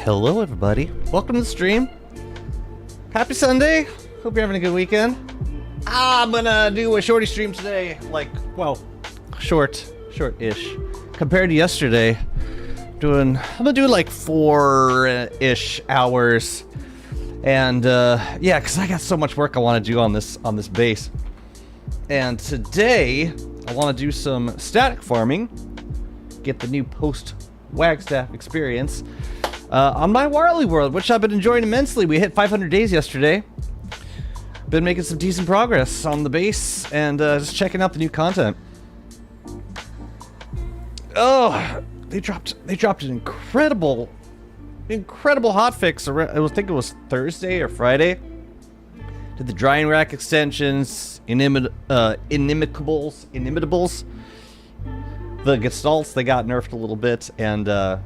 Hello everybody, welcome to the stream. Happy Sunday, hope you're having a good weekend. I'm gonna do a shorty stream today, like, well, short-ish. Compared to yesterday, I'm gonna do like 4-ish hours. And yeah, because I got so much work I want to do on this base. And today, I want to do some static farming, get the new post-Wagstaff experience. On my Warley world, which I've been enjoying immensely. We hit 500 days yesterday. Been making some decent progress on the base and just checking out the new content. Oh, they dropped an incredible hotfix. I think it was Thursday or Friday. Did the drying rack extensions, inimitables. The gestalts, they got nerfed a little bit, and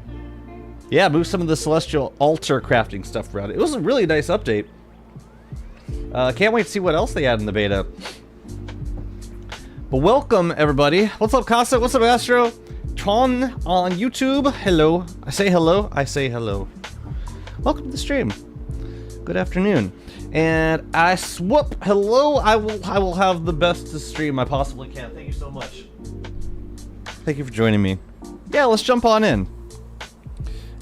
yeah, move some of the celestial altar crafting stuff around. It was a really nice update. Can't wait to see what else they add in the beta. But welcome, everybody. What's up, Casa? What's up, Astro? Tron on YouTube. Hello. I say hello. Welcome to the stream. Good afternoon. And I swoop. Hello. I will have the best stream I possibly can. Thank you so much. Thank you for joining me. Yeah, let's jump on in.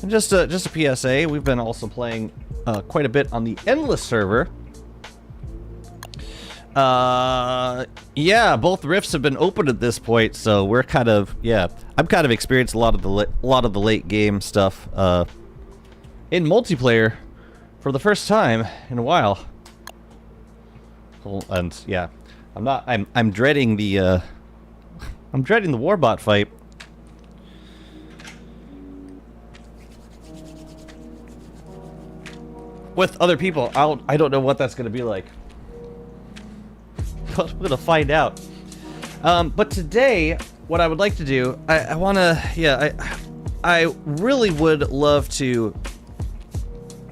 And just a PSA, we've been also playing quite a bit on the Endless server. Yeah, both rifts have been open at this point, so we're kind of, yeah, I'm kind of experienced a lot of the late game stuff in multiplayer for the first time in a while. And yeah, I'm dreading the Warbot fight. With other people. I don't know what that's going to be like. But we're going to find out. But today, what I would like to do, I want to, yeah, I really would love to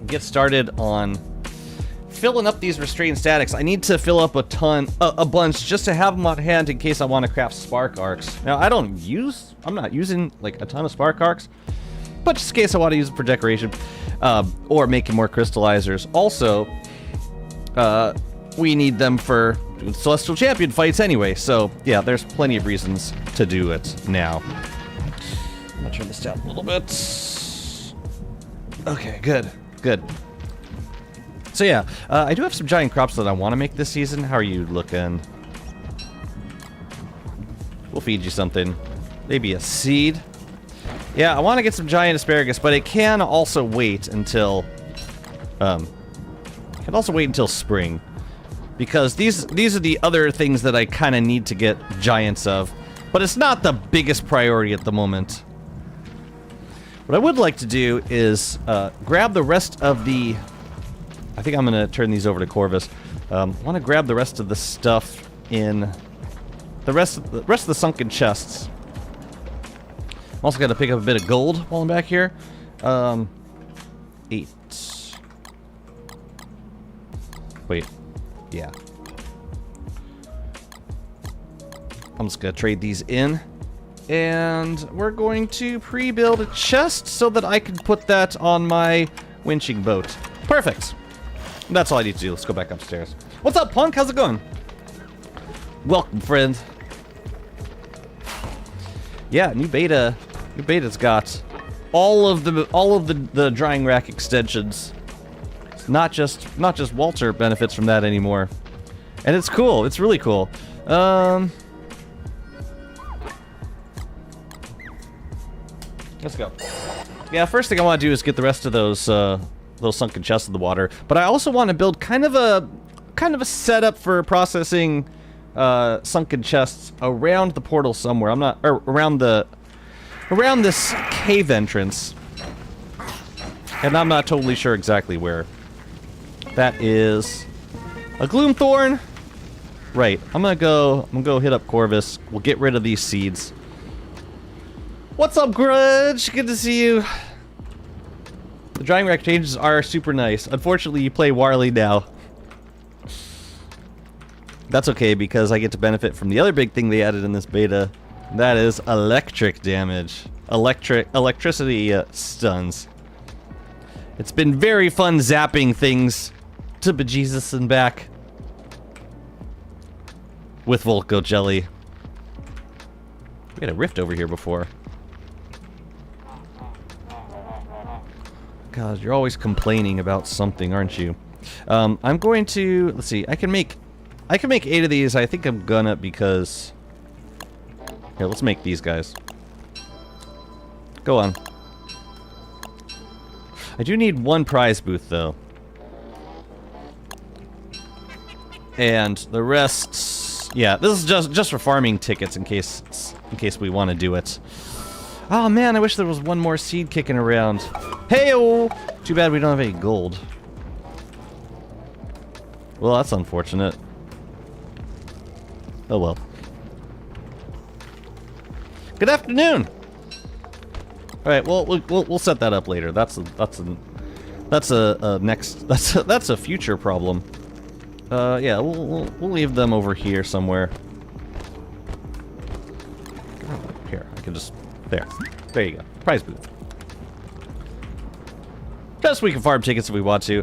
get started on filling up these restrained statics. I need to fill up a bunch, just to have them on hand in case I want to craft spark arcs. Now, I'm not using, like, a ton of spark arcs, but just in case I want to use it for decoration. Or making more crystallizers. Also, we need them for doing Celestial Champion fights anyway, so yeah, there's plenty of reasons to do it now. I'm gonna turn this down a little bit. Okay, good. So yeah, I do have some giant crops that I want to make this season. How are you looking? We'll feed you something. Maybe a seed. Yeah, I want to get some giant asparagus, but it can also wait until spring, because these are the other things that I kind of need to get giants of, but it's not the biggest priority at the moment. What I would like to do is grab the rest of the. I think I'm gonna turn these over to Corvus. I want to grab the rest of the stuff in the rest of the sunken chests. I'm also gonna pick up a bit of gold while I'm back here. 8. Wait. Yeah. I'm just gonna trade these in. And we're going to pre-build a chest so that I can put that on my winching boat. Perfect. That's all I need to do. Let's go back upstairs. What's up, Punk? How's it going? Welcome, friend. Yeah, new beta. New beta's got all of the drying rack extensions. It's Not just Walter benefits from that anymore. And it's cool. It's really cool. Let's go. Yeah, first thing I want to do is get the rest of those sunken chests in the water. But I also want to build kind of a setup for processing sunken chests around the portal somewhere. Around this cave entrance. And I'm not totally sure exactly where. That is a Gloomthorn. Right. I'm gonna go hit up Corvus. We'll get rid of these seeds. What's up, Grudge? Good to see you. The drying rack changes are super nice. Unfortunately, you play Warley now. That's okay, because I get to benefit from the other big thing they added in this beta. That is electric damage. Electricity stuns. It's been very fun zapping things to bejesus and back with Volco Jelly. We had a rift over here before. God, you're always complaining about something, aren't you? I'm going to, let's see, I can make 8 of these. I think I'm gonna, because here, let's make these guys. Go on. I do need one prize booth though. And the rest, yeah, this is just for farming tickets in case we want to do it. Oh man, I wish there was one more seed kicking around. Hey-oh! Too bad we don't have any gold. Well, that's unfortunate. Oh well. Good afternoon. All right, well we'll set that up later. That's a future problem. Yeah, we'll leave them over here somewhere. Oh, here, I can just there you go. Prize booth. Just so we can farm tickets if we want to.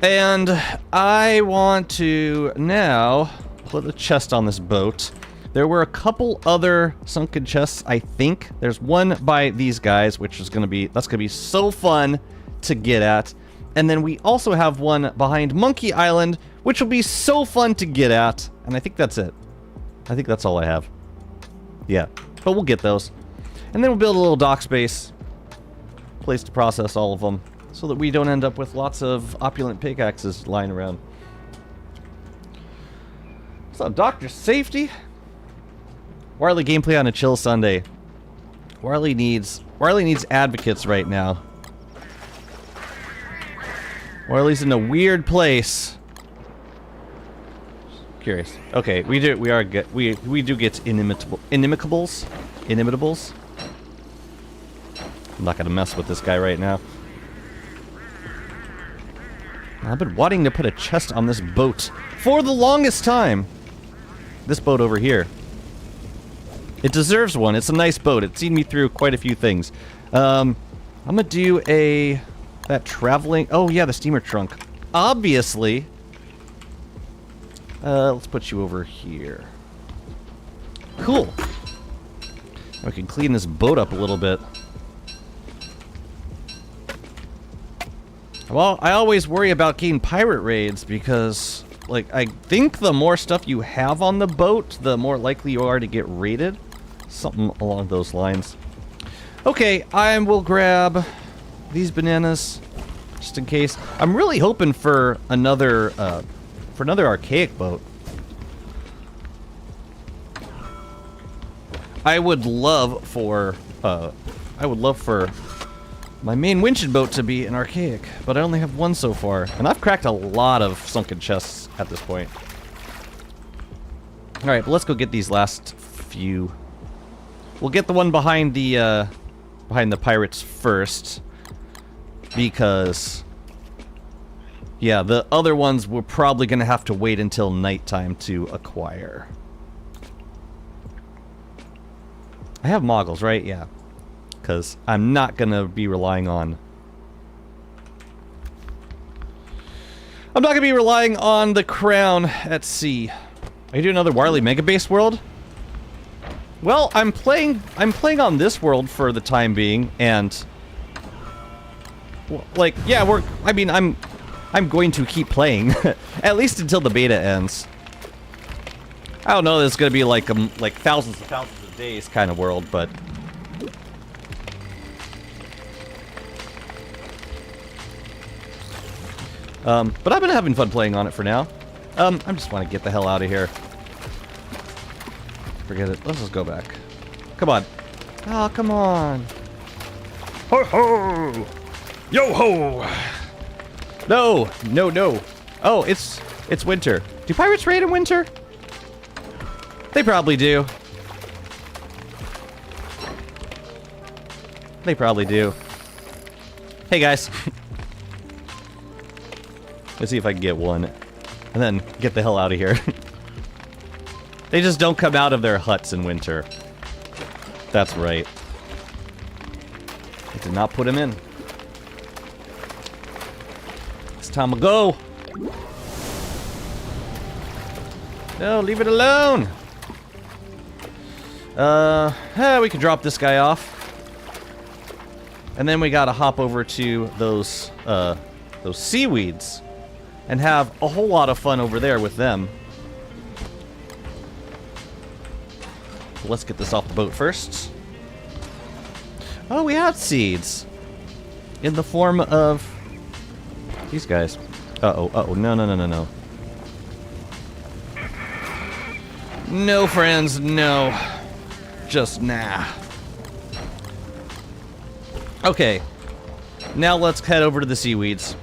And I want to now put a chest on this boat. There were a couple other sunken chests, I think. There's one by these guys, which is that's gonna be so fun to get at. And then we also have one behind Monkey Island, which will be so fun to get at. And I think that's it. I think that's all I have. Yeah, but we'll get those. And then we'll build a little dock space. Place to process all of them, so that we don't end up with lots of opulent pickaxes lying around. What's up, Dr. Safety? Warley gameplay on a chill Sunday. Warley needs advocates right now. Warley's in a weird place. Curious. Okay, we do get inimitables. I'm not gonna mess with this guy right now. I've been wanting to put a chest on this boat for the longest time. This boat over here. It deserves one. It's a nice boat. It's seen me through quite a few things. I'm gonna do that traveling. Oh yeah, the steamer trunk. Obviously. Let's put you over here. Cool. We can clean this boat up a little bit. Well, I always worry about getting pirate raids because, like, I think the more stuff you have on the boat, the more likely you are to get raided. Something along those lines. Okay, I will grab these bananas just in case. I'm really hoping for another archaic boat. I would love for my main winching boat to be an archaic, but I only have one so far, and I've cracked a lot of sunken chests at this point. All right, but let's go get these last few. We'll get the one behind the pirates first, because yeah, the other ones we're probably gonna have to wait until nighttime to acquire. I have moggles, right? Yeah. Because I'm not going to be relying on... I'm not going to be relying on the crown at sea. Are you doing another Warley Mega Base world? Well, I'm playing on this world for the time being, and... Well, like, yeah, I'm going to keep playing, at least until the beta ends. I don't know that it's going to be like thousands and thousands of days kind of world, but... but I've been having fun playing on it for now. I just want to get the hell out of here. Forget it. Let's just go back. Come on. Oh, come on. Ho ho! Yo ho! No! No, no. Oh, it's winter. Do pirates raid in winter? They probably do. They probably do. Hey, guys. Let's see if I can get one. And then get the hell out of here. They just don't come out of their huts in winter. That's right. I did not put him in. It's time to go. No, leave it alone. We could drop this guy off. And then we gotta hop over to those seaweeds and have a whole lot of fun over there with them. Let's get this off the boat first. Oh, we have seeds. In the form of these guys. Uh-oh, uh-oh, no, no, no, no, no. No, friends, no. Just nah. Okay. Now let's head over to the seaweeds.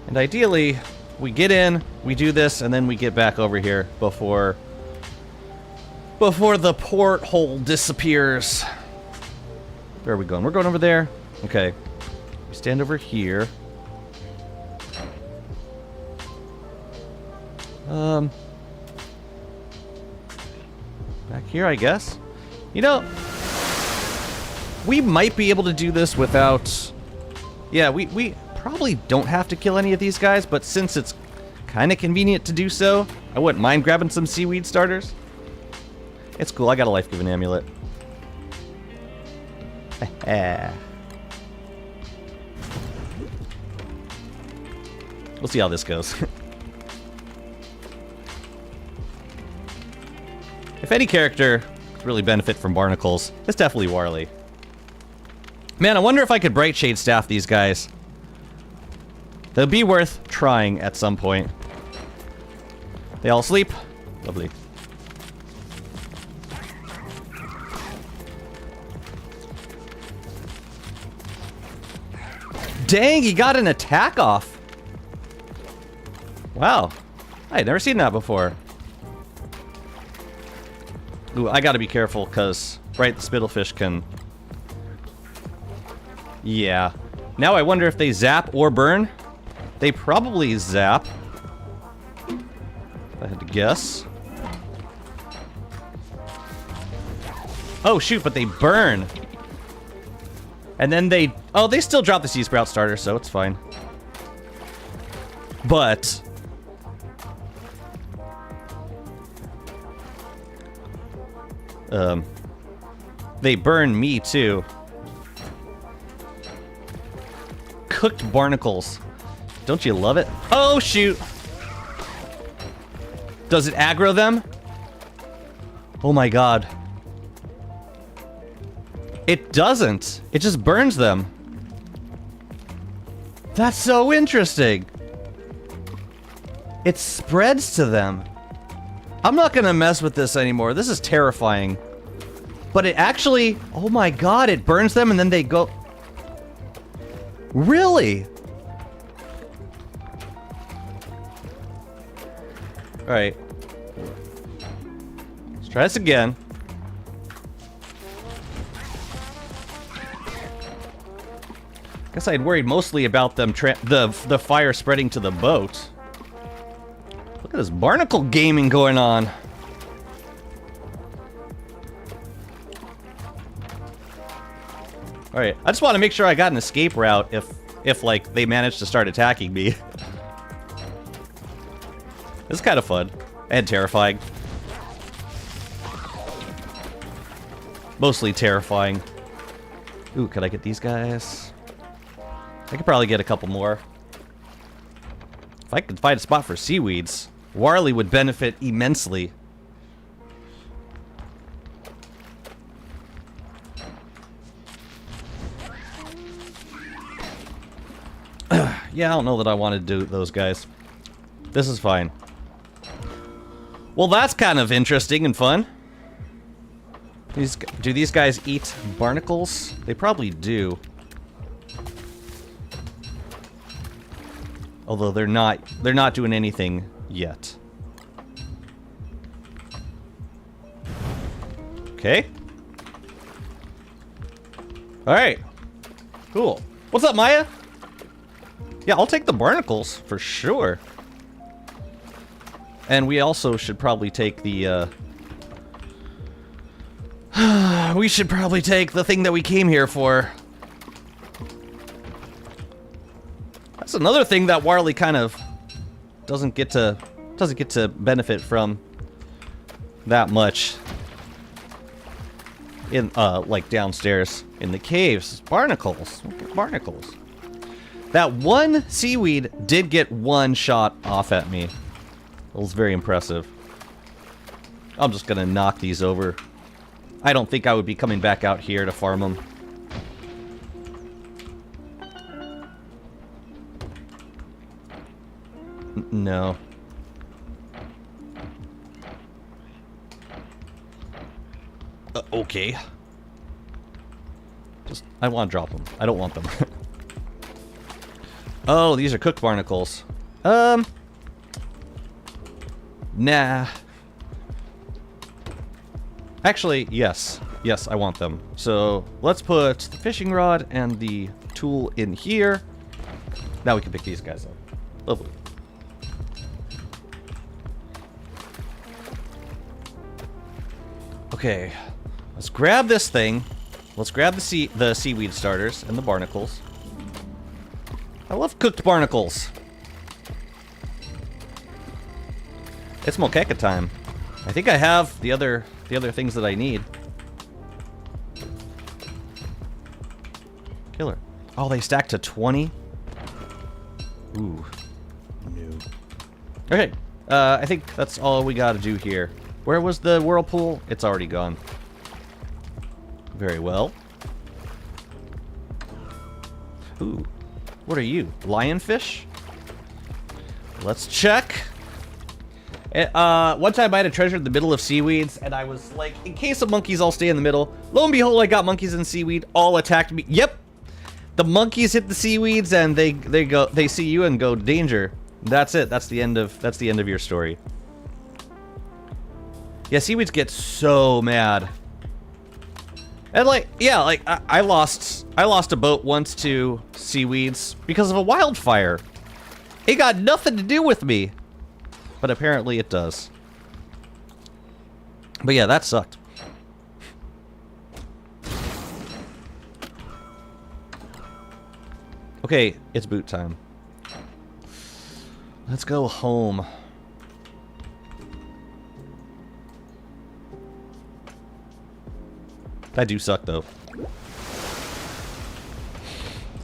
And ideally, we get in, we do this, and then we get back over here before the porthole disappears. Where are we going? We're going over there. Okay. We stand over here. Back here, I guess. You know, we might be able to do this without... Yeah, we probably don't have to kill any of these guys, but since it's kind of convenient to do so, I wouldn't mind grabbing some seaweed starters. It's cool, I got a life-giving amulet. We'll see how this goes. If any character could really benefit from barnacles, it's definitely Warley. Man, I wonder if I could Bright Shade Staff these guys. They'll be worth trying at some point. They all sleep. Lovely. Dang, he got an attack off. Wow. I had never seen that before. Ooh, I gotta be careful, because, right, the spittlefish can... Yeah. Now I wonder if they zap or burn. They probably zap. If I had to guess. Oh, shoot, but they burn. And then they... Oh, they still drop the Sea Sprout starter, so it's fine. But... they burn me, too. Cooked barnacles. Don't you love it? Oh, shoot! Does it aggro them? Oh my god. It doesn't. It just burns them. That's so interesting. It spreads to them. I'm not gonna mess with this anymore. This is terrifying. But it actually... Oh my god, it burns them and then they go... Really? Alright. Let's try this again. Guess I'd worried mostly about them the fire spreading to the boat. Look at this barnacle gaming going on. Alright, I just want to make sure I got an escape route if like, they managed to start attacking me. This is kind of fun. And terrifying. mostly terrifying. Ooh, could I get these guys? I could probably get a couple more. If I could find a spot for seaweeds, Warley would benefit immensely. Yeah, I don't know that I want to do those guys. This is fine. Well, that's kind of interesting and fun. Do these guys eat barnacles? They probably do. Although they're not doing anything yet. Okay. All right. Cool. What's up, Maya? Yeah, I'll take the barnacles for sure. And we also should probably take the we should probably take the thing that we came here for. That's another thing that Warley kind of doesn't get to benefit from that much in like downstairs in the caves. Barnacles. Barnacles. That one seaweed did get one shot off at me. It was very impressive. I'm just gonna knock these over. I don't think I would be coming back out here to farm them. No. Okay. I want to drop them. I don't want them. Oh, these are cooked barnacles. Nah. Actually, yes. Yes, I want them. So, let's put the fishing rod and the tool in here. Now we can pick these guys up. Lovely. Okay. Let's grab this thing. Let's grab the seaweed starters and the barnacles. I love cooked barnacles. It's moqueca time. I think I have the other things that I need. Killer. Oh, they stack to 20? Ooh. No. Okay. I think that's all we gotta do here. Where was the whirlpool? It's already gone. Very well. Ooh. What are you? Lionfish? Let's check. One time I had a treasure in the middle of seaweeds, and I was like, in case of monkeys, I'll stay in the middle. Lo and behold, I got monkeys in seaweed. All attacked me. Yep. The monkeys hit the seaweeds, and they see you and go danger. That's it. That's the end of your story. Yeah, seaweeds get so mad. And like, yeah, like I lost a boat once to seaweeds because of a wildfire. It got nothing to do with me, but apparently it does. But yeah, that sucked. Okay, it's boot time. Let's go home. That do suck, though. Let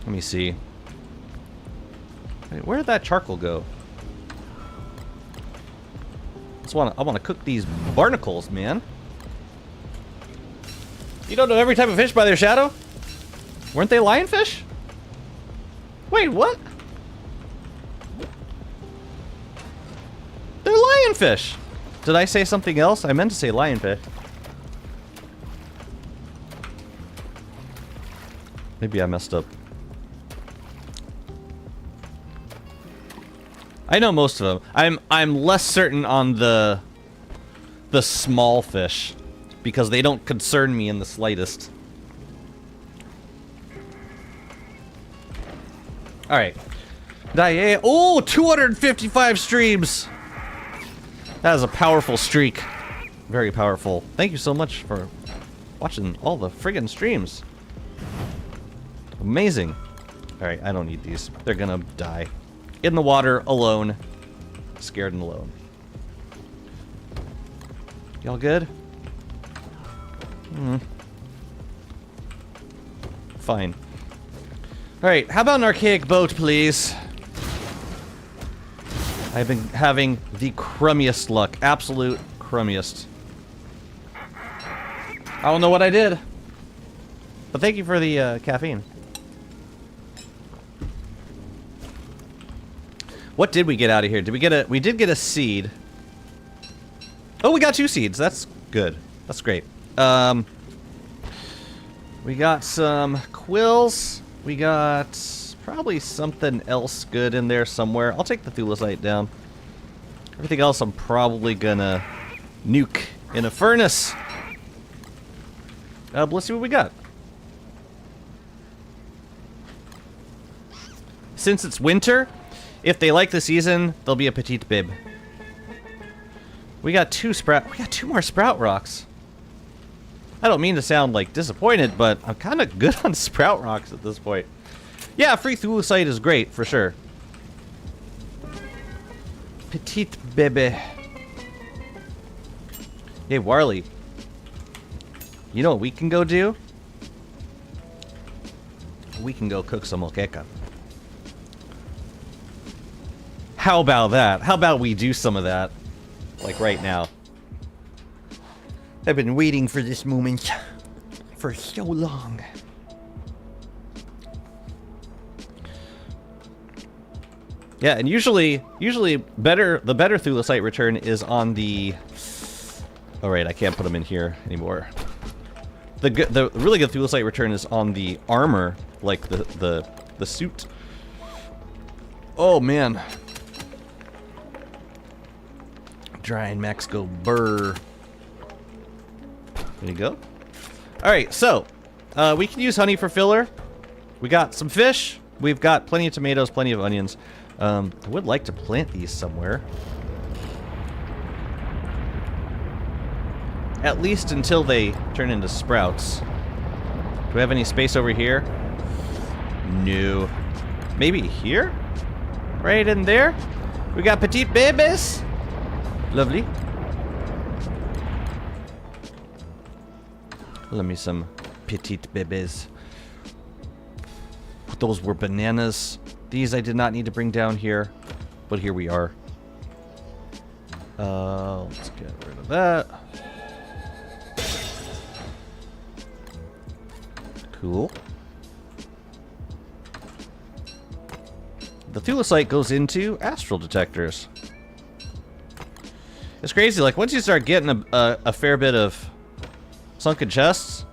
me see. Wait, where did that charcoal go? I want to cook these barnacles, man. You don't know every type of fish by their shadow? Weren't they lionfish? Wait, what? They're lionfish! Did I say something else? I meant to say lionfish. Maybe I messed up. I know most of them. I'm less certain on the small fish because they don't concern me in the slightest. All right. Oh, 255 streams. That is a powerful streak. Very powerful. Thank you so much for watching all the friggin' streams. Amazing. Alright, I don't need these. They're gonna die. In the water, alone. Scared and alone. Y'all good? fine. Alright, how about an archaic boat, please? I've been having the crummiest luck. Absolute crummiest. I don't know what I did. But thank you for the caffeine. What did we get out of here? Did we get a... We did get a seed. Oh, we got 2 seeds. That's good. That's great. We got some quills. We got probably something else good in there somewhere. I'll take the thulecite down. Everything else I'm probably gonna nuke in a furnace. Let's see what we got. Since it's winter, if they like the season, there'll be a petite bib. We got 2 more sprout rocks. I don't mean to sound like disappointed, but I'm kind of good on sprout rocks at this point. Yeah, free thulecite is great for sure. Petite bebe. Hey, Warley. You know what we can go do? We can go cook some moqueca. How about that? How about we do some of that? Like right now. I've been waiting for this moment for so long. Yeah, and usually the better thulecite return is on the... Oh, right, I can't put them in here anymore. The really good thulecite return is on the armor, like the suit. Oh man. Drying Max go burr. There you go. Alright, so we can use honey for filler. We got some fish. We've got plenty of tomatoes, plenty of onions. I would like to plant these somewhere. At least until they turn into sprouts. Do we have any space over here? No. Maybe here? Right in there? We got petite babies. Lovely. Let me some petite bebes. Those were bananas. These I did not need to bring down here, but here we are. Let's get rid of that. Cool. The thulecite goes into astral detectors. It's crazy, like once you start getting a fair bit of sunken chests,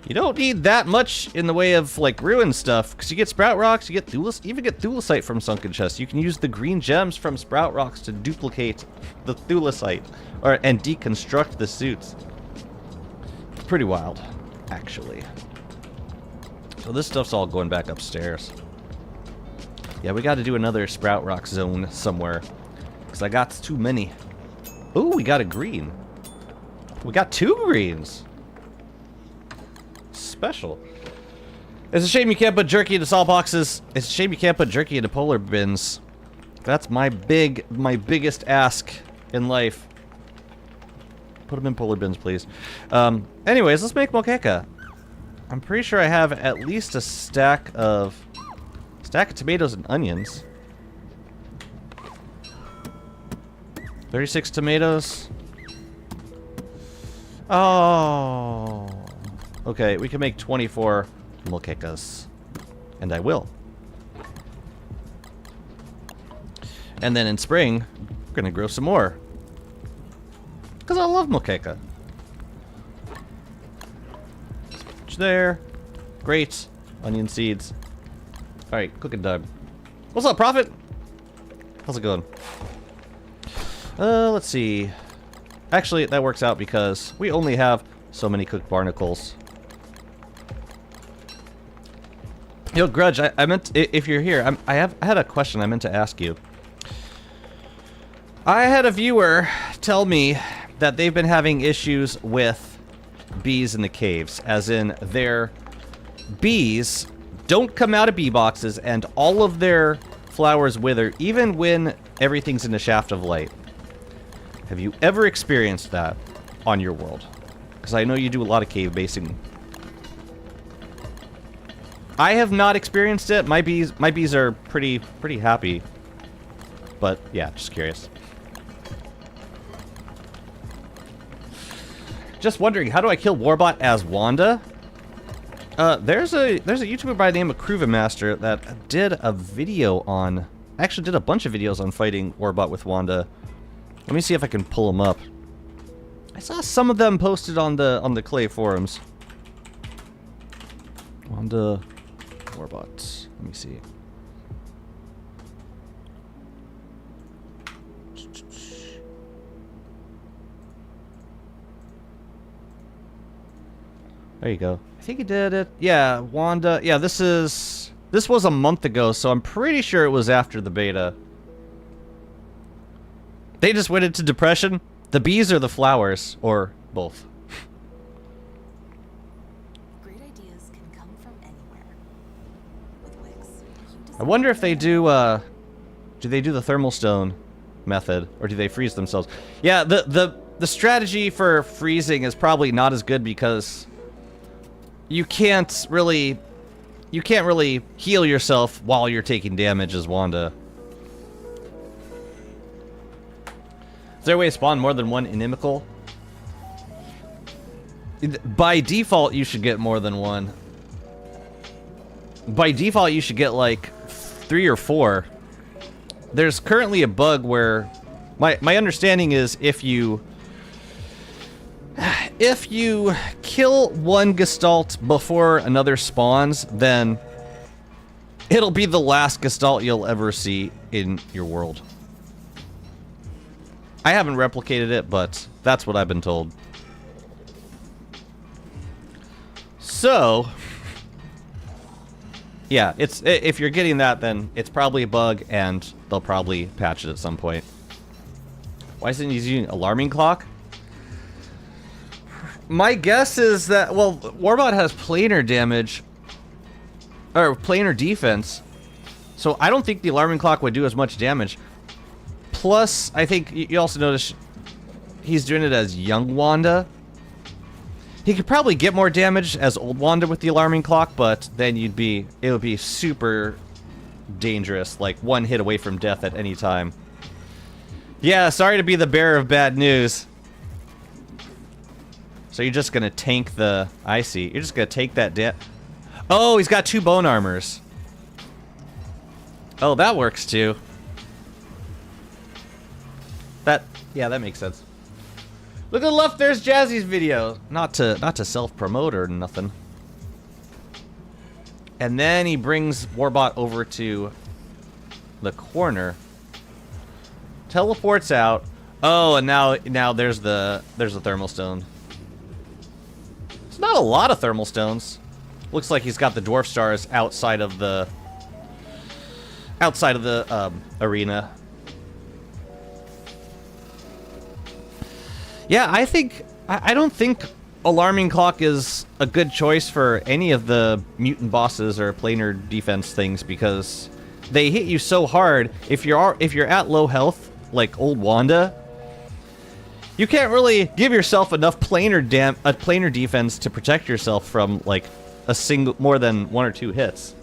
you don't need that much in the way of like ruin stuff, because you get sprout rocks, you get even get thulecite from sunken chests. You can use the green gems from sprout rocks to duplicate the thulecite and deconstruct the suits. It's pretty wild, actually. So this stuff's all going back upstairs. Yeah, we got to do another sprout rock zone somewhere, because I got too many. Ooh, we got a green. We got 2 greens. Special. It's a shame you can't put jerky into salt boxes. It's a shame you can't put jerky into polar bins. That's my biggest ask in life. Put them in polar bins, please. Anyways, let's make moqueca. I'm pretty sure I have at least a stack of tomatoes and onions. 36 tomatoes. Oh. Okay, we can make 24 moquecas. And I will. And then in spring, we're gonna grow some more. Because I love moqueca. Spinach there. Great. Onion seeds. Alright, cooking done. What's up, Prophet? How's it going? Let's see. Actually, that works out because we only have so many cooked barnacles. Yo, Grudge, I meant, if you're here, I had a question I meant to ask you. I had a viewer tell me that they've been having issues with bees in the caves, as in their bees don't come out of bee boxes and all of their flowers wither even when everything's in a shaft of light. Have you ever experienced that on your world? Because I know you do a lot of cave basing. I have not experienced it. My bees are pretty happy. But yeah, just curious. Just wondering, how do I kill Warbot as Wanda? There's a YouTuber by the name of Master that did a video on, actually did a bunch of videos on fighting Warbot with Wanda. Let me see if I can pull them up. I saw some of them posted on the Clay forums. Wanda Warbot. Let me see. There you go. I think he did it. Yeah, Wanda. Yeah, this was a month ago, so I'm pretty sure it was after the beta. They just went into depression. The bees or the flowers, or both. Great ideas can come from anywhere. With Wix, I wonder if they do they do the thermal stone method, or do they freeze themselves? Yeah, the strategy for freezing is probably not as good because you can't really heal yourself while you're taking damage as Wanda. Is there a way to spawn more than one inimical? By default, you should get more than one. By default, you should get like 3 or 4. There's currently a bug where my understanding is if you kill one Gestalt before another spawns, then it'll be the last Gestalt you'll ever see in your world. I haven't replicated it, but that's what I've been told. So, yeah, if you're getting that, then it's probably a bug, and they'll probably patch it at some point. Why isn't he using alarming clock? My guess is that, well, Warbot has planar damage, or planar defense, so I don't think the alarming clock would do as much damage. Plus, I think you also notice he's doing it as young Wanda. He could probably get more damage as old Wanda with the alarming clock, but then it would be super dangerous, like 1 hit away from death at any time. Yeah, sorry to be the bearer of bad news. So you're just gonna tank the... I see. You're just gonna take that Oh, he's got 2 bone armors. Oh, that works too. Yeah, that makes sense. Look at the left, there's Jazzy's video. Not to self-promote or nothing. And then he brings Warbot over to the corner. Teleports out. Oh, and now there's the thermal stone. It's not a lot of thermal stones. Looks like he's got the dwarf stars outside of the arena. Yeah, I don't think alarming clock is a good choice for any of the mutant bosses or planar defense things because they hit you so hard. If you're at low health, like old Wanda, you can't really give yourself enough planar defense to protect yourself from like more than 1 or 2 hits.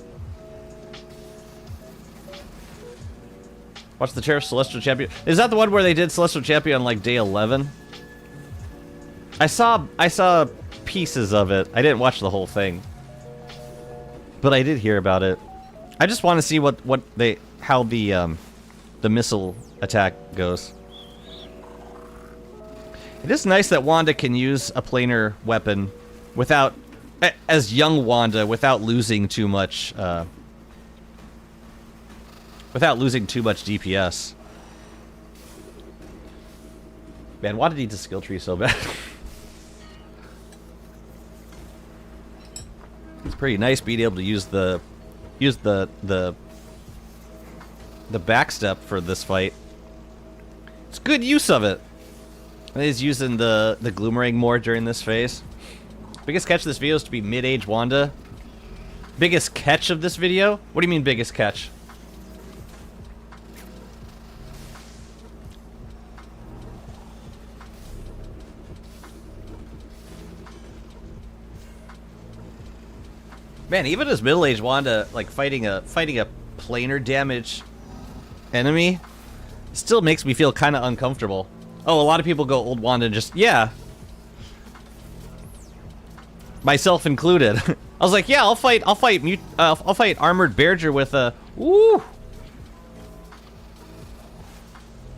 Watch the Sheriff Celestial Champion. Is that the one where they did Celestial Champion on like day 11? I saw pieces of it. I didn't watch the whole thing, but I did hear about it. I just want to see how the missile attack goes. It is nice that Wanda can use a planar weapon as young Wanda, without losing too much DPS. Man, Wanda needs a skill tree so bad. It's pretty nice being able to use the backstep for this fight. It's good use of it. And he's using the Gloomerang more during this phase. Biggest catch of this video is to be mid-age Wanda. Biggest catch of this video? What do you mean biggest catch? Man, even as middle-aged Wanda, like fighting a planar damage enemy, still makes me feel kind of uncomfortable. Oh, a lot of people go old Wanda and just, yeah. Myself included. I was like, yeah, I'll fight armored Bearger with a, woo.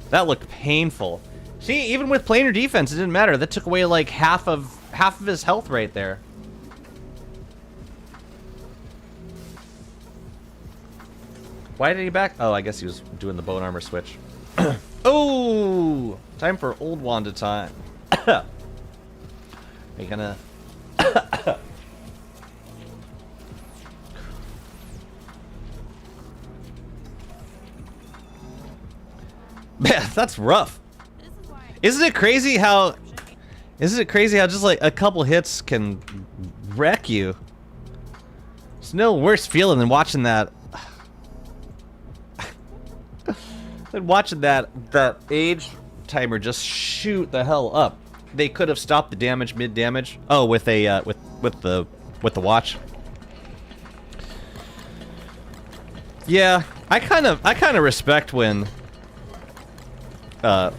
That looked painful. See, even with planar defense, it didn't matter. That took away like half of his health right there. Why did he back? Oh, I guess he was doing the bone armor switch. Oh, time for old Wanda time. Are you gonna? Man, that's rough. Isn't it crazy how? Isn't it crazy how just like a couple hits can wreck you? There's no worse feeling than watching that. Than watching that age timer just shoot the hell up. They could have stopped the damage mid damage. Oh, with a with the watch. Yeah, I kind of respect when a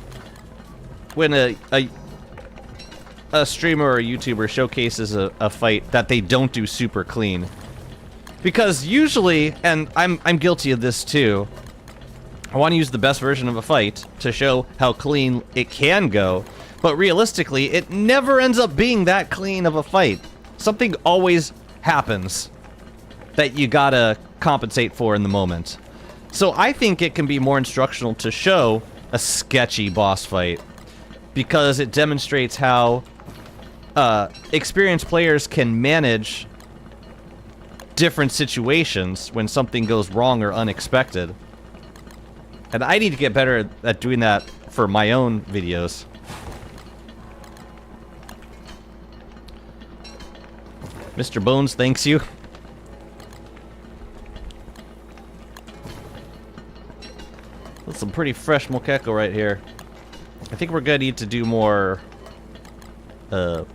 streamer or a YouTuber showcases a fight that they don't do super clean. Because usually, and I'm guilty of this too, I want to use the best version of a fight to show how clean it can go, but realistically, it never ends up being that clean of a fight. Something always happens that you gotta compensate for in the moment. So I think it can be more instructional to show a sketchy boss fight, because it demonstrates how experienced players can manage different situations when something goes wrong or unexpected. And I need to get better at doing that for my own videos. Mr. Bones thanks you. That's some pretty fresh Mokeko right here. I think we're gonna need to do more... we're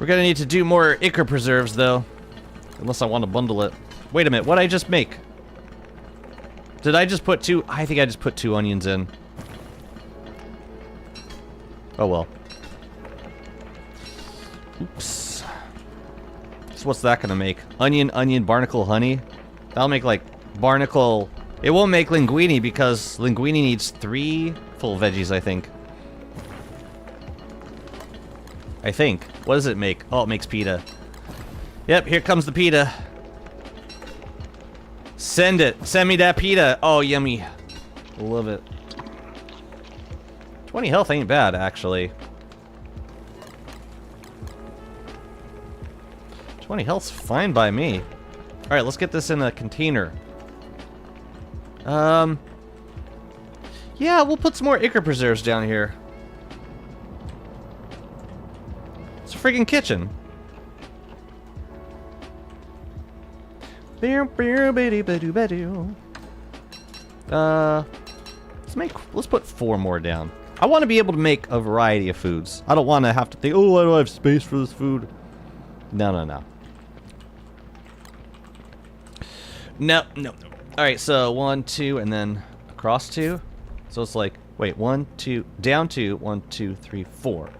gonna need to do more Ichor Preserves, though. Unless I want to bundle it. Wait a minute, what'd I just make? Did I just put two? I think I just put 2 onions in. Oh well. Oops. So what's that gonna make? Onion, barnacle, honey? That'll make like barnacle... It won't make linguine because linguine needs 3 full veggies, I think. What does it make? Oh, it makes pita. Yep, here comes the pita. Send it. Send me that pita. Oh, yummy. Love it. 20 health ain't bad, actually. 20 health's fine by me. Alright, let's get this in a container. Yeah, we'll put some more Ichor Preserves down here. It's a friggin' kitchen. Let's put 4 more down. I want to be able to make a variety of foods. I don't want to have to think, oh, I don't have space for this food. No. No. Alright, so 1, 2, and then across 2. So it's like, wait, 1, 2, down 2, 1, 2, 3, 4.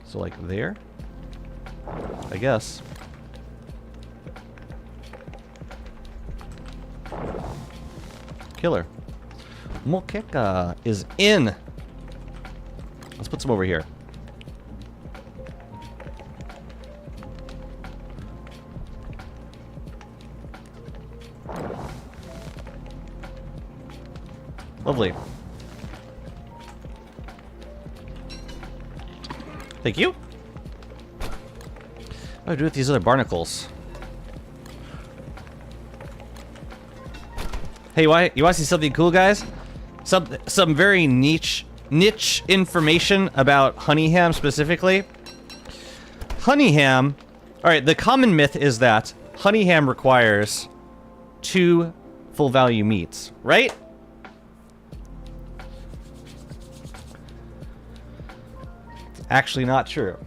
So like there? I guess. Killer. Mokeka is in. Let's put some over here. Lovely. Thank you. What do I do with these other barnacles? Hey, you want to see something cool, guys? Some very niche information about honey ham specifically. Honey ham. All right, the common myth is that honey ham requires 2 full value meats, right? Actually not true.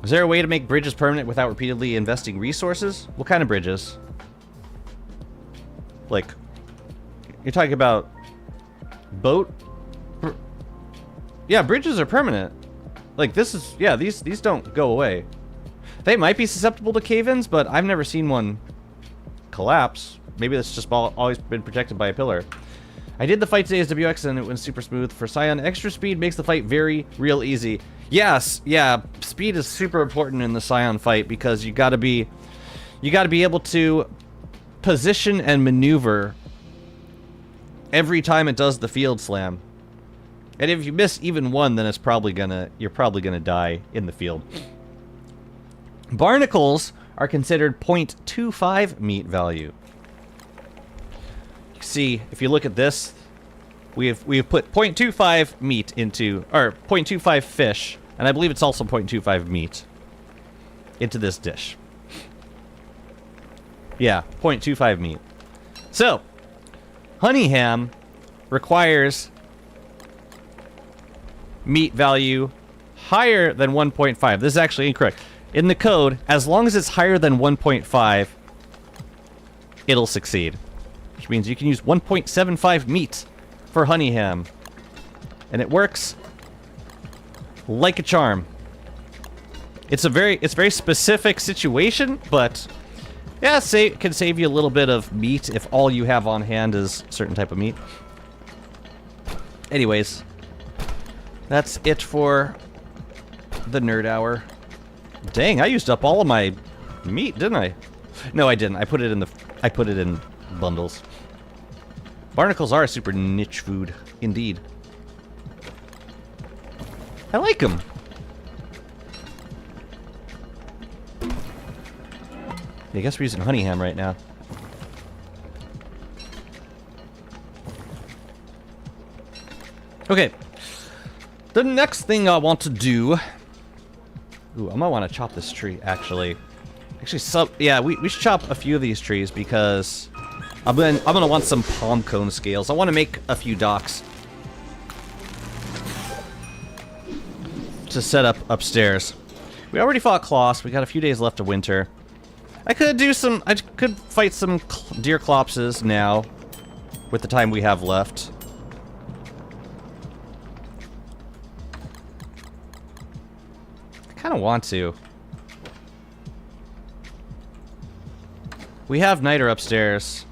Is there a way to make bridges permanent without repeatedly investing resources? What kind of bridges? Like, you're talking about boat? Yeah, bridges are permanent. Like, this is, yeah, these don't go away. They might be susceptible to cave-ins, but I've never seen one collapse. Maybe that's just always been protected by a pillar. I did the fight today as WX and it went super smooth. For Scion, extra speed makes the fight very real easy. Yes, yeah, speed is super important in the Scion fight because you gotta be able to position and maneuver every time it does the field slam. And if you miss even one, then you're probably gonna die in the field. Barnacles are considered 0.25 meat value. You see, if you look at this, we have put 0.25 meat into, or 0.25 fish, and I believe it's also 0.25 meat into this dish. Yeah, 0.25 meat. So, honey ham requires meat value higher than 1.5. This is actually incorrect. In the code, as long as it's higher than 1.5, it'll succeed. Which means you can use 1.75 meat for honey ham. And it works like a charm. It's a very specific situation, but yeah, it can save you a little bit of meat if all you have on hand is a certain type of meat. Anyways, that's it for the nerd hour. Dang, I used up all of my meat, didn't I? No, I didn't. I put it in bundles. Barnacles are a super niche food, indeed. I like them. I guess we're using honey ham right now. Okay. The next thing I want to do... Ooh, I might want to chop this tree, actually. Yeah, we should chop a few of these trees because I'm gonna want some palm cone scales. I want to make a few docks to set up upstairs. We already fought Kloss. We got a few days left of winter. I could fight some Deerclopses now with the time we have left. I kind of want to. We have Niter upstairs.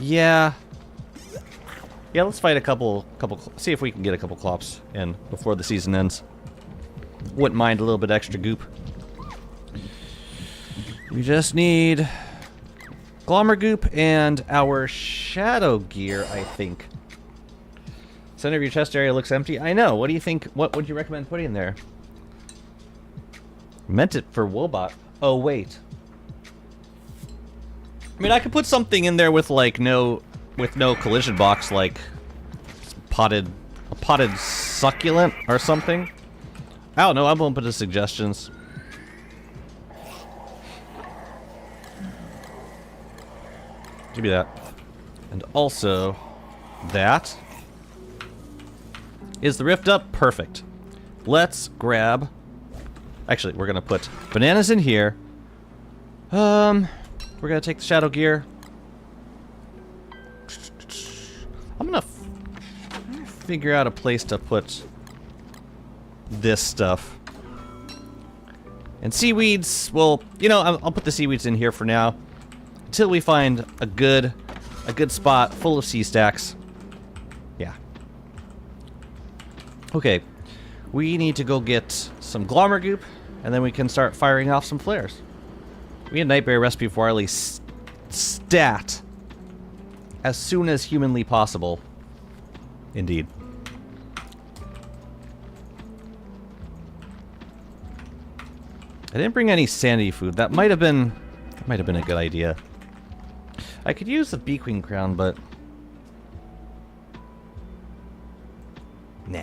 Yeah. Yeah, let's fight a couple, see if we can get a couple Clops in before the season ends. Wouldn't mind a little bit extra goop. We just need Glommer goop and our shadow gear, I think. Center of your chest area looks empty. I know. What do you think? What would you recommend putting in there? Meant it for Woebot. Oh, wait. I mean, I could put something in there with like no collision box, like a potted succulent or something. I don't know. I'm open to suggestions. Give me that. And also, that. Is the rift up? Perfect. Let's grab... Actually, we're going to put bananas in here. We're going to take the shadow gear. I'm going to figure out a place to put this stuff. And seaweeds, well, you know, I'll put the seaweeds in here for now. Until we find a good spot full of sea stacks. Yeah. Okay. We need to go get some Glommer goop, and then we can start firing off some flares. We need a Nightberry recipe for Arlie stat as soon as humanly possible. Indeed. I didn't bring any sanity food. That might have been a good idea. I could use the Beakwing crown, but nah.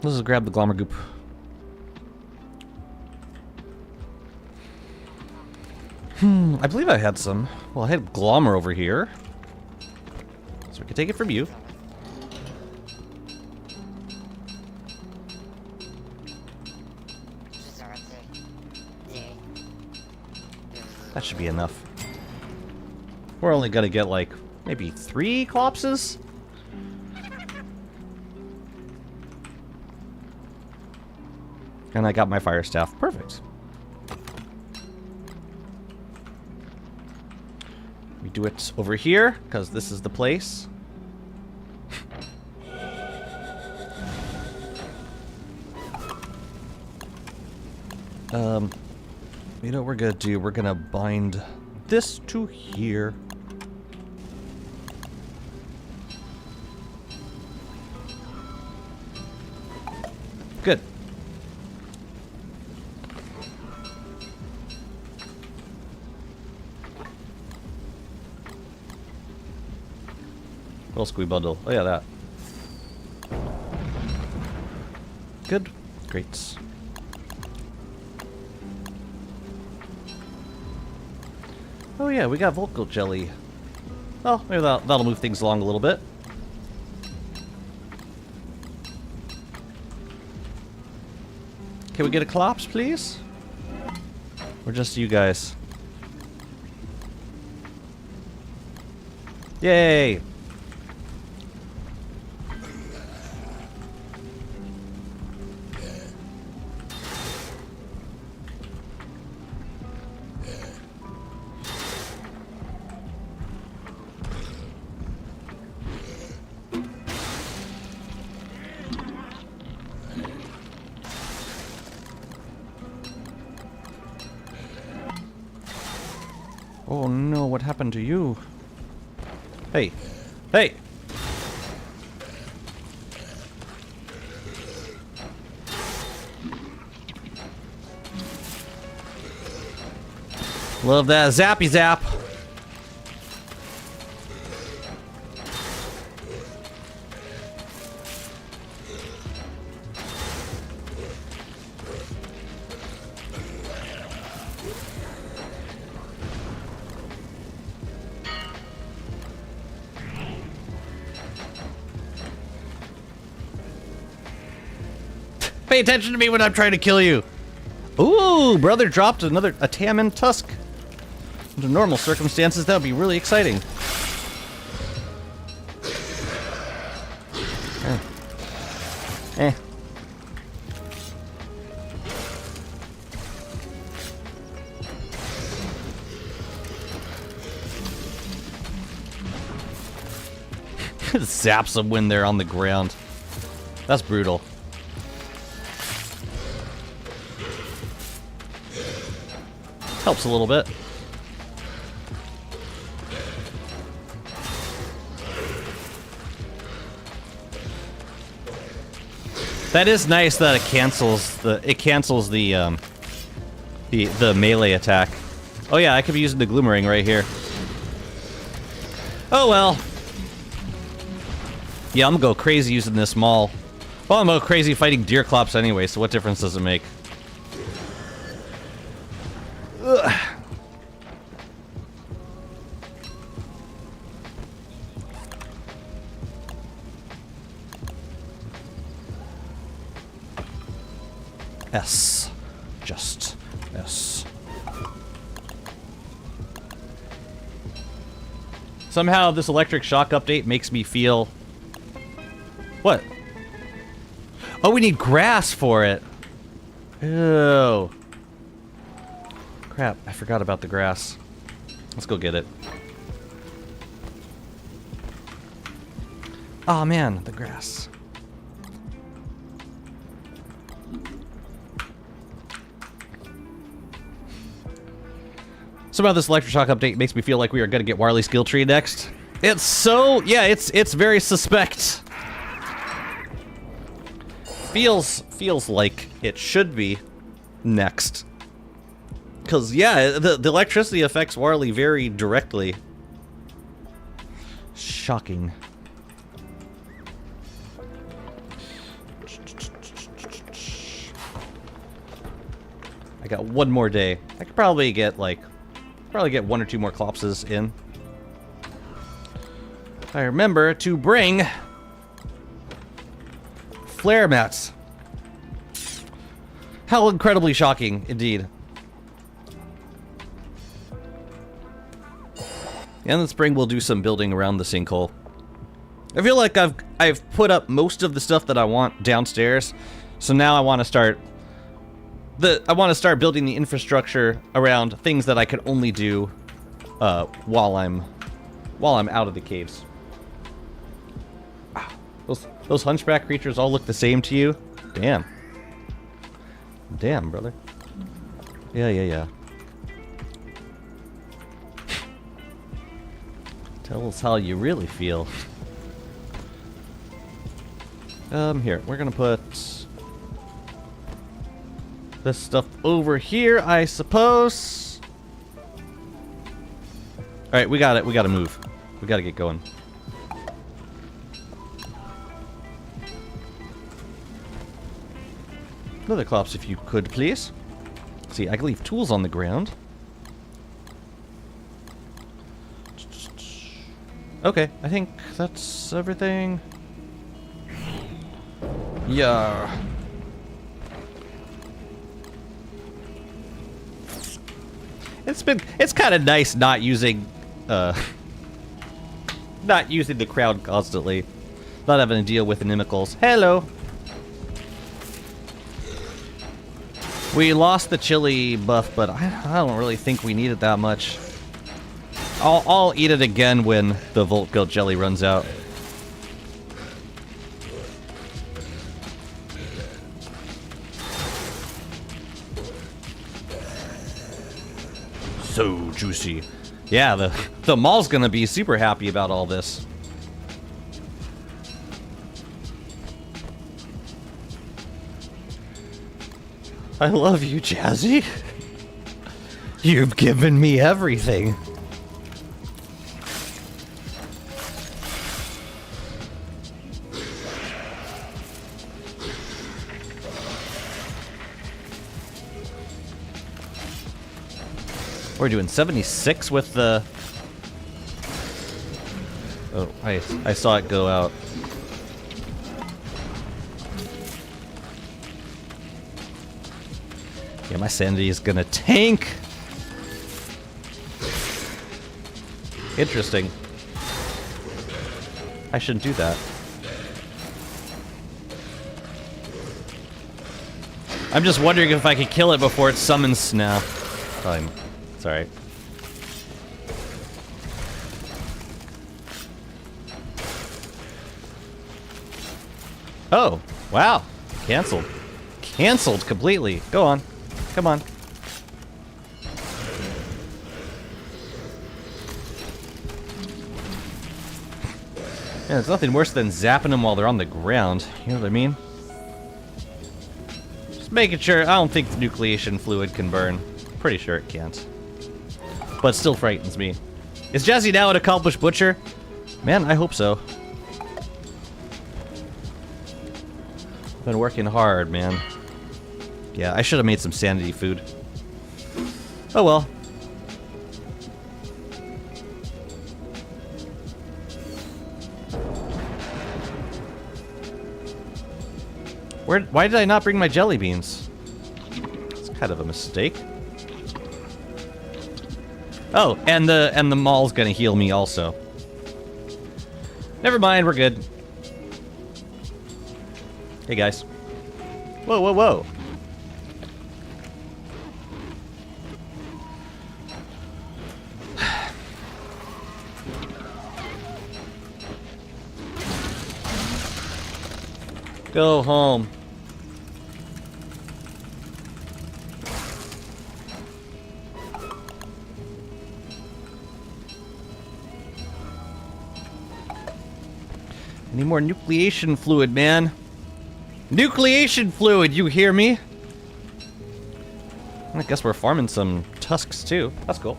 Let's just grab the glommer goop. I believe I had some. Well, I had glommer over here. So we can take it from you. That should be enough. We're only gonna get like maybe 3 clopses. And I got my fire staff. Perfect. We do it over here because this is the place. You know what we're gonna do? We're gonna bind this to here. Good. What else can we bundle? Oh yeah, that. Good. Great. Oh yeah, we got vocal jelly. Well, maybe that'll move things along a little bit. Can we get a clops, please? Or just you guys? Yay! Oh no, what happened to you? Hey! Hey! Love that zappy zap! Pay attention to me when I'm trying to kill you. Ooh, brother dropped a Taman tusk. Under normal circumstances, that would be really exciting. Eh. Zaps them when they're on the ground. That's brutal. Helps a little bit. That is nice that it cancels the melee attack. Oh yeah, I could be using the Gloomerang right here. Oh well. Yeah, I'm gonna go crazy using this maul. Well, I'm gonna go crazy fighting Deerclops anyway, so what difference does it make? Ugh. S. Just S. Somehow this electric shock update makes me feel... What? Oh, we need grass for it. Ew. Crap, I forgot about the grass. Let's go get it. Oh man, the grass. Somehow this electroshock update makes me feel like we are gonna get Warley skill tree next. It's so... yeah, it's very suspect. Feels like it should be next. Because, yeah, the electricity affects Warley very directly. Shocking. I got one more day. I could probably get like, one or two more Clopses in. I remember to bring flare mats. How incredibly shocking, indeed. And in the spring, we'll do some building around the sinkhole. I feel like I've put up most of the stuff that I want downstairs, so now I want to start building the infrastructure around things that I could only do while I'm out of the caves. Those hunchback creatures all look the same to you? Damn. Damn, brother. Yeah. Tell us how you really feel. Here, we're gonna put this stuff over here, I suppose. Alright, we got it. We gotta move. We gotta get going. Another Clops, if you could, please. See, I can leave tools on the ground. Okay, I think that's everything. Yeah. It's kind of nice not using the crowd constantly. Not having to deal with inimicals. Hello. We lost the chili buff, but I don't really think we need it that much. I'll eat it again when the Volt Goat jelly runs out. So juicy. Yeah, the mall's gonna be super happy about all this. I love you, Jazzy. You've given me everything. We're doing 76 with the... Oh, I saw it go out. Yeah, my sanity is gonna tank. Interesting. I shouldn't do that. I'm just wondering if I could kill it before it summons now. Fine. It's alright. Oh, wow. Cancelled. Cancelled completely. Go on. Come on. Yeah, there's nothing worse than zapping them while they're on the ground. You know what I mean? Just making sure. I don't think the nucleation fluid can burn. Pretty sure it can't. But it still frightens me. Is Jazzy now an accomplished butcher? Man, I hope so. Been working hard, man. Yeah, I should have made some sanity food. Oh well. Why did I not bring my jelly beans? It's kind of a mistake. Oh, and the mall's gonna heal me also. Never mind, we're good. Hey guys. Whoa, whoa, whoa. Go home. Any more nucleation fluid, man? Nucleation fluid, you hear me? I guess we're farming some tusks too. That's cool.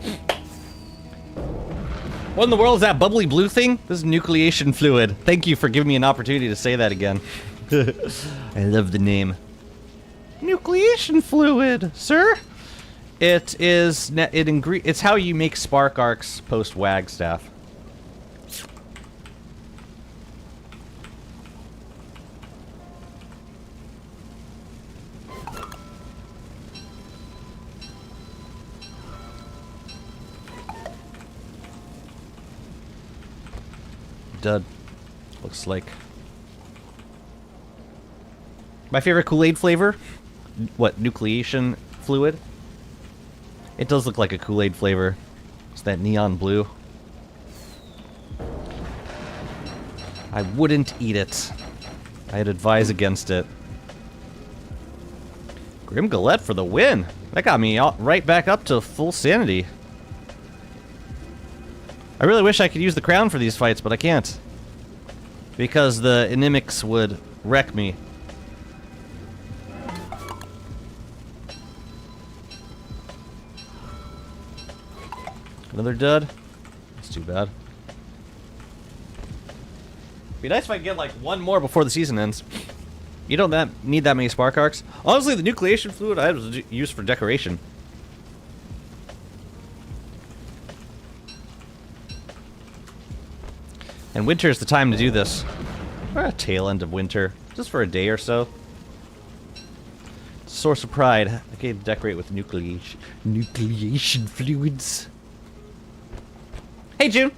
What in the world is that bubbly blue thing? This is nucleation fluid. Thank you for giving me an opportunity to say that again. I love the name. Nucleation fluid, sir? It's how you make spark arcs post Wagstaff. Dud. Looks like my favorite Kool-Aid flavor. What, nucleation fluid? It does look like a Kool-Aid flavor. It's that neon blue. I wouldn't eat it. I'd advise against it. Grim Galette for the win. That got me right back up to full sanity. I really wish I could use the crown for these fights, but I can't. Because the anemics would wreck me. Another dud? That's too bad. Be nice if I could get like one more before the season ends. You don't need that many spark arcs. Honestly, the nucleation fluid I was used for decoration. And winter is the time to do this. Or tail end of winter, just for a day or so. Source of pride. I can decorate with nucleation fluids. Hey, June.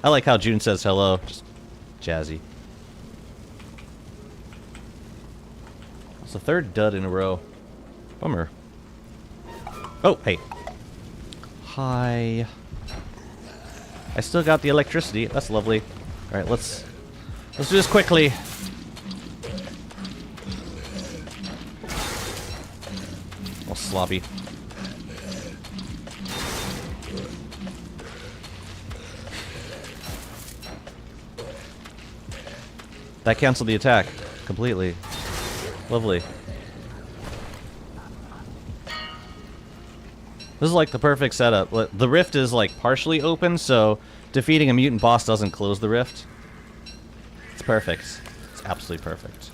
I like how June says hello. Just jazzy. It's the third dud in a row. Bummer. Oh, hey. Hi. I still got the electricity. That's lovely. All right, let's do this quickly. All sloppy. That canceled the attack completely. Lovely. This is like the perfect setup. The rift is like partially open, so defeating a mutant boss doesn't close the rift. It's perfect. It's absolutely perfect.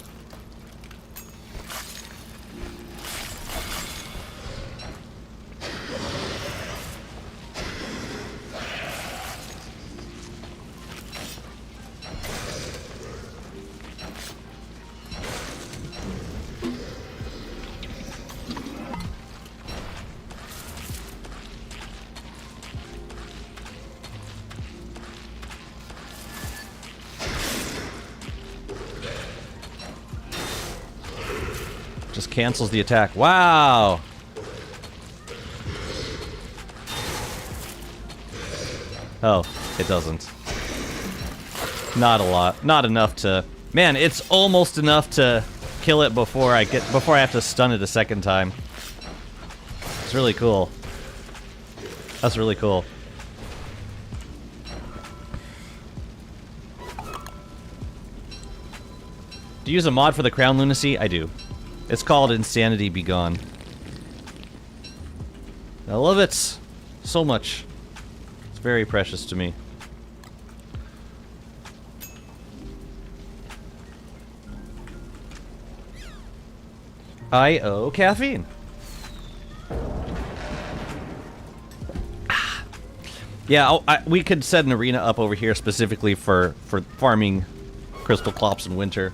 Just cancels the attack. Wow! Oh, it doesn't. Not a lot. Not enough to... Man, it's almost enough to kill it before I have to stun it a second time. It's really cool. That's really cool. Do you use a mod for the Crown Lunacy? I do. It's called Insanity Be Gone. I love it so much. It's very precious to me. I owe caffeine. Yeah, we could set an arena up over here specifically for farming crystal clops in winter.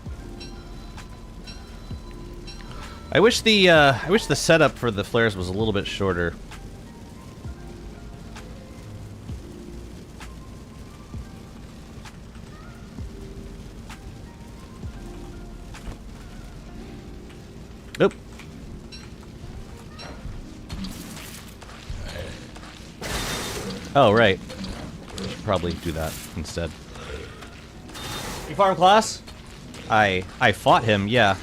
I wish the setup for the flares was a little bit shorter. Nope. Oh, right. Should probably do that instead. You farm class? I fought him, yeah.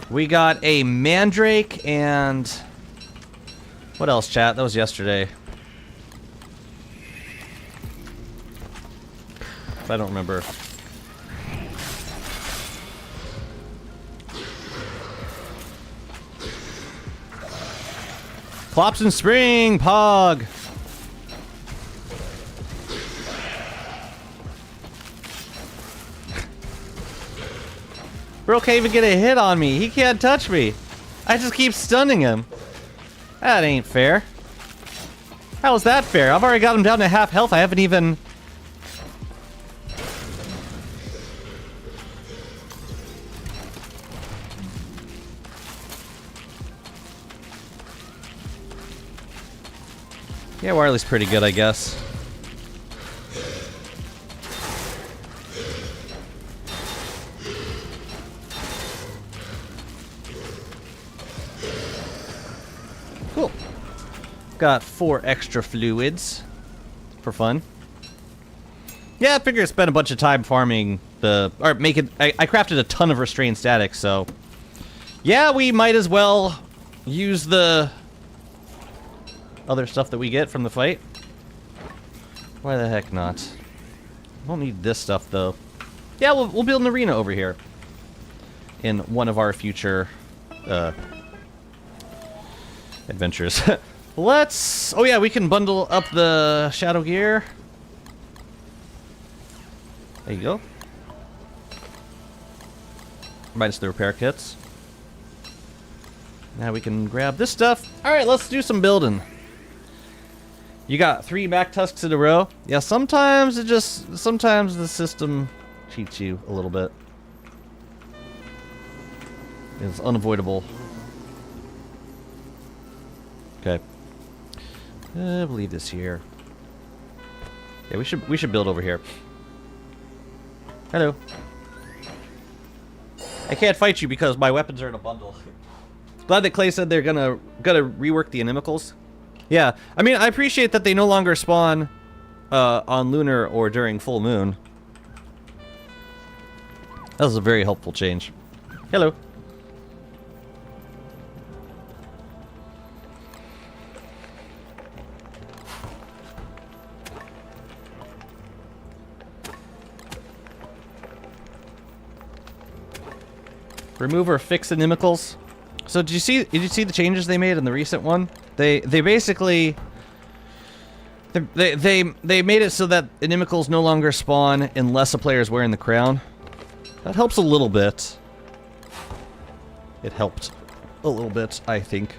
We got a Mandrake and... What else, chat? That was yesterday. I don't remember. Clops in spring, Pog! Bro can't even get a hit on me. He can't touch me. I just keep stunning him. That ain't fair. How is that fair? I've already got him down to half health. I haven't even... Yeah, Wiley's pretty good, I guess. Cool. Got 4 extra fluids for fun. Yeah, I figure I spent a bunch of time farming the... Or making... I crafted a ton of restrained static, so... Yeah, we might as well use the... other stuff that we get from the fight. Why the heck not? I don't need this stuff, though. Yeah, we'll build an arena over here. In one of our future... adventures. Let's... Oh yeah, we can bundle up the shadow gear. There you go. Minus the repair kits. Now we can grab this stuff. Alright, let's do some building. You got 3 back tusks in a row. Yeah, sometimes it just... Sometimes the system cheats you a little bit. It's unavoidable. Okay. I believe this here. Yeah, we should build over here. Hello. I can't fight you because my weapons are in a bundle. Glad that Clay said they're gonna rework the inimicals. Yeah, I mean, I appreciate that they no longer spawn on lunar or during full moon. That was a very helpful change. Hello. Remove or fix inimicals. So did you see the changes they made in the recent one? They basically they made it so that inimicals no longer spawn unless a player is wearing the crown. That helps a little bit. It helped a little bit, I think.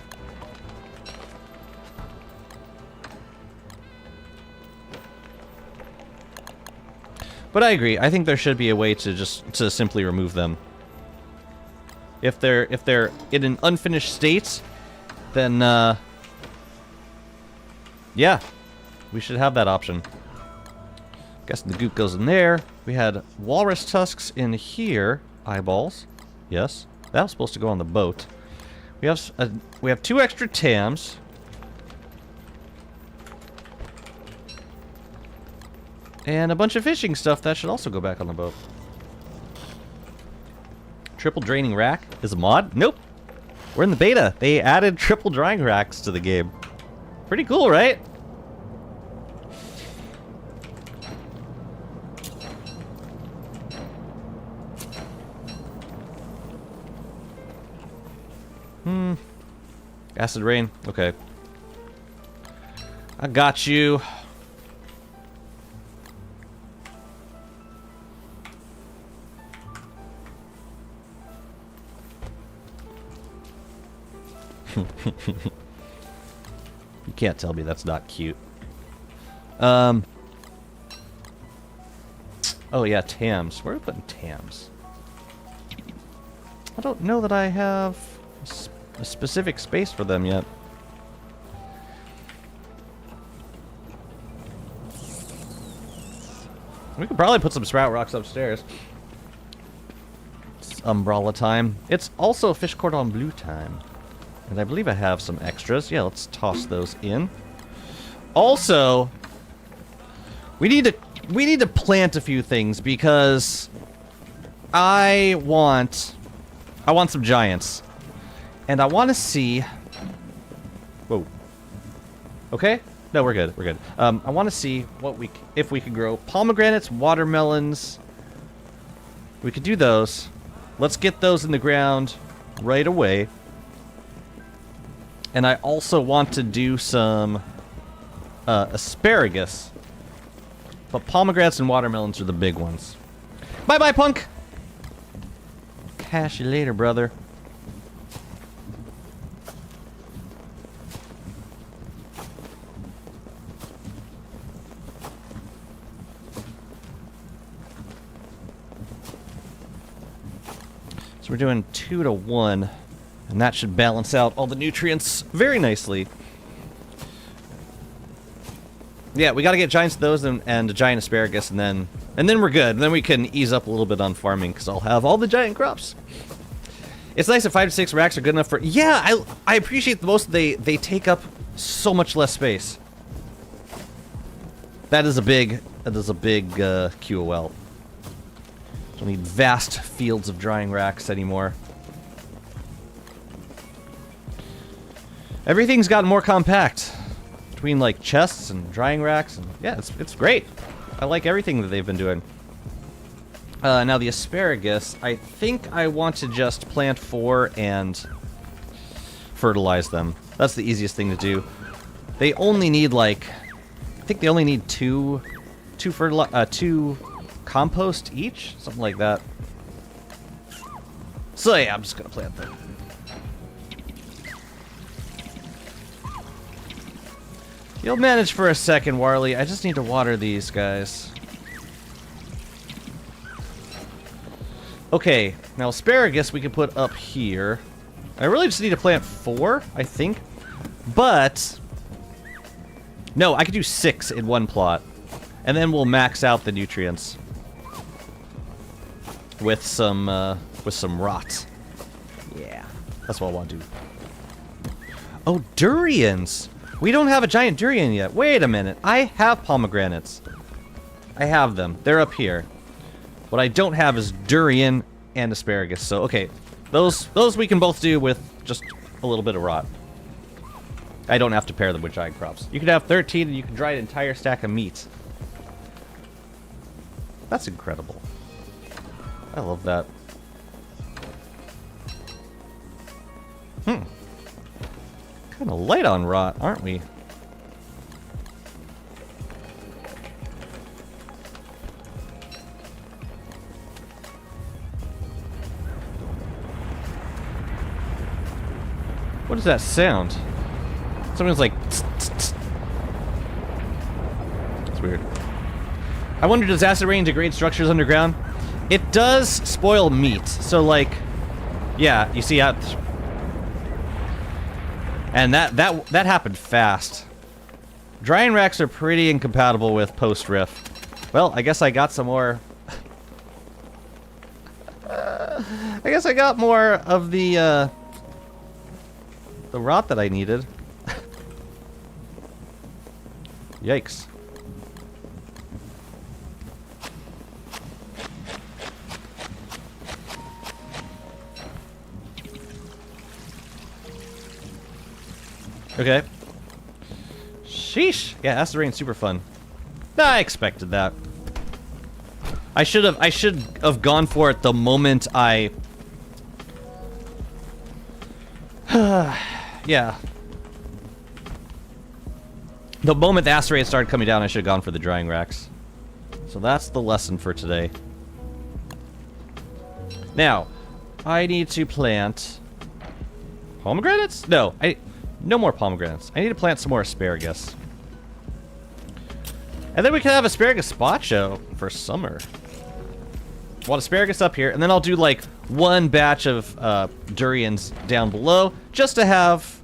But I agree. I think there should be a way to simply remove them. If they're in an unfinished state, then yeah, we should have that option. Guessing the goop goes in there. We had walrus tusks in here. Eyeballs. Yes, that was supposed to go on the boat. We have 2 extra tams. And a bunch of fishing stuff that should also go back on the boat. Triple draining rack is a mod? Nope. We're in the beta. They added triple drying racks to the game. Pretty cool, right? Acid rain. Okay. I got you. You can't tell me that's not cute. Oh yeah, tams. Where are we putting tams? I don't know that I have a specific space for them yet. We could probably put some sprout rocks upstairs. It's umbrella time. It's also fish cordon bleu time. And I believe I have some extras. Yeah, let's toss those in. Also, we need to plant a few things because I want some giants. And I want to see... Whoa. Okay? No, we're good. We're good. I want to see if we can grow pomegranates, watermelons. We could do those. Let's get those in the ground right away. And I also want to do some asparagus. But pomegranates and watermelons are the big ones. Bye-bye, punk! Catch you later, brother. So we're doing 2 to 1, and that should balance out all the nutrients very nicely. Yeah, we got to get giants of those and a giant asparagus, and then we're good. And then we can ease up a little bit on farming because I'll have all the giant crops. It's nice that 5 to 6 racks are good enough for. Yeah, I appreciate the most. They take up so much less space. That is a big QOL. Don't need vast fields of drying racks anymore. Everything's gotten more compact. Between like chests and drying racks, and yeah, it's great. I like everything that they've been doing. Now the asparagus, I think I want to just plant 4 and fertilize them. That's the easiest thing to do. They only need like, I think they only need two compost each, something like that. So yeah, I'm just gonna plant them. You'll manage for a second, Warley. I just need to water these guys. Okay, now asparagus we can put up here. I really just need to plant 4, I think. But no, I could do 6 in one plot. And then we'll max out the nutrients. With some rot. Yeah, that's what I want to do. Oh, durians! We don't have a giant durian yet. Wait a minute. I have pomegranates. I have them. They're up here. What I don't have is durian and asparagus. So, okay. Those we can both do with just a little bit of rot. I don't have to pair them with giant crops. You can have 13 and you can dry an entire stack of meat. That's incredible. I love that. Kind of light on rot, aren't we? What is that sound? Someone's like... Tss, tss, tss. It's weird. I wonder, does acid rain degrade structures underground? It does spoil meat. So, like... Yeah, you see how... And that happened fast. Drying racks are pretty incompatible with post-riff. Well, I guess I got some more... I guess I got more of the rot that I needed. Yikes. Okay. Sheesh. Yeah, acid rain's super fun. I expected that. I should have gone for it the moment I... yeah. The moment the acid rain started coming down, I should have gone for the drying racks. So that's the lesson for today. Now, I need to plant... pomegranates? No, no more pomegranates. I need to plant some more asparagus. And then we can have asparagus spot show for summer. Want asparagus up here, and then I'll do like one batch of durians down below, just to have,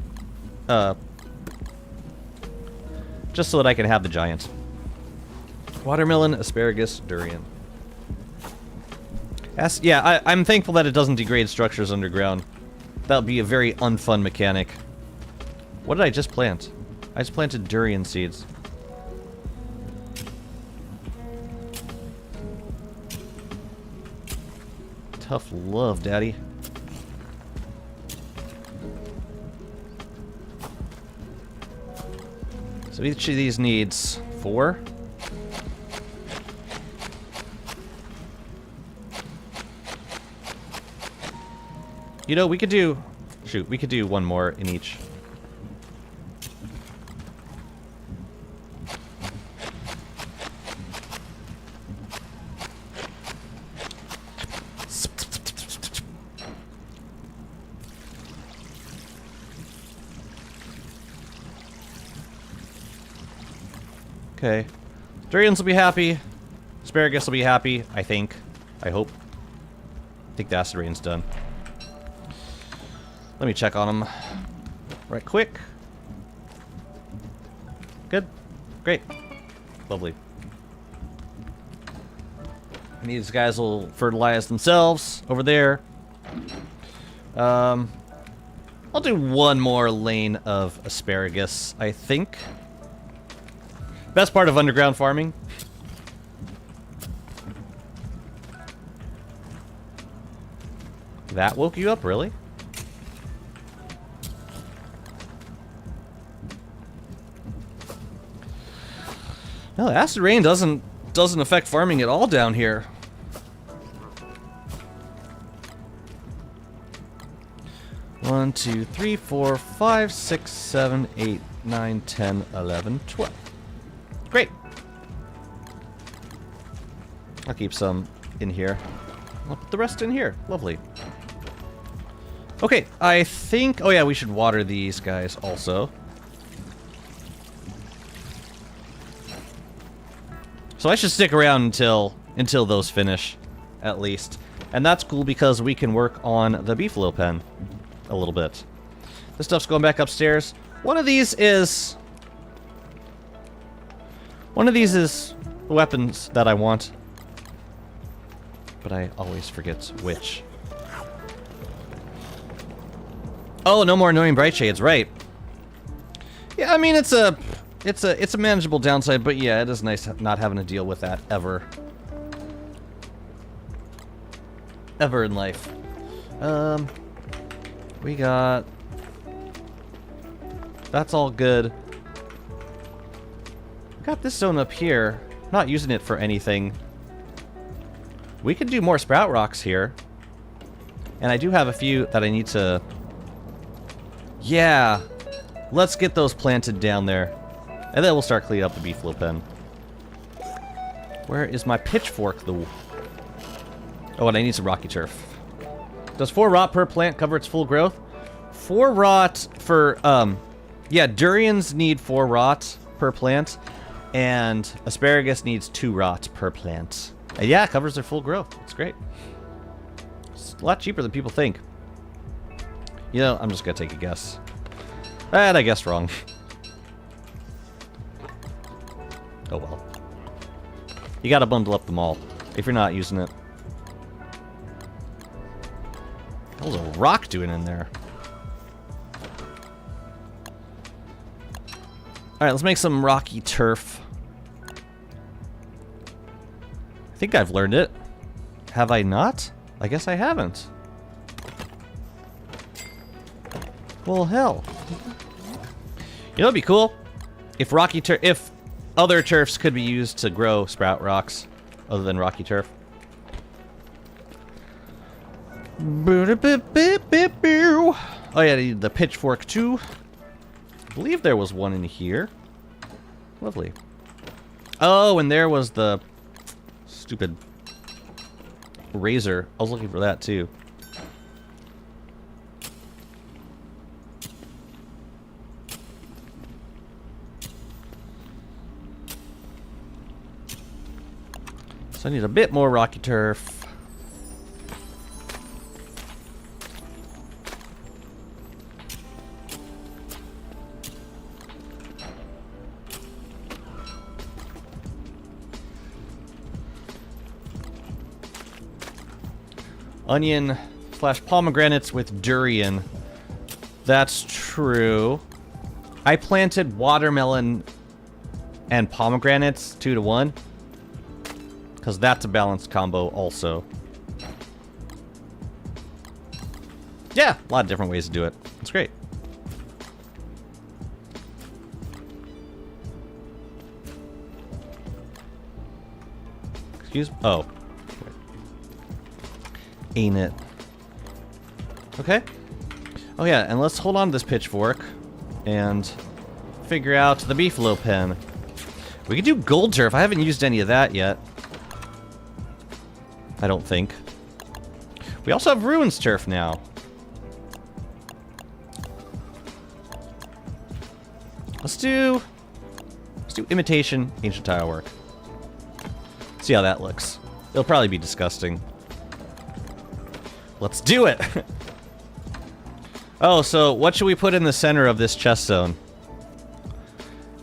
just so that I can have the giant. Watermelon, asparagus, durian. Yeah, I'm thankful that it doesn't degrade structures underground. That would be a very unfun mechanic. What did I just plant? I just planted durian seeds. Tough love, Daddy. So each of these needs 4. You know, we could do... Shoot, we could do one more in each. Okay. Durians will be happy. Asparagus will be happy, I think. I hope. I think the acid rain's done. Let me check on them right quick. Good. Great. Lovely. And these guys will fertilize themselves over there. I'll do one more lane of asparagus, I think. Best part of underground farming. That woke you up, really? No, acid rain doesn't affect farming at all down here. One, 2, 3, 4, 5, 6, 7, 8, 9, 10, 11, 12. Great. I'll keep some in here. I'll put the rest in here. Lovely. Okay, I think... Oh yeah, we should water these guys also. So I should stick around until those finish, at least. And that's cool because we can work on the beefalo pen a little bit. This stuff's going back upstairs. One of these is the weapons that I want. But I always forget which. Oh, no more annoying bright shades, right. Yeah, I mean, it's a manageable downside, but yeah, it is nice not having to deal with that ever. Ever in life. We got... That's all good. We got this zone up here. Not using it for anything. We could do more sprout rocks here. And I do have a few that I need to... Yeah. Let's get those planted down there. And then we'll start cleaning up the beefalo pen. Where is my pitchfork, though? Oh, and I need some rocky turf. Does 4 rot per plant cover its full growth? 4 rot for, yeah, durians need 4 rot per plant, and asparagus needs 2 rot per plant. And yeah, it covers their full growth. It's great. It's a lot cheaper than people think. You know, I'm just gonna take a guess. And I guessed wrong. Oh well. You gotta bundle up them all if you're not using it. What was a rock doing in there? Alright, let's make some rocky turf. I think I've learned it. Have I not? I guess I haven't. Well, hell. You know what'd be cool? If if other turfs could be used to grow sprout rocks other than rocky turf. Oh yeah, I need the pitchfork too. I believe there was one in here. Lovely. Oh, and there was the stupid razor. I was looking for that too. So I need a bit more rocky turf. Onion / pomegranates with durian. That's true. I planted watermelon and pomegranates 2 to 1. Because that's a balanced combo also. Yeah, a lot of different ways to do it. It's great. Excuse me? Oh. Ain't it? Okay. Oh yeah, and let's hold on to this pitchfork and figure out the beefalo pen. We could do gold turf. I haven't used any of that yet. I don't think. We also have ruins turf now. Let's do do imitation ancient tile work. See how that looks. It'll probably be disgusting. Let's do it! Oh, so what should we put in the center of this chest zone?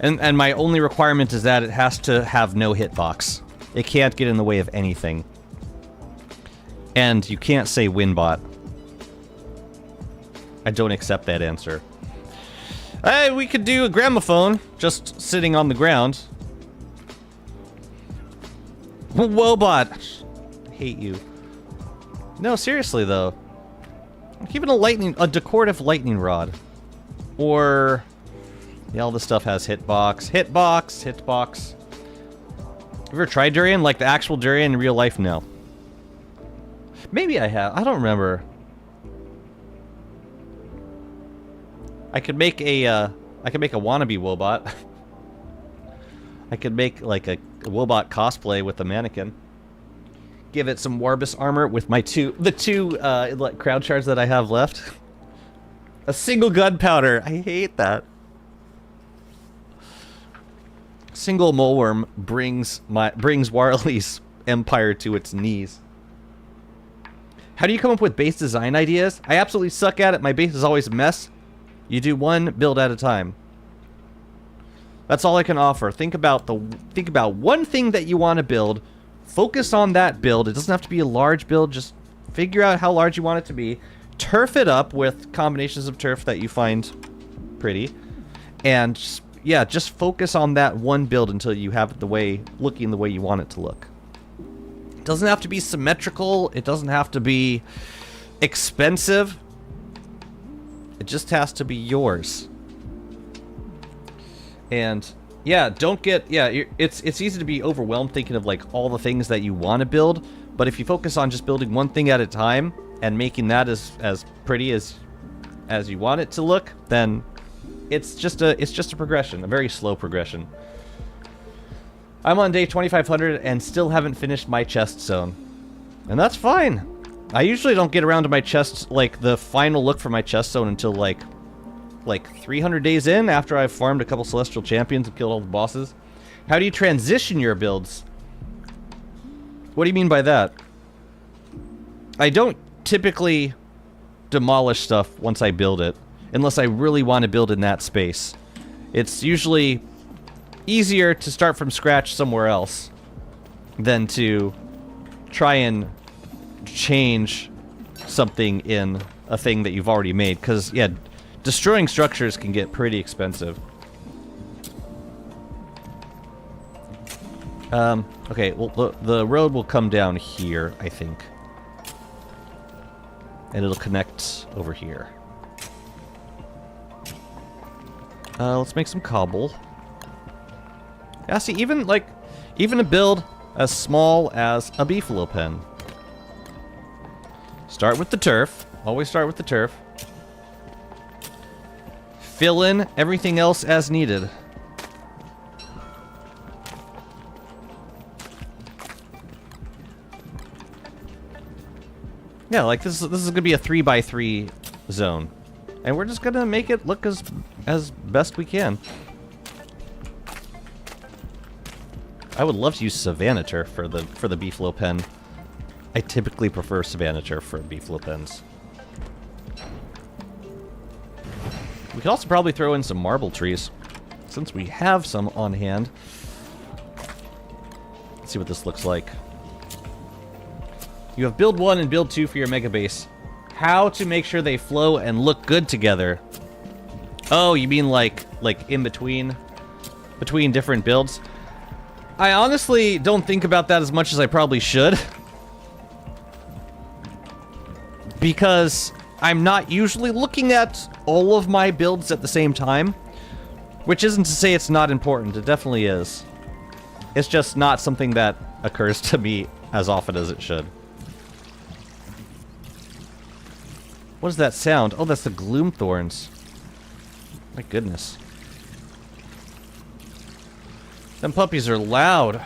And my only requirement is that it has to have no hitbox. It can't get in the way of anything. And you can't say Winbot. I don't accept that answer. Hey, we could do a gramophone just sitting on the ground. Wobot. I hate you. No, seriously though. Even a decorative lightning rod. Or yeah, all this stuff has hitbox. Hitbox. Have you ever tried durian? Like the actual durian in real life? No. Maybe I have. I don't remember. I could make a wannabe Wobot. I could make like a Wobot cosplay with the mannequin. Give it some Warbus armor with my the two crowd shards that I have left. A single gunpowder. I hate that. Single moleworm brings Warley's empire to its knees. How do you come up with base design ideas? I absolutely suck at it. My base is always a mess. You do one build at a time. That's all I can offer. Think about one thing that you want to build. Focus on that build. It doesn't have to be a large build. Just figure out how large you want it to be. Turf it up with combinations of turf that you find pretty. And just focus on that one build until you have it looking the way you want it to look. It doesn't have to be symmetrical. It doesn't have to be expensive. It just has to be yours. And yeah, it's easy to be overwhelmed thinking of like all the things that you want to build, but if you focus on just building one thing at a time and making that as pretty as you want it to look, then it's just a progression, a very slow progression. I'm on day 2500 and still haven't finished my chest zone. And that's fine. I usually don't get around to my chest, like the final look for my chest zone until like 300 days in, after I've farmed a couple Celestial Champions and killed all the bosses. How do you transition your builds? What do you mean by that? I don't typically demolish stuff once I build it, unless I really want to build in that space. It's usually easier to start from scratch somewhere else than to try and change something in a thing that you've already made, because yeah, destroying structures can get pretty expensive. Okay, well, the road will come down here, I think. And it'll connect over here. Let's make some cobble. Yeah, see, even a build as small as a beefalo pen. Start with the turf. Always start with the turf. Fill in everything else as needed. Yeah, like this is gonna be a 3x3 zone, and we're just gonna make it look as best we can. I would love to use Savannah turf for the beefalo pen. I typically prefer Savannah turf for beefalo pens. We could also probably throw in some marble trees, since we have some on hand. Let's see what this looks like. You have build 1 and build 2 for your mega base. How to make sure they flow and look good together. Oh, you mean like in between different builds? I honestly don't think about that as much as I probably should. Because I'm not usually looking at all of my builds at the same time. Which isn't to say it's not important. It definitely is. It's just not something that occurs to me as often as it should. What is that sound? Oh, that's the gloom thorns. My goodness. Them puppies are loud.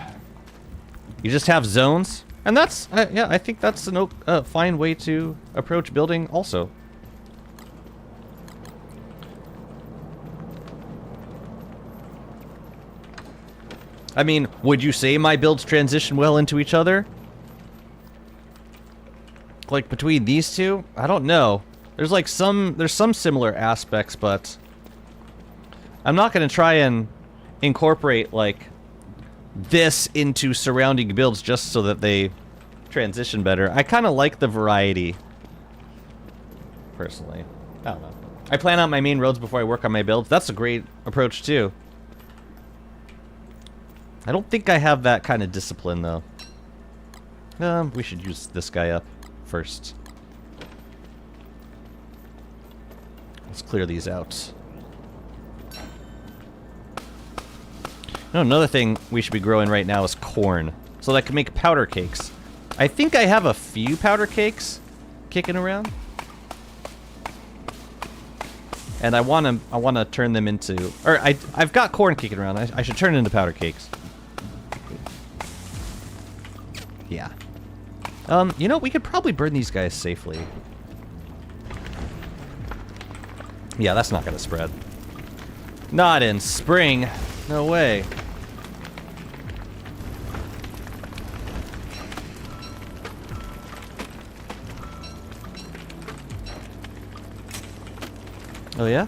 You just have zones? And that's, yeah, I think that's a fine way to approach building also. I mean, would you say my builds transition well into each other? Like, between these two? I don't know. There's like there's some similar aspects, but I'm not going to try and incorporate, like, this into surrounding builds just so that they transition better. I kind of like the variety, personally. I don't know. I plan out my main roads before I work on my builds. That's a great approach, too. I don't think I have that kind of discipline, though. We should use this guy up first. Let's clear these out. No, another thing we should be growing right now is corn, so that I can make powder cakes. I think I have a few powder cakes kicking around, and I wanna turn them into, or I've got corn kicking around. I should turn it into powder cakes. Yeah. You know, we could probably burn these guys safely. Yeah, that's not gonna spread. Not in spring. No way. Oh yeah?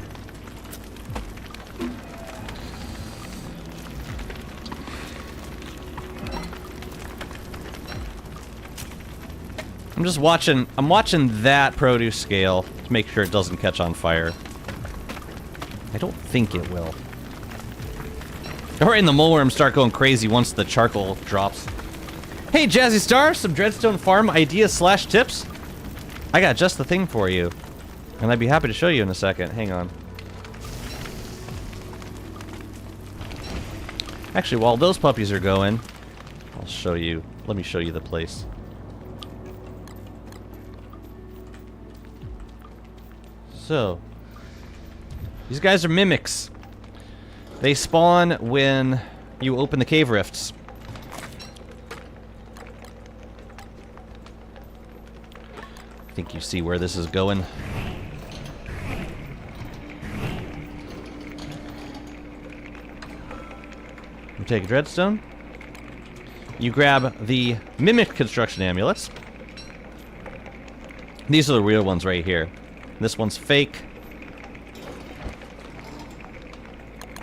I'm watching that produce scale to make sure it doesn't catch on fire. I don't think it will. Or in the moleworms start going crazy once the charcoal drops. Hey Jazzy Star, some Dreadstone farm ideas / tips? I got just the thing for you. And I'd be happy to show you in a second. Hang on. Actually, while those puppies are going, I'll show you. Let me show you the place. So, these guys are mimics. They spawn when you open the cave rifts. I think you see where this is going. You take a Dreadstone. You grab the Mimic Construction Amulets. These are the real ones right here. This one's fake.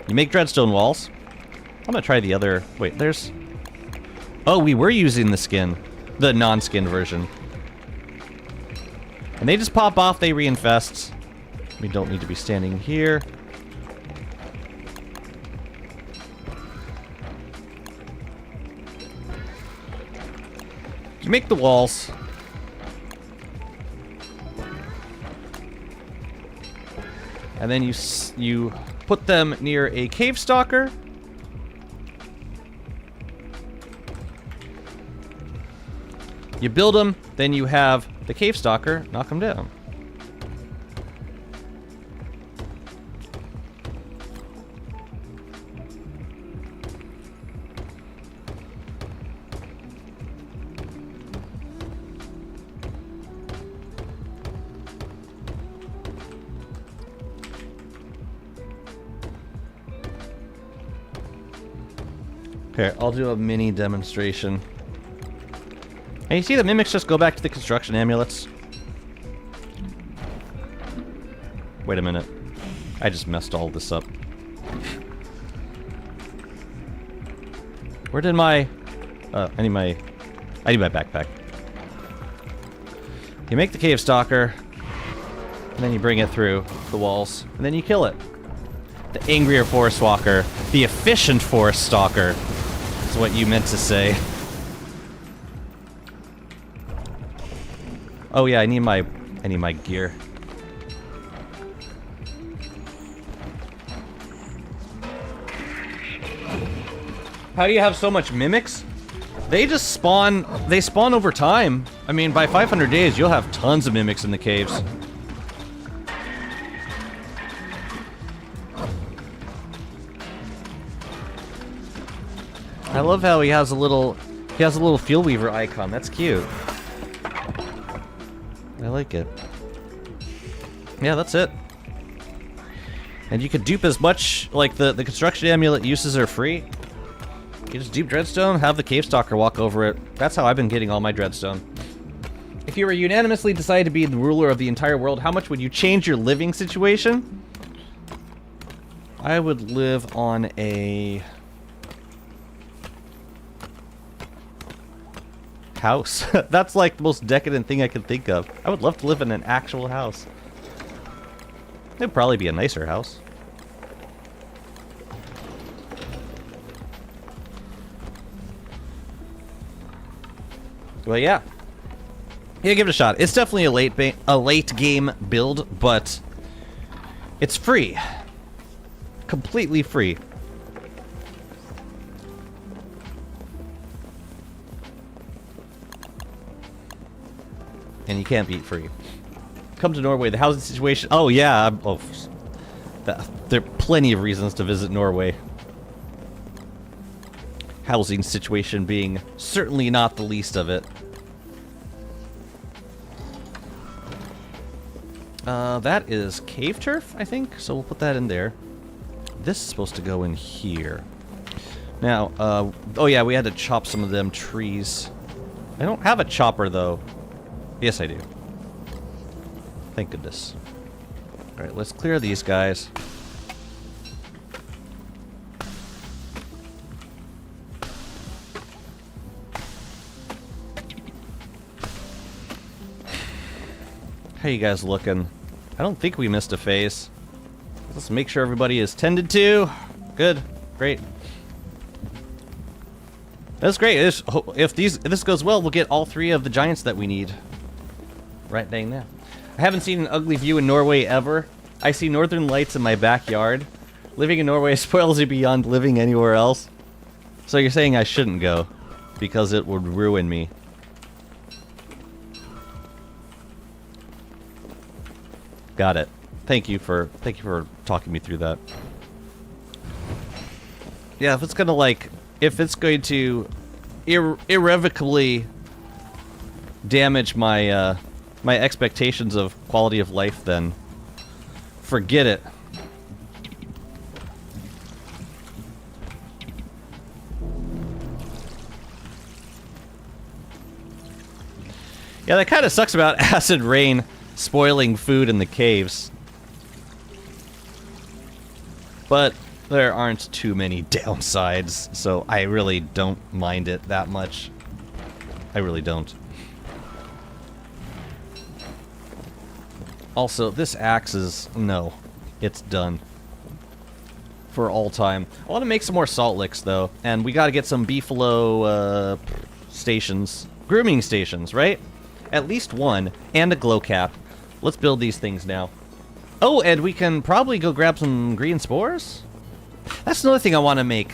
You make Dreadstone walls. I'm gonna try the other... Wait, there's... Oh, we were using the skin. The non-skin version. And they just pop off, they reinfest. We don't need to be standing here. You make the walls. And then you put them near a cave stalker. You build them, then you have the cave stalker knock them down. Here, I'll do a mini demonstration. And you see the mimics just go back to the construction amulets? Wait a minute. I just messed all this up. Where did my... I need my backpack. You make the cave stalker, and then you bring it through the walls, and then you kill it. The angrier forest walker. The efficient forest stalker. Is what you meant to say. Oh yeah, I need my gear. How do you have so much mimics? They just spawn, they spawn over time. I mean, by 500 days, you'll have tons of mimics in the caves. I love how he has a little field weaver icon. That's cute. I like it. Yeah, that's it. And you could dupe as much, like the construction amulet uses are free. You just deep Dreadstone, have the Cave Stalker walk over it. That's how I've been getting all my Dreadstone. If you were unanimously decided to be the ruler of the entire world, how much would you change your living situation? I would live on a house. That's like the most decadent thing I can think of. I would love to live in an actual house. It'd probably be a nicer house. Well, yeah. Yeah, give it a shot. It's definitely a late game build, but it's free. Completely free. And you can't beat free. Come to Norway. The housing situation. Oh yeah. There are plenty of reasons to visit Norway. Housing situation being certainly not the least of it. That is cave turf, I think. So we'll put that in there. This is supposed to go in here. Now, oh yeah, we had to chop some of them trees. I don't have a chopper though. Yes, I do. Thank goodness. Alright, let's clear these guys. How you guys looking? I don't think we missed a phase. Let's make sure everybody is tended to. Good. Great. That's great. If this goes well, we'll get all 3 of the giants that we need. Right dang now. I haven't seen an ugly view in Norway ever. I see northern lights in my backyard. Living in Norway spoils you beyond living anywhere else. So you're saying I shouldn't go because it would ruin me. Got it. Thank you for talking me through that. Yeah, if it's going to irrevocably damage my my expectations of quality of life, then forget it. Yeah, that kind of sucks about acid rain spoiling food in the caves. But there aren't too many downsides, so I really don't mind it that much. I really don't. Also, this axe is... no. It's done. For all time. I want to make some more salt licks, though. And we gotta get some beefalo, stations. Grooming stations, right? At least one. And a glow cap. Let's build these things now. Oh, and we can probably go grab some green spores? That's another thing I want to make.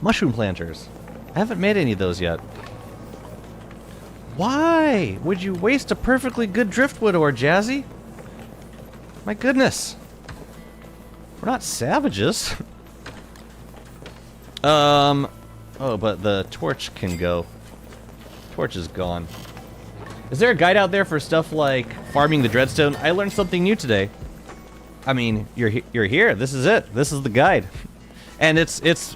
Mushroom planters. I haven't made any of those yet. Why would you waste a perfectly good driftwood ore, Jazzy? My goodness. We're not savages. Oh, but the torch can go. Torch is gone. Is there a guide out there for stuff like farming the Dreadstone? I learned something new today. I mean, you're here. This is it. This is the guide. And it's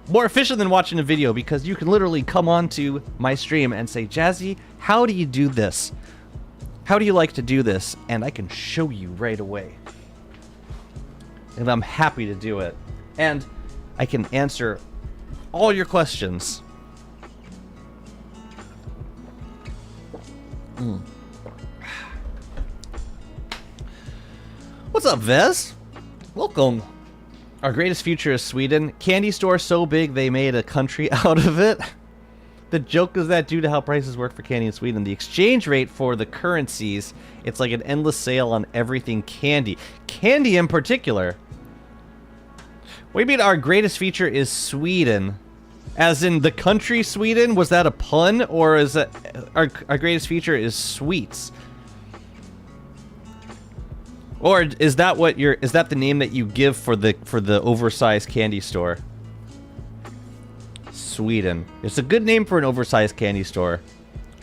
more efficient than watching a video because you can literally come onto my stream and say, Jazzy, how do you do this? How do you like to do this? And I can show you right away. And I'm happy to do it. And I can answer all your questions. What's up, Vez? Welcome. Our greatest future is Sweden. Candy store so big they made a country out of it. The joke is that due to how prices work for candy in Sweden, the exchange rate for the currencies, it's like an endless sale on everything candy. Candy in particular. What do you mean our greatest feature is Sweden? As in the country Sweden? Was that a pun? Or is that our greatest feature is sweets? Or is that what is that the name that you give for the oversized candy store? Sweden. It's a good name for an oversized candy store.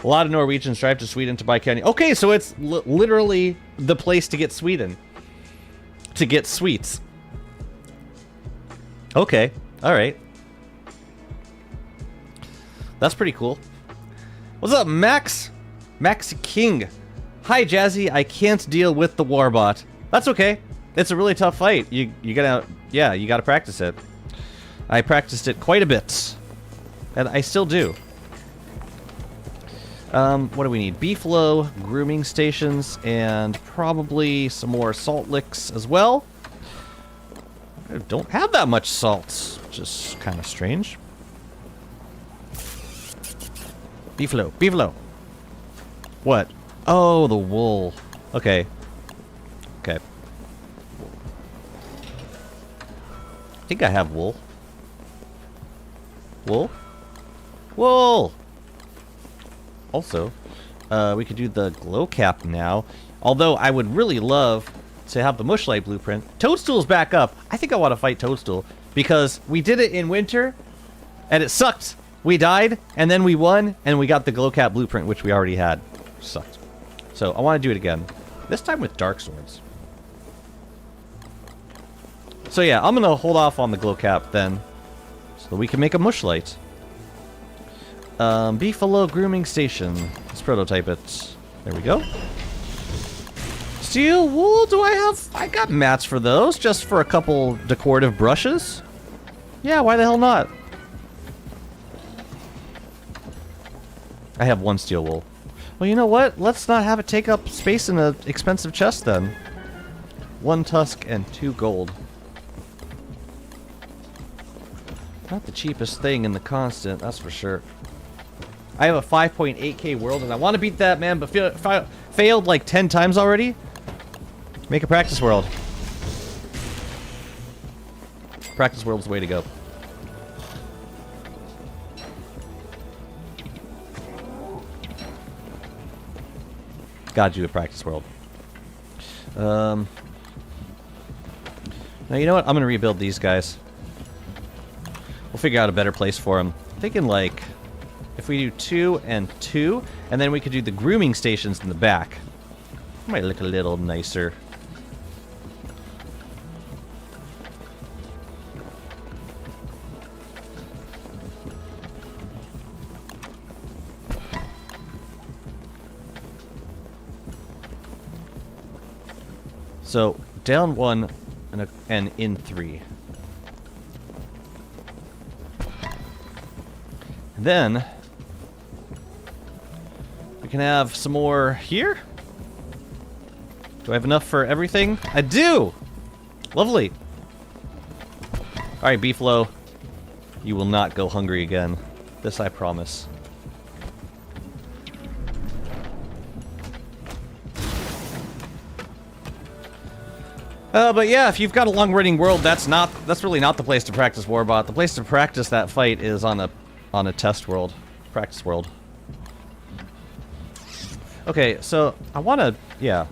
A lot of Norwegians drive to Sweden to buy candy. Okay, so it's literally the place to get Sweden. To get sweets. Okay, alright. That's pretty cool. What's up, Max? Max King. Hi, Jazzy. I can't deal with the Warbot. That's okay. It's a really tough fight. You gotta, yeah, you gotta practice it. I practiced it quite a bit, and I still do. What do we need? Beefalo, grooming stations, and probably some more salt licks as well. I don't have that much salt, which is kind of strange. Beefalo, beefalo. What? Oh, the wool. Okay. Okay. I think I have wool. Wool? Wool! Also, we could do the glow cap now. Although I would really love to have the mushlight blueprint. Toadstool's back up. I think I want to fight Toadstool because we did it in winter and it sucked. We died and then we won and we got the glow cap blueprint, which we already had. Sucked. So I want to do it again. This time with dark swords. So yeah, I'm gonna hold off on the glow cap then, so that we can make a mushlight. Beefalo grooming station. Let's prototype it. There we go. Steel wool, do I have? I got mats for those, just for a couple decorative brushes. Yeah, why the hell not? I have 1 steel wool. Well, you know what? Let's not have it take up space in an expensive chest then. 1 tusk and 2 gold. Not the cheapest thing in the constant, that's for sure. I have a 5.8k world and I want to beat that, man, but failed like 10 times already. Make a practice world. Practice world's the way to go. Gotta do a practice world. Now, you know what? I'm gonna rebuild these guys. We'll figure out a better place for them. I'm thinking like, if we do 2 and 2, and then we could do the grooming stations in the back. Might look a little nicer. So, down 1 and in 3. Then, we can have some more here. Do I have enough for everything? I do! Lovely. Alright, Beefalo. You will not go hungry again. This I promise. But yeah, if you've got a long-running world, that's really not the place to practice Warbot. The place to practice that fight is on a test world, practice world. Okay, so I want to, yeah.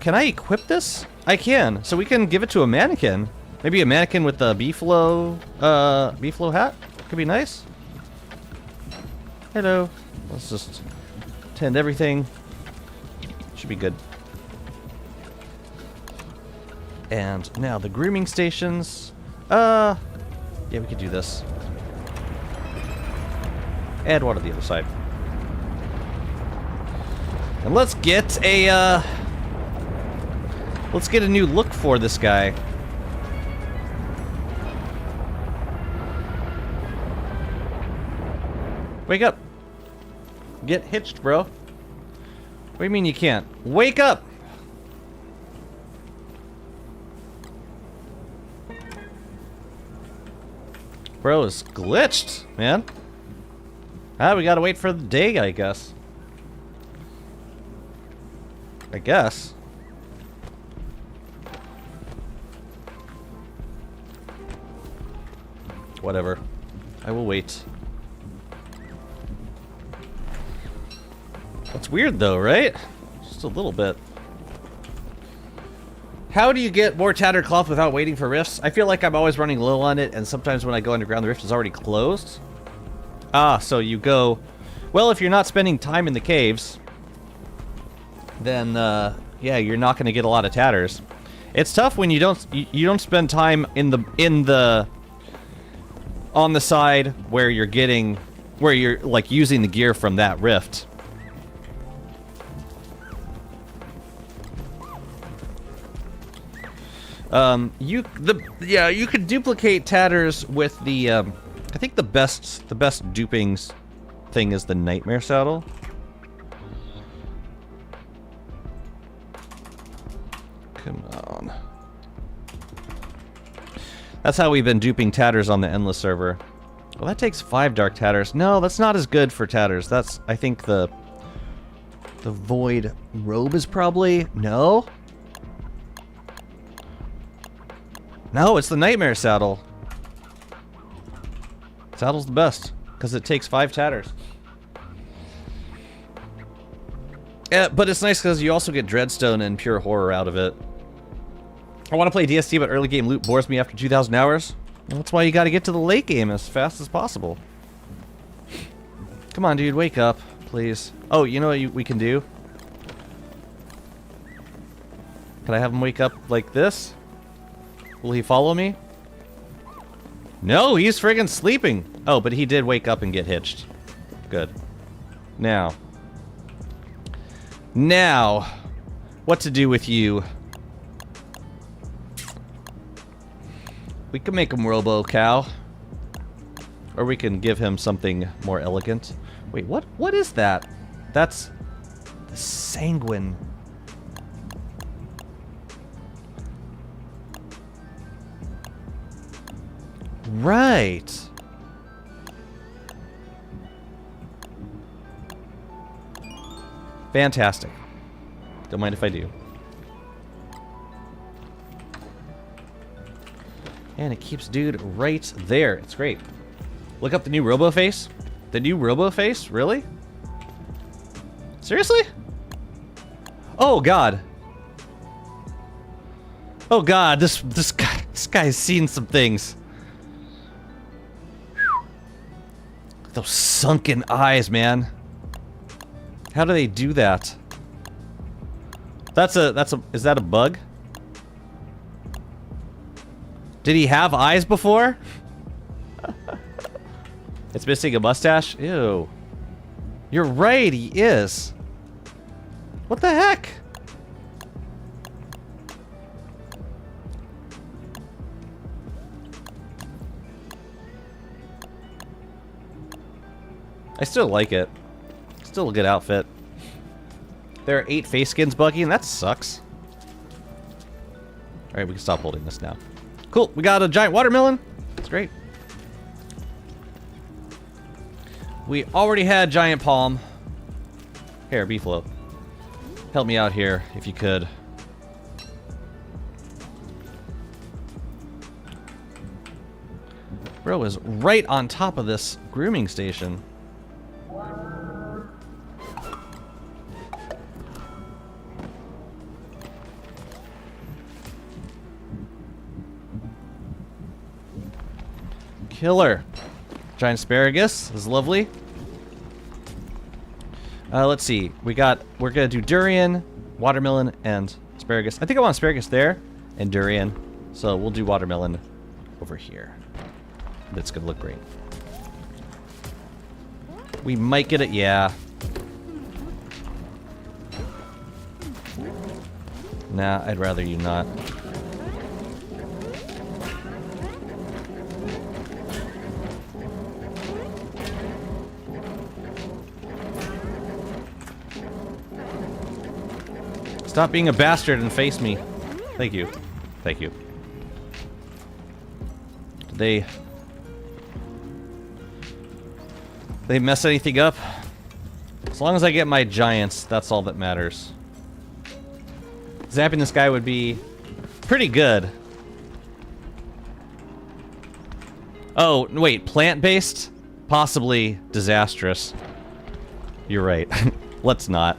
Can I equip this? I can. So we can give it to a mannequin. Maybe a mannequin with the Beefalo hat. Could be nice. Hello. Let's just tend everything. Should be good. And now the grooming stations. Yeah, we could do this. And one on the other side. And let's get a new look for this guy. Wake up. Get hitched, bro. What do you mean you can't? Wake up! Bro is glitched, man. Ah, we gotta wait for the day, I guess. I guess. Whatever. I will wait. That's weird though, right? Just a little bit. How do you get more tattered cloth without waiting for rifts? I feel like I'm always running low on it, and sometimes when I go underground, the rift is already closed. Ah, so you go... Well, if you're not spending time in the caves, then, yeah, you're not going to get a lot of tatters. It's tough when you don't spend time on the side where you're getting where you're like using the gear from that rift. You could duplicate tatters with the I think the best dupings thing is the nightmare saddle. Come on. That's how we've been duping tatters on the endless server. Well, that takes 5 dark tatters. No, that's not as good for tatters. That's, I think the void robe is probably, no? No, it's the nightmare saddle. Saddle's the best, because it takes 5 tatters. Yeah, but it's nice because you also get Dreadstone and pure horror out of it. I want to play DST, but early game loot bores me after 2,000 hours. Well, that's why you got to get to the late game as fast as possible. Come on, dude, wake up, please. Oh, you know what we can do? Can I have him wake up like this? Will he follow me? No, he's friggin' sleeping. Oh, but he did wake up and get hitched. Good. Now, what to do with you? We can make him Robo-Cow. Or we can give him something more elegant. Wait, what is that? That's the Sanguine. Right. Fantastic. Don't mind if I do. And it keeps dude right there. It's great. Look up the new Robo Face. The new Robo Face? Really? Seriously? Oh god. Oh god, this guy's seen some things. Those sunken eyes, man. How do they do that? Is that a bug? Did he have eyes before? It's missing a mustache? Ew. You're right, he is. What the heck? I still like it. Still a good outfit. There are 8 face skins, Buggy, and that sucks. Alright, we can stop holding this now. Cool, we got a giant watermelon. That's great. We already had giant palm. Here, Beefalo. Help me out here, if you could. Bro is right on top of this grooming station. Killer. Giant asparagus is lovely. Let's see. We're gonna do durian, watermelon, and asparagus. I think I want asparagus there and durian. So we'll do watermelon over here. That's gonna look great. We might get it, yeah. Nah, I'd rather you not. Stop being a bastard and face me. Thank you. Thank you. Did they mess anything up? As long as I get my giants, that's all that matters. Zapping this guy would be pretty good. Oh, wait, plant-based? Possibly disastrous. You're right. Let's not.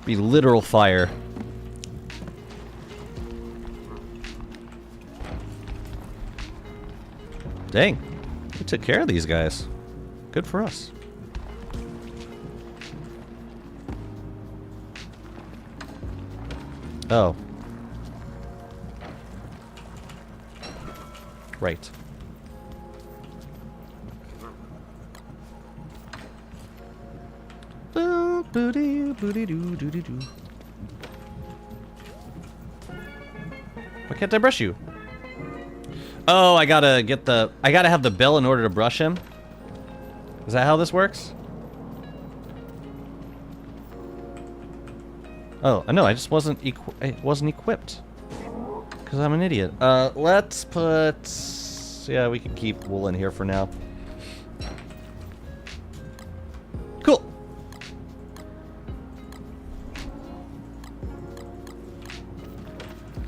Be literal fire. Dang. We took care of these guys. Good for us. Oh. Right. Booty-doo-doo-doo-doo-doo. Why can't I brush you? Oh, I gotta have the bell in order to brush him? Is that how this works? Oh, no, I just wasn't equipped. Because I'm an idiot. Let's put... Yeah, we can keep wool in here for now. Cool.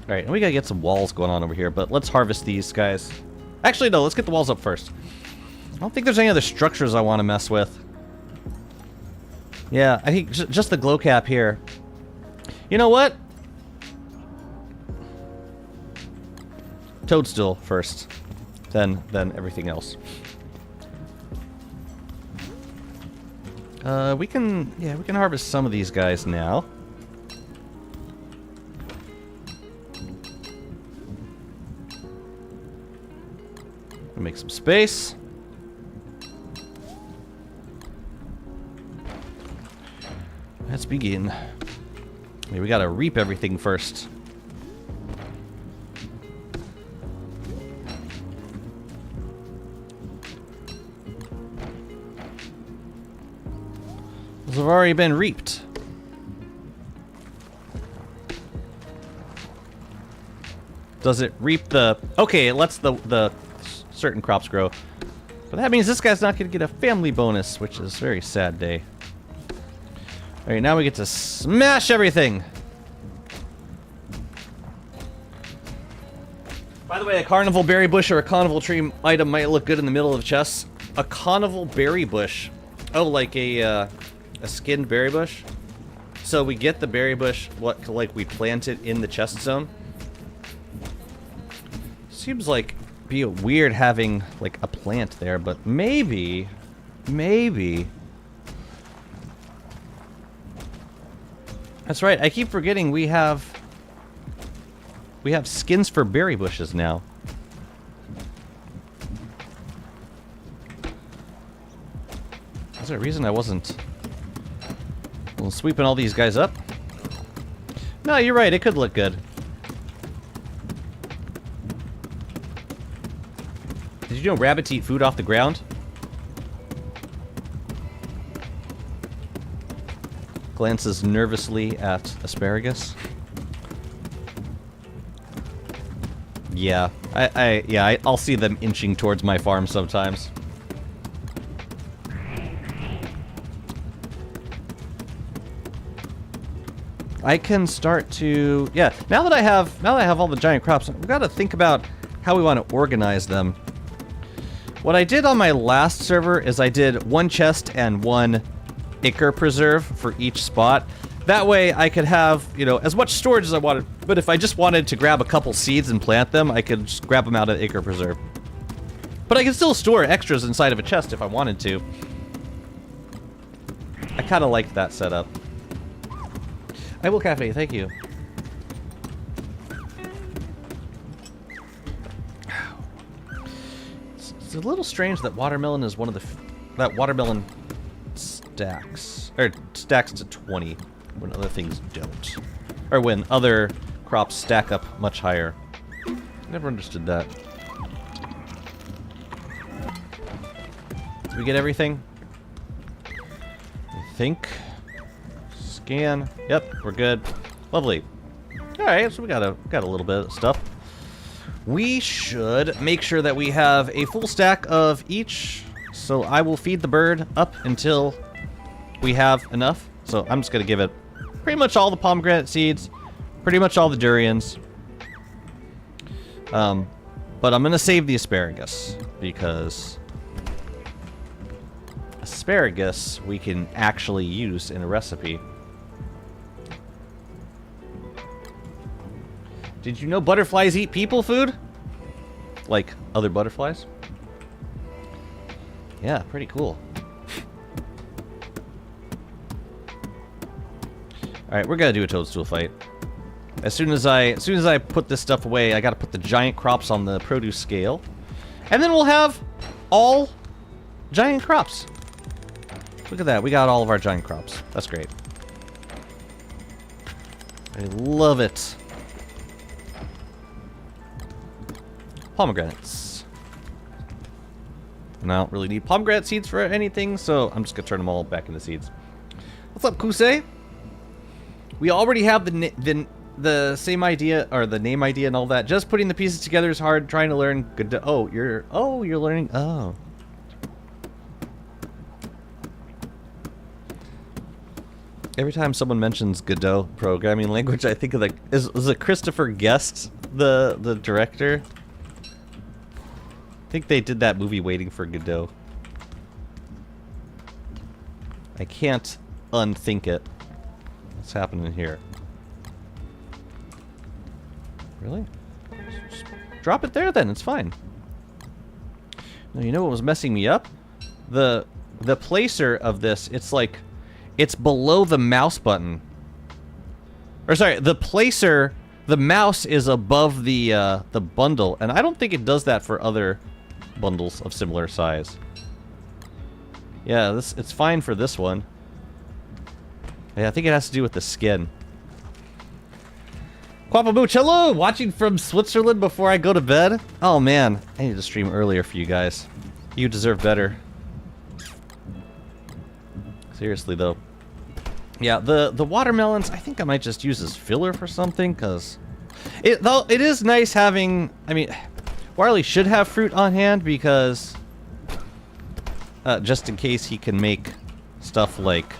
Alright, and we gotta get some walls going on over here, but let's harvest these guys. Actually, no, let's get the walls up first. I don't think there's any other structures I want to mess with. Yeah, I think just the glow cap here. You know what? Toadstool first. Then everything else. We can harvest some of these guys now. Make some space. Let's begin. Okay, we gotta reap everything first. Those have already been reaped. Does it reap the... Okay, it lets the certain crops grow. But that means this guy's not gonna get a family bonus, which is a very sad day. Alright, now we get to smash everything! By the way, a carnival berry bush or a carnival tree item might look good in the middle of chests. A carnival berry bush. Oh, like a skinned berry bush? So we get the berry bush, like we plant it in the chest zone? Seems like be weird having, like, a plant there, but maybe... That's right, I keep forgetting we have skins for berry bushes now. Is there a reason I wasn't sweeping all these guys up? No, you're right, it could look good. Did you know rabbits eat food off the ground? Glances nervously at asparagus. Yeah, I'll see them inching towards my farm sometimes. I can start to... Yeah, now that I have all the giant crops, we've got to think about how we want to organize them. What I did on my last server is I did one chest and one Ichor preserve for each spot. That way I could have, you know, as much storage as I wanted, but if I just wanted to grab a couple seeds and plant them, I could just grab them out of the Ichor preserve. But I can still store extras inside of a chest if I wanted to. I kind of liked that setup. I will cafe, thank you. It's a little strange that watermelon is one of the... that watermelon stacks. Or stacks to 20 when other things don't. Or when other crops stack up much higher. Never understood that. Did we get everything? I think. Scan. Yep, we're good. Lovely. Alright, so we got a little bit of stuff. We should make sure that we have a full stack of each. So I will feed the bird up until we have enough. So I'm just going to give it pretty much all the pomegranate seeds, pretty much all the durians. But I'm going to save the asparagus because asparagus we can actually use in a recipe. Did you know butterflies eat people food? Like other butterflies? Yeah, pretty cool. Alright, we're gonna do a toadstool fight. As soon as I put this stuff away, I gotta put the giant crops on the produce scale. And then we'll have all giant crops. Look at that. We got all of our giant crops. That's great. I love it. Pomegranates. And I don't really need pomegranate seeds for anything, so I'm just going to turn them all back into seeds. What's up, Kusei? We already have the same idea, or the name idea and all that. Just putting the pieces together is hard. Trying to learn Godot. Oh, you're learning. Oh. Every time someone mentions Godot programming language, I think of like, is it Christopher Guest, the director? I think they did that movie Waiting for Godot. I can't unthink it. What's happening here? Really? Just drop it there then, it's fine. Now, you know what was messing me up? The placer of this, it's like, it's below the mouse button. Or sorry, the placer, the mouse is above the bundle, and I don't think it does that for other bundles of similar size. Yeah, it's fine for this one. Yeah, I think it has to do with the skin. Quapabooch, hello! Watching from Switzerland before I go to bed? Oh man, I need to stream earlier for you guys. You deserve better. Seriously though. Yeah, the watermelons, I think I might just use as filler for something, because though it is nice having, I mean, Warley should have fruit on hand because just in case he can make stuff like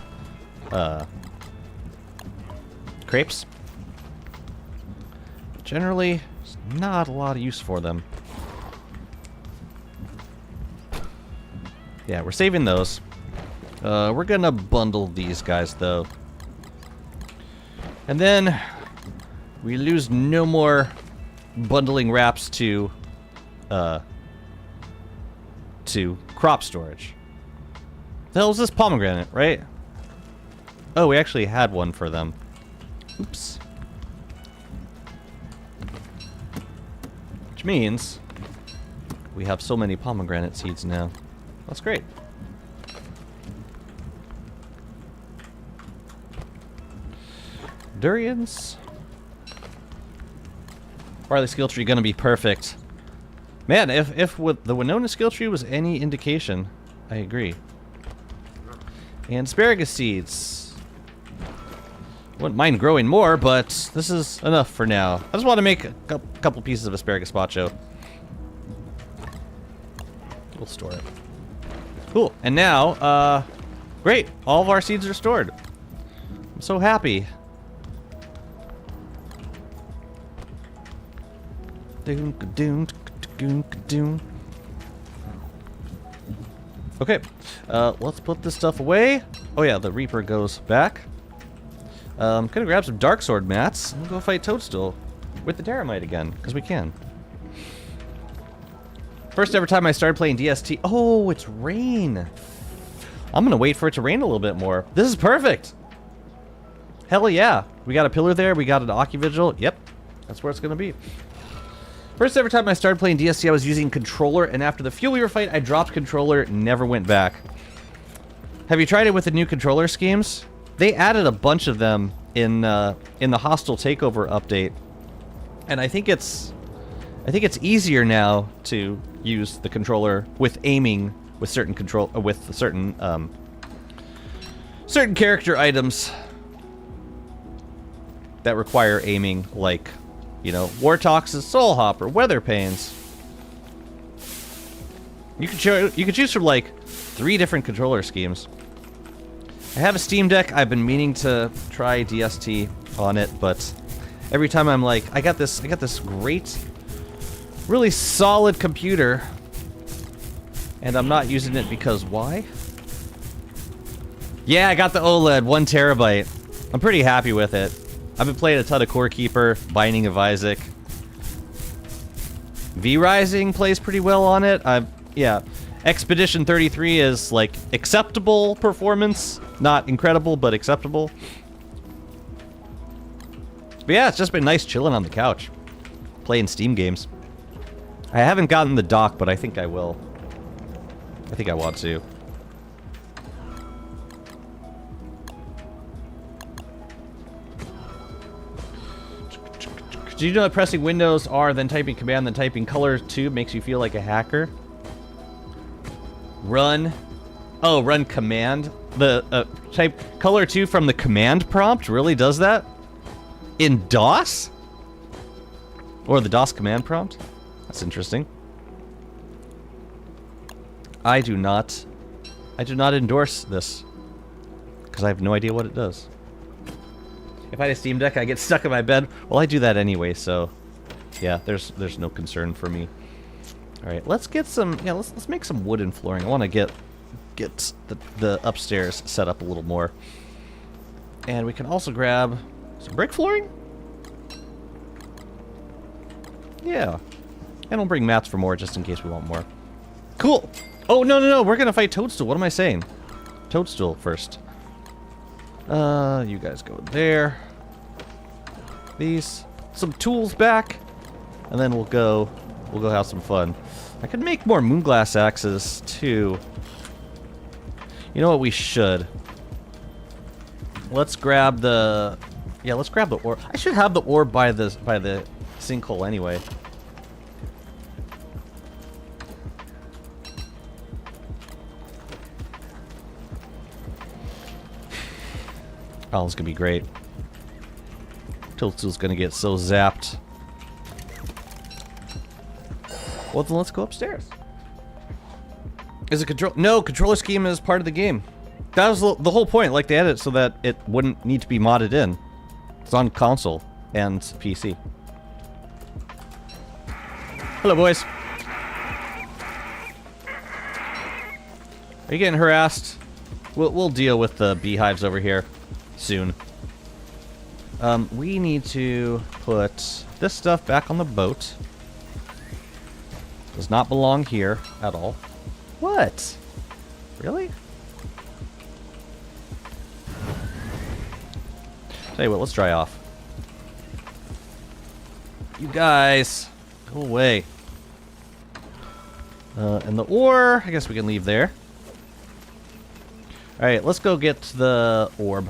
crepes. Generally, there's not a lot of use for them. Yeah, we're saving those. We're gonna bundle these guys though. And then we lose no more bundling wraps to crop storage. The hell is this pomegranate, right? Oh, we actually had one for them. Oops. Which means we have so many pomegranate seeds now. That's great. Durians. Barley skill tree gonna be perfect. Man, if with the Winona skill tree was any indication, I agree. And asparagus seeds. Wouldn't mind growing more, but this is enough for now. I just want to make a couple pieces of asparagus gazpacho. We'll store it. Cool. And now, great. All of our seeds are stored. I'm so happy. Okay, let's put this stuff away. Oh yeah, the Reaper goes back. Gonna grab some Dark Sword mats and go fight Toadstool with the Terramite again, because we can. First ever time I started playing DST. Oh, it's rain. I'm gonna wait for it to rain a little bit more. This is perfect. Hell yeah. We got a pillar there, we got an Occuvigil. Yep, that's where it's gonna be. First ever time I started playing DST, I was using controller, and after the Fuel Weaver fight, I dropped controller, never went back. Have you tried it with the new controller schemes? They added a bunch of them in the Hostile Takeover update, and I think it's easier now to use the controller with aiming with certain certain character items that require aiming, like, you know, Wartox's Soul Hopper, Weather Panes. You can choose from like 3 different controller schemes. I have a Steam Deck. I've been meaning to try DST on it, but every time I'm like, I got this great, really solid computer, and I'm not using it because why? Yeah, I got the OLED, 1 terabyte. I'm pretty happy with it. I've been playing a ton of Core Keeper, Binding of Isaac. V-Rising plays pretty well on it. Yeah. Expedition 33 is, like, acceptable performance. Not incredible, but acceptable. But yeah, it's just been nice chilling on the couch. Playing Steam games. I haven't gotten the dock, but I think I will. I think I want to. Do you know that pressing Windows R, then typing Command, then typing Color 2 makes you feel like a hacker? Run. Oh, run Command. The type Color 2 from the Command prompt really does that? In DOS? Or the DOS command prompt? That's interesting. I do not endorse this. Because I have no idea what it does. If I had a Steam Deck, I get stuck in my bed. Well, I do that anyway, so yeah, there's no concern for me. All right, let's get some. Yeah, let's make some wooden flooring. I want to get the upstairs set up a little more, and we can also grab some brick flooring. Yeah, and we'll bring mats for more just in case we want more. Cool. Oh no, we're gonna fight Toadstool. What am I saying? Toadstool first. You guys go there. These some tools back, and then we'll go have some fun. I could make more moonglass axes too. You know what we should? Let's grab the orb. I should have the orb by the sinkhole anyway. Oh, it's gonna be great. Toadstool's gonna get so zapped. Well, then let's go upstairs. Is it control? No, controller scheme is part of the game. That was the whole point. Like, they added it so that it wouldn't need to be modded in. It's on console and PC. Hello, boys. Are you getting harassed? We'll deal with the beehives over here soon. We need to put this stuff back on the boat. Does not belong here at all. What? Really? Tell you what, let's dry off. You guys, go away. And the ore, I guess we can leave there. Alright, let's go get the orb.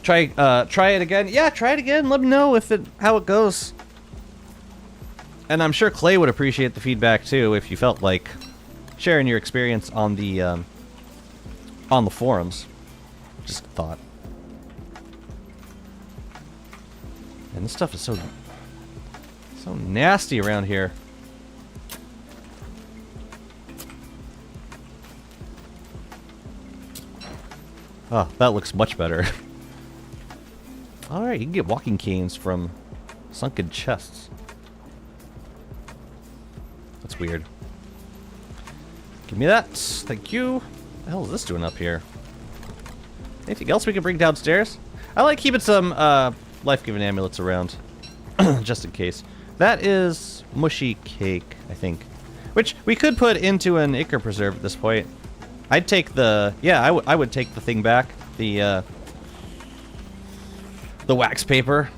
Try it again. Yeah, try it again. Let me know how it goes. And I'm sure Clay would appreciate the feedback too if you felt like sharing your experience on the forums. Just a thought. And this stuff is so nasty around here. Oh, that looks much better. Alright, you can get walking canes from sunken chests. That's weird. Give me that. Thank you. What the hell is this doing up here? Anything else we can bring downstairs? I like keeping some life-giving amulets around. Just in case. That is mushy cake, I think. Which we could put into an acre preserve at this point. I'd take the... Yeah, I would take the thing back. The wax paper.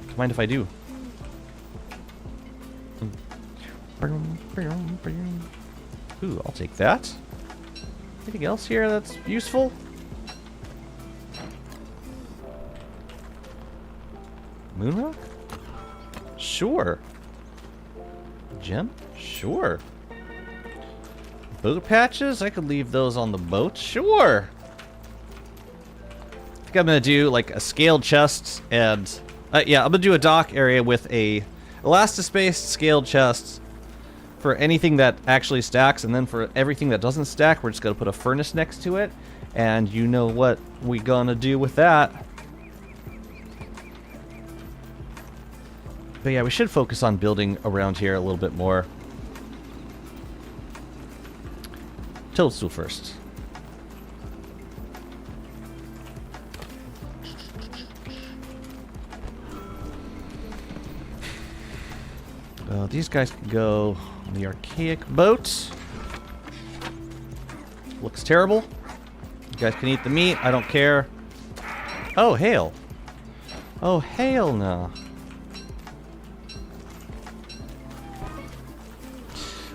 Don't mind if I do. Ooh, I'll take that. Anything else here that's useful? Moonrock? Sure. Gem? Sure. Boat patches? I could leave those on the boat. Sure. I think I'm gonna do like a scaled chest and yeah, I'm gonna do a dock area with a elastic-spaced scaled chests for anything that actually stacks, and then for everything that doesn't stack, we're just gonna put a furnace next to it, and you know what we gonna do with that. But yeah, we should focus on building around here a little bit more. Toadstool first. These guys can go on the archaic boat. Looks terrible. You guys can eat the meat. I don't care. Oh, hail. Oh, hail no.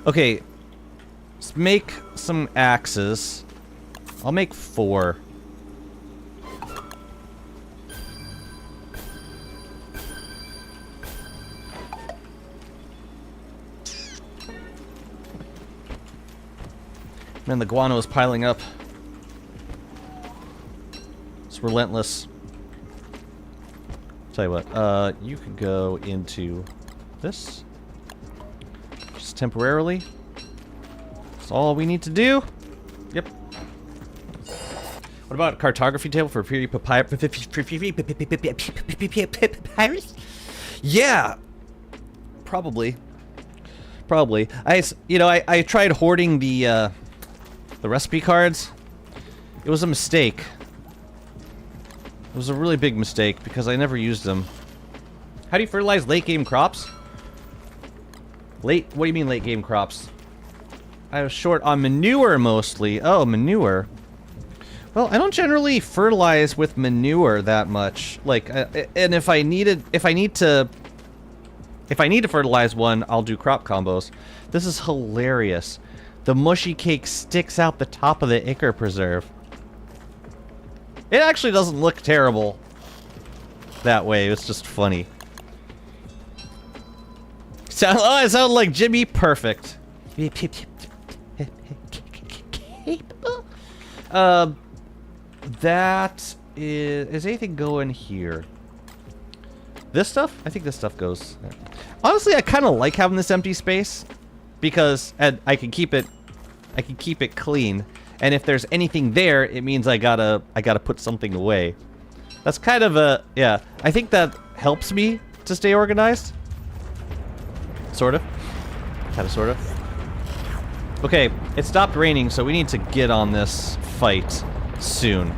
Okay. Let's make some axes. I'll make 4. Man, the guano is piling up. It's relentless. Tell you what, you could go into this. Just temporarily. That's all we need to do. Yep. What about a cartography table for papyrus? Yeah. Probably. Probably. I tried hoarding the recipe cards. It was a mistake. It was a really big mistake because I never used them. How do you fertilize late game crops? What do you mean late game crops? I was short on manure mostly. Oh, manure. Well, I don't generally fertilize with manure that much. Like, and if I need to fertilize one, I'll do crop combos. This is hilarious. The mushy cake sticks out the top of the Ichor Preserve. It actually doesn't look terrible that way. It's just funny. I sound like Jimmy. Perfect. That is anything going here? This stuff? I think this stuff goes. Honestly, I kind of like having this empty space because I can keep it clean. And if there's anything there, it means I gotta put something away. That's kind of a, yeah. I think that helps me to stay organized. Sort of. Kind of, sort of. Okay, it stopped raining, so we need to get on this fight soon.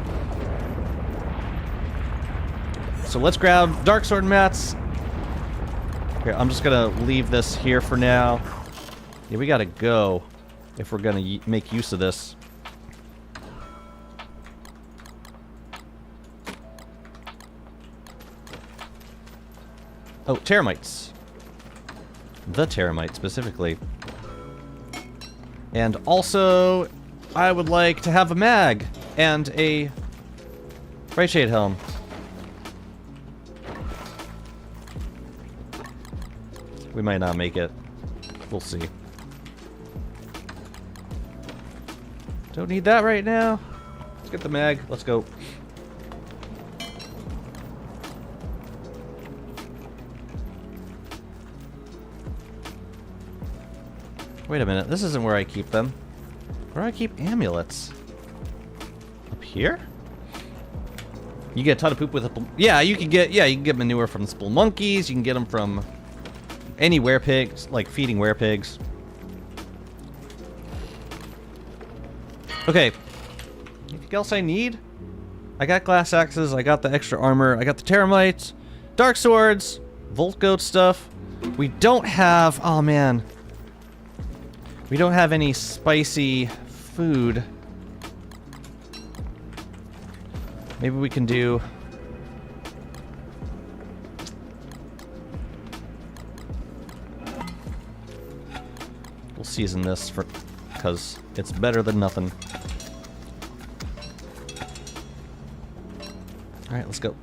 So let's grab Dark Sword mats. Okay, I'm just gonna leave this here for now. Yeah, we gotta go if we're gonna make use of this. Oh, termites. The termite, specifically. And also, I would like to have a mag and a Bright Shade helm. We might not make it. We'll see. Don't need that right now. Let's get the mag. Let's go. Wait a minute, this isn't where I keep them. Where do I keep amulets? Up here? You get a ton of poop with a... Yeah, you can get manure from the spelunkies, you can get them from any werepigs, like feeding werepigs. Okay. Anything else I need? I got glass axes, I got the extra armor, I got the termites, dark swords, Volt Goat stuff. We don't have... Oh, man. We don't have any spicy food. Maybe we can do... We'll season this for... because it's better than nothing. Alright, let's go.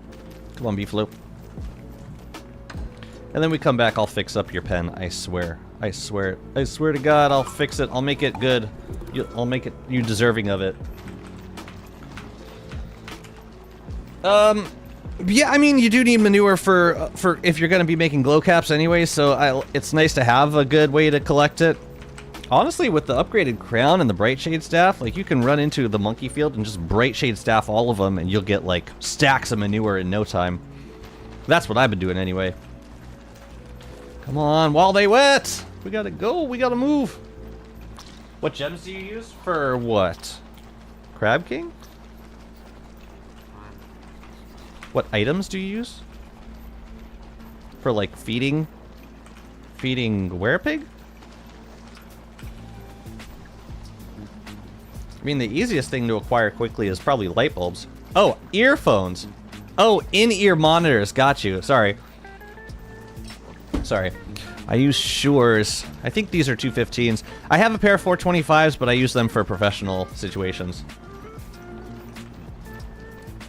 Come on, Beefalo. And then we come back, I'll fix up your pen, I swear. I swear. I swear to God, I'll fix it. I'll make it good. I'll make it you deserving of it. Yeah, I mean, you do need manure for if you're going to be making glow caps anyway, so it's nice to have a good way to collect it. Honestly, with the upgraded crown and the Bright Shade staff, like, you can run into the monkey field and just Bright Shade staff all of them, and you'll get, like, stacks of manure in no time. That's what I've been doing anyway. Come on, while they wet! We gotta go, we gotta move! What gems do you use for what? Crab King? What items do you use? For, like, feeding werepig? I mean, the easiest thing to acquire quickly is probably light bulbs. Oh, earphones! Oh, in-ear monitors, got you, sorry. Sorry. I use Shures. I think these are 215s. I have a pair of 425s, but I use them for professional situations.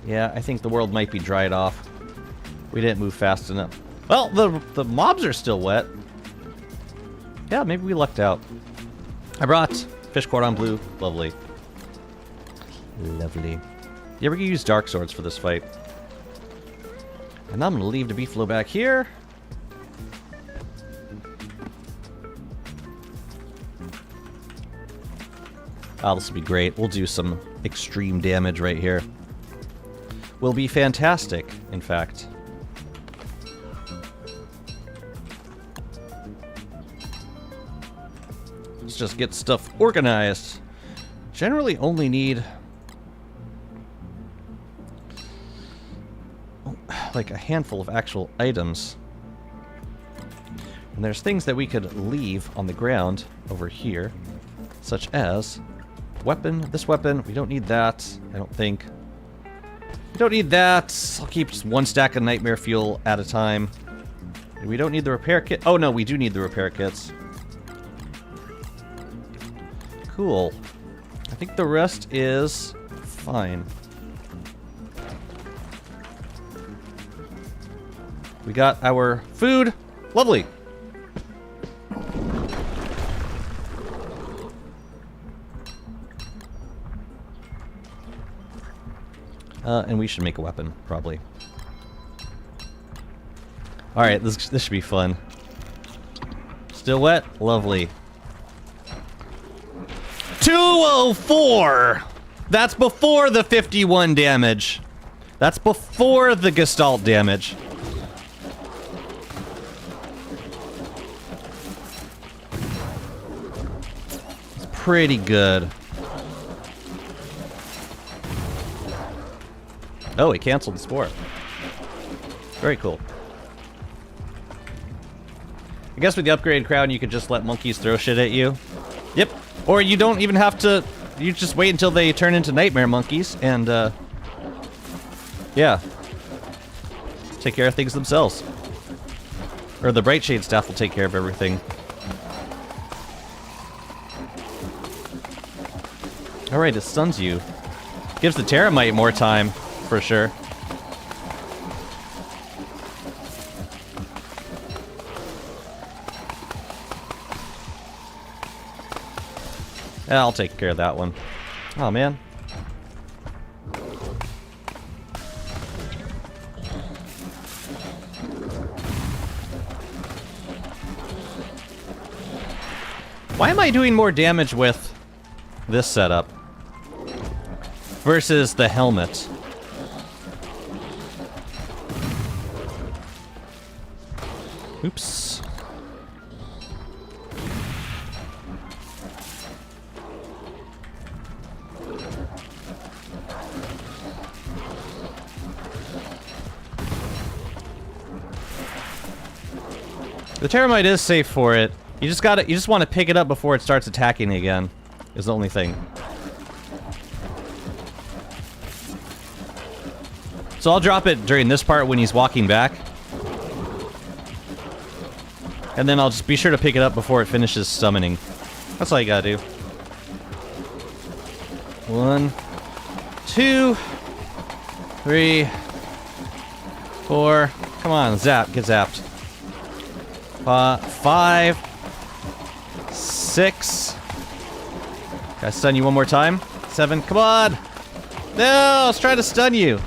Yeah, I think the world might be dried off. We didn't move fast enough. Well, the mobs are still wet. Yeah, maybe we lucked out. I brought fish cordon bleu. Lovely. Lovely. Yeah, we're gonna use dark swords for this fight. And I'm gonna leave the beefalo back here. Oh, this will be great. We'll do some extreme damage right here. Will be fantastic, in fact. Let's just get stuff organized. Generally only need like a handful of actual items. And there's things that we could leave on the ground over here, such as weapon. This weapon, we don't need that, I don't think. We don't need that. I'll keep just one stack of nightmare fuel at a time. We don't need the repair kit. Oh no, we do need the repair kits. Cool. I think the rest is fine. We got our food. Lovely. And we should make a weapon, probably. Alright, this should be fun. Still wet? Lovely. 204! That's before the 51 damage. That's before the Gestalt damage. It's pretty good. Oh, it canceled the spore. Very cool. I guess with the upgrade crown, you could just let monkeys throw shit at you. Yep. Or you don't even have to... You just wait until they turn into nightmare monkeys, and, yeah. Take care of things themselves. Or the Bright Shade staff will take care of everything. Alright, it stuns you. Gives the Terramite more time. For sure. Yeah, I'll take care of that one. Oh, man. Why am I doing more damage with this setup versus the helmet? Oops. The Terramite is safe for it. You just want to pick it up before it starts attacking again. Is the only thing. So I'll drop it during this part when he's walking back. And then I'll just be sure to pick it up before it finishes summoning. That's all you gotta do. 1, 2, 3, 4. Come on, zap. Get zapped. 5, 6. Can I stun you one more time? 7. Come on! No! I was trying to stun you.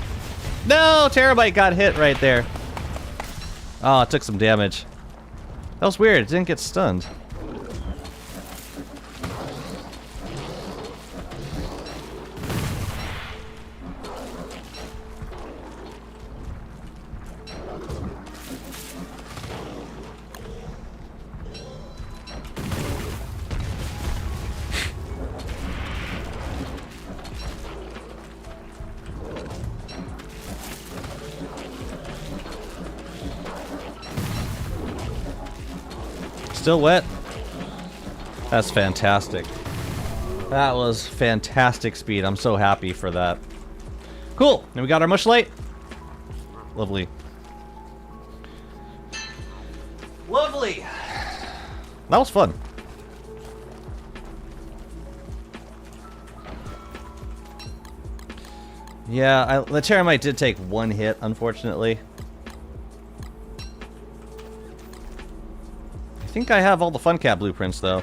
No! Terramite got hit right there. Oh, it took some damage. That was weird. It didn't get stunned. Still wet? That's fantastic. That was fantastic speed. I'm so happy for that. Cool. And we got our mushlight. Lovely. Lovely. That was fun. Yeah, the Terramite did take one hit, unfortunately. I think I have all the Fun Cat blueprints, though.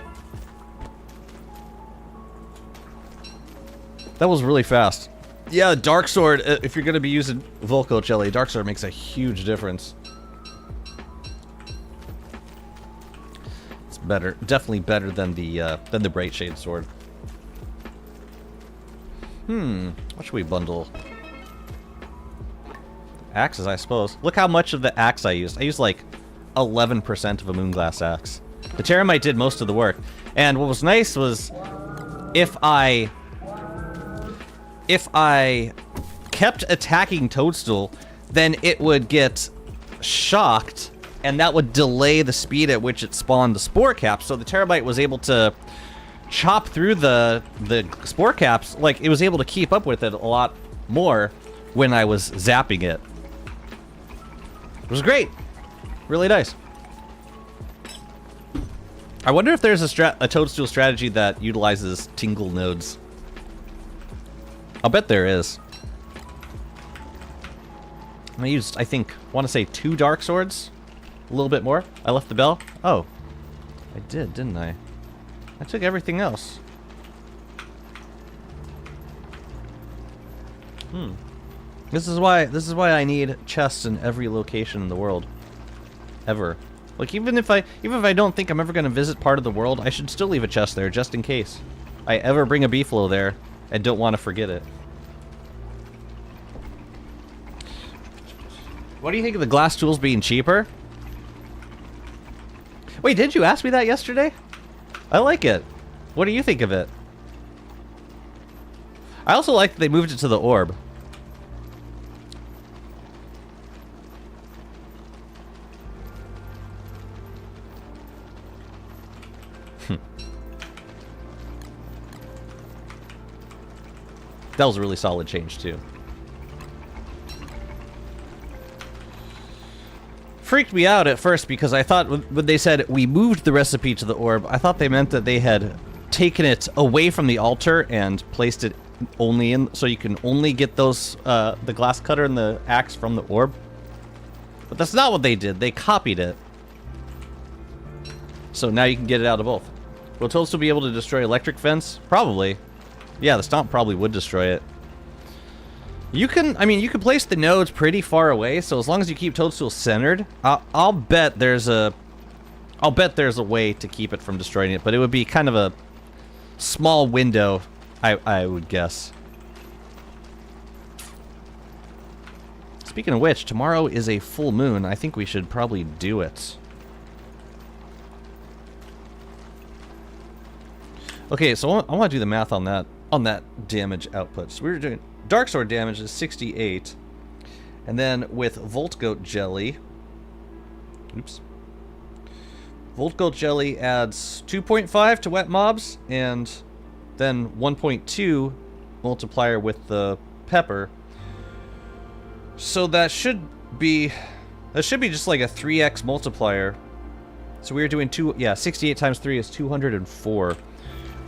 That was really fast. Yeah, Dark Sword, if you're going to be using Volco Jelly, Dark Sword makes a huge difference. It's better. Definitely better than the Bright Shade Sword. What should we bundle? Axes, I suppose. Look how much of the axe I used. I used like 11% of a Moonglass axe. The Terramite did most of the work. And what was nice was if I kept attacking Toadstool, then it would get shocked, and that would delay the speed at which it spawned the spore caps. So the Terramite was able to chop through the spore caps. Like, it was able to keep up with it a lot more when I was zapping it. It was great. Really nice. I wonder if there's a Toadstool strategy that utilizes tingle nodes. I'll bet there is. I used, I think, want to say 2 Dark Swords? A little bit more? I left the bell? Oh. I did, didn't I? I took everything else. This is why I need chests in every location in the world. Ever. Like, even if I don't think I'm ever gonna visit part of the world, I should still leave a chest there just in case I ever bring a beefalo there and don't want to forget it. What do you think of the glass tools being cheaper? Wait, did you ask me that yesterday? I like it. What do you think of it? I also like that they moved it to the orb. That was a really solid change, too. Freaked me out at first because I thought when they said we moved the recipe to the orb, I thought they meant that they had taken it away from the altar and placed it only in, so you can only get those, the glass cutter and the axe from the orb. But that's not what they did. They copied it. So now you can get it out of both. Will Toadstool be able to destroy electric fence? Probably. Yeah, the stomp probably would destroy it. You can, I mean, you can place the nodes pretty far away, so as long as you keep Toadstool centered, I'll bet there's a way to keep it from destroying it, but it would be kind of a small window, I would guess. Speaking of which, tomorrow is a full moon. I think we should probably do it. Okay, so I want to do the math on that damage output. So we were doing Dark Sword damage is 68, and then with Volt Goat Jelly, Volt Goat Jelly adds 2.5 to wet mobs, and then 1.2 multiplier with the pepper. So that should be just like a 3x multiplier. So we were doing 68 times 3 is 204.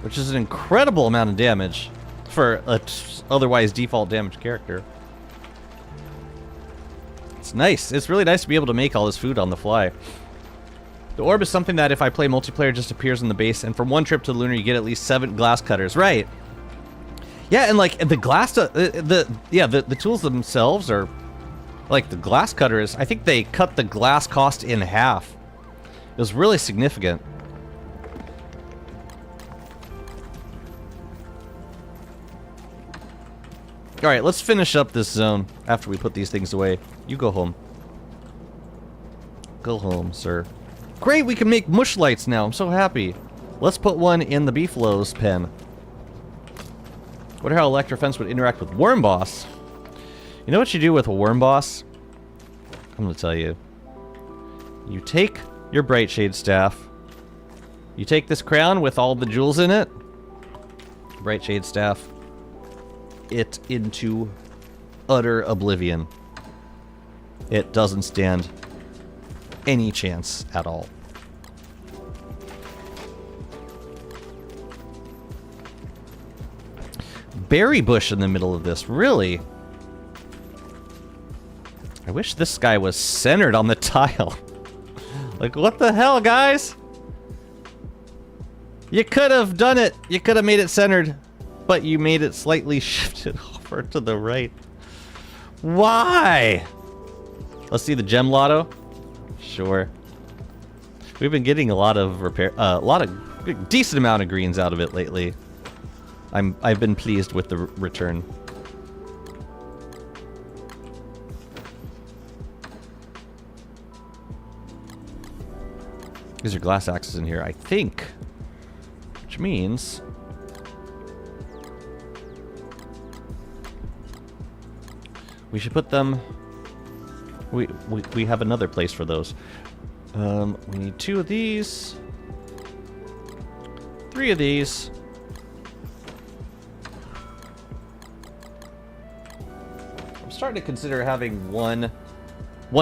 Which is an incredible amount of damage for a otherwise default damage character. It's nice. It's really nice to be able to make all this food on the fly. The orb is something that if I play multiplayer just appears in the base, and from one trip to the lunar you get at least 7 glass cutters. Right. Yeah, and like the glass, the tools themselves are like the glass cutters. I think they cut the glass cost in half. It was really significant. Alright, let's finish up this zone after we put these things away. You go home. Go home, sir. Great, we can make mush lights now. I'm so happy. Let's put one in the beefalo's pen. Wonder how Electrofence would interact with Worm Boss. You know what you do with a Worm Boss? I'm gonna tell you. You take your Brightshade Staff. You take this crown with all the jewels in it. Brightshade Staff. It into utter oblivion. It doesn't stand any chance at all. Berry bush in the middle of this, really? I wish this guy was centered on the tile. Like, what the hell, guys? You could have done it. You could have made it centered, but you made it slightly shifted over to the right. Why? Let's see the gem lotto. Sure. We've been getting a lot of decent amount of greens out of it lately. I've been pleased with the return. These are glass axes in here, I think. Which means we should put them. We have another place for those. We need 2 of these, 3 of these. I'm starting to consider having one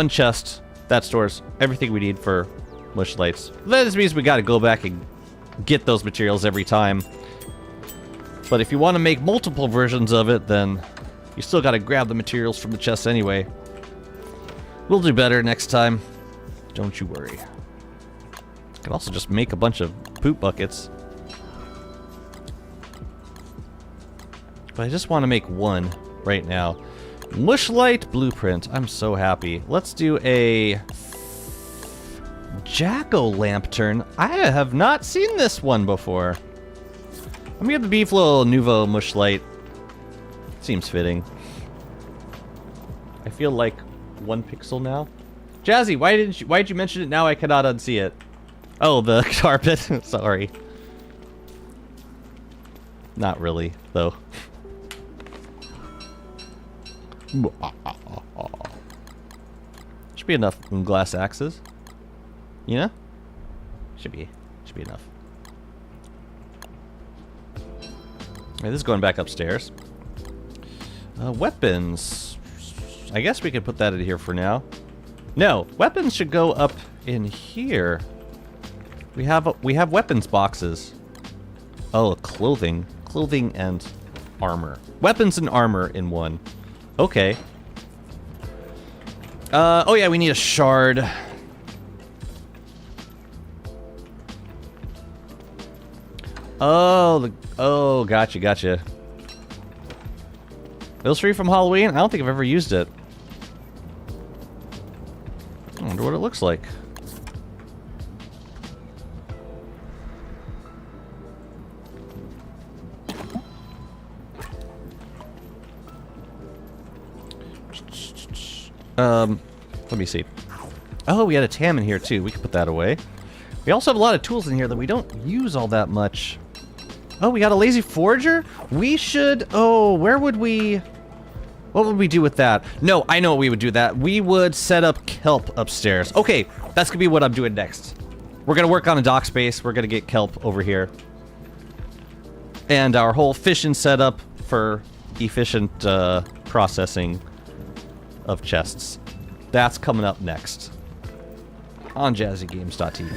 chest that stores everything we need for mush lights. That just means we got to go back and get those materials every time. But if you want to make multiple versions of it, then you still got to grab the materials from the chest anyway. We'll do better next time. Don't you worry. I can also just make a bunch of poop buckets. But I just want to make one right now. Mushlight blueprint. I'm so happy. Let's do a jack-o'-lantern. I have not seen this one before. I'm gonna give the Beeflo Nouveau Mushlight. Seems fitting. I feel like 1 pixel now. Jazzy, why did you mention it now? I cannot unsee it. Oh, the carpet. Sorry. Not really, though. Should be enough glass axes. You know? Should be enough. Alright, this is going back upstairs. Weapons. I guess we could put that in here for now. No, weapons should go up in here. We have weapons boxes. Oh, clothing and armor. Weapons and armor in one. Okay. Oh yeah, we need a shard. Oh, gotcha. Bills free from Halloween? I don't think I've ever used it. I wonder what it looks like. Let me see. Oh, we had a tam in here too. We can put that away. We also have a lot of tools in here that we don't use all that much. Oh, we got a lazy forager? We should... Oh, where would we... What would we do with that? No, I know what we would do with that. We would set up kelp upstairs. Okay, that's gonna be what I'm doing next. We're gonna work on a dock space. We're gonna get kelp over here. And our whole fishing setup for efficient processing of chests. That's coming up next. On jazzygames.tv.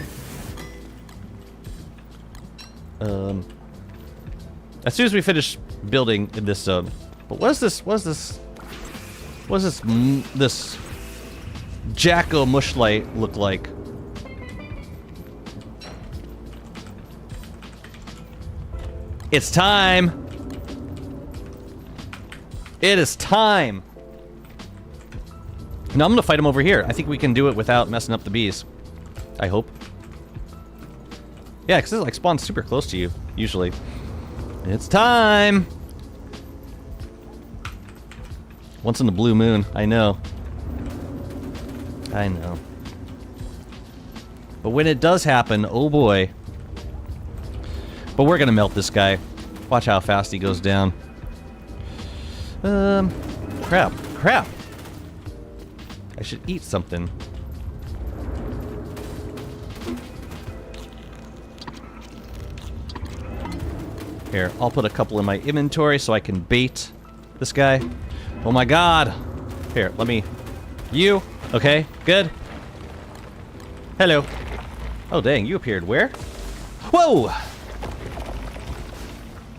As soon as we finish building in this zone. But what is this? This Jacko Mushlight look like? It's time. It is time. No, I'm gonna fight him over here. I think we can do it without messing up the bees. I hope. Yeah, because it like spawns super close to you, usually. It's time! Once in the blue moon, I know. I know. But when it does happen, oh boy. But we're gonna melt this guy. Watch how fast he goes down. Crap. I should eat something. Here, I'll put a couple in my inventory so I can bait this guy. Oh my god! Here, let me... You? Okay, good. Hello. Oh dang, you appeared where? Whoa!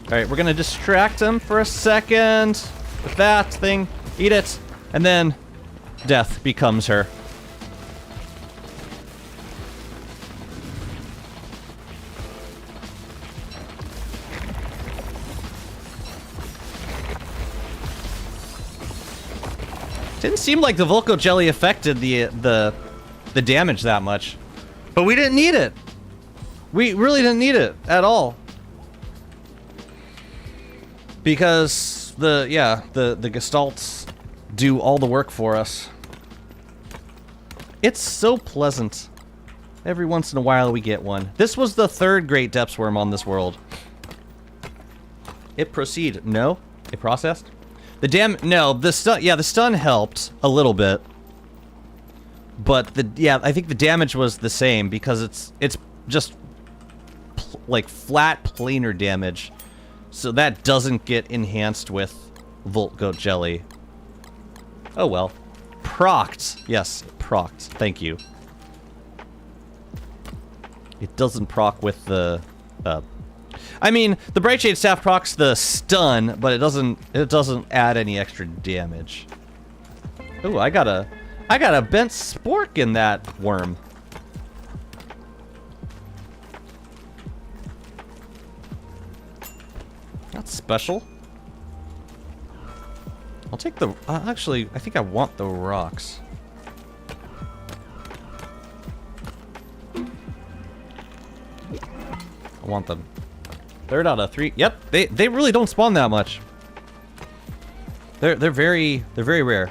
Alright, we're gonna distract him for a second with that thing. Eat it. And then death becomes her. Didn't seem like the Volco Jelly affected the damage that much. But we didn't need it. We really didn't need it at all. Because the Gestalts do all the work for us. It's so pleasant. Every once in a while we get one. This was the third Great Depths Worm on this world. It proceeded. No? It processed? No, the stun helped a little bit. But I think the damage was the same because it's just like flat planar damage. So that doesn't get enhanced with Volt Goat Jelly. Oh well. Procced. Yes, procced. Thank you. It doesn't proc with the I mean, the Bright Shade Staff procs the stun, but it doesn't add any extra damage. Ooh, I got a bent spork in that worm. That's special. I'll take the... actually, I think I want the rocks. I want them. Third out of 3. Yep, they really don't spawn that much. They're very rare.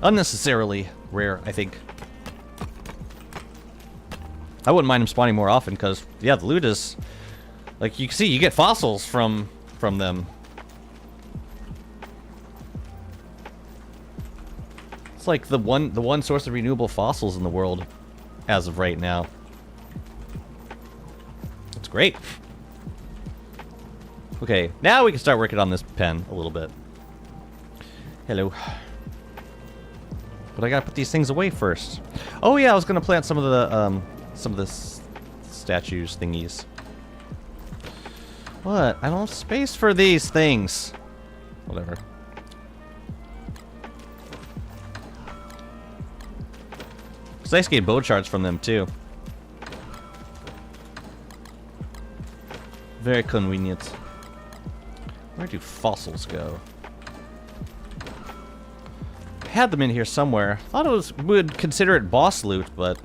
Unnecessarily rare, I think. I wouldn't mind them spawning more often because yeah, the loot is like you can see you get fossils from them. It's like the one source of renewable fossils in the world as of right now. It's great. Okay, now we can start working on this pen a little bit. Hello. But I gotta put these things away first. Oh yeah, I was gonna plant some of the statues thingies. What? I don't have space for these things. Whatever. It's nice to get bow charts from them too. Very convenient. Where do fossils go? I had them in here somewhere. Thought would consider it boss loot, but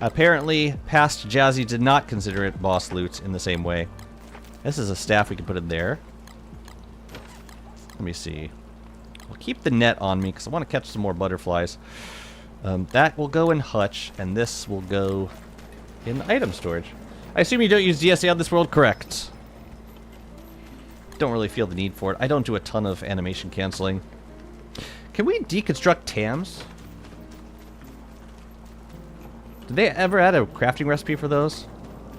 apparently past Jazzy did not consider it boss loot in the same way. This is a staff we can put in there. Let me see. I'll keep the net on me because I want to catch some more butterflies. That will go in hutch, and this will go in item storage. I assume you don't use DSA on this world? Correct. Don't really feel the need for it. I don't do a ton of animation canceling. Can we deconstruct TAMs? Did they ever add a crafting recipe for those?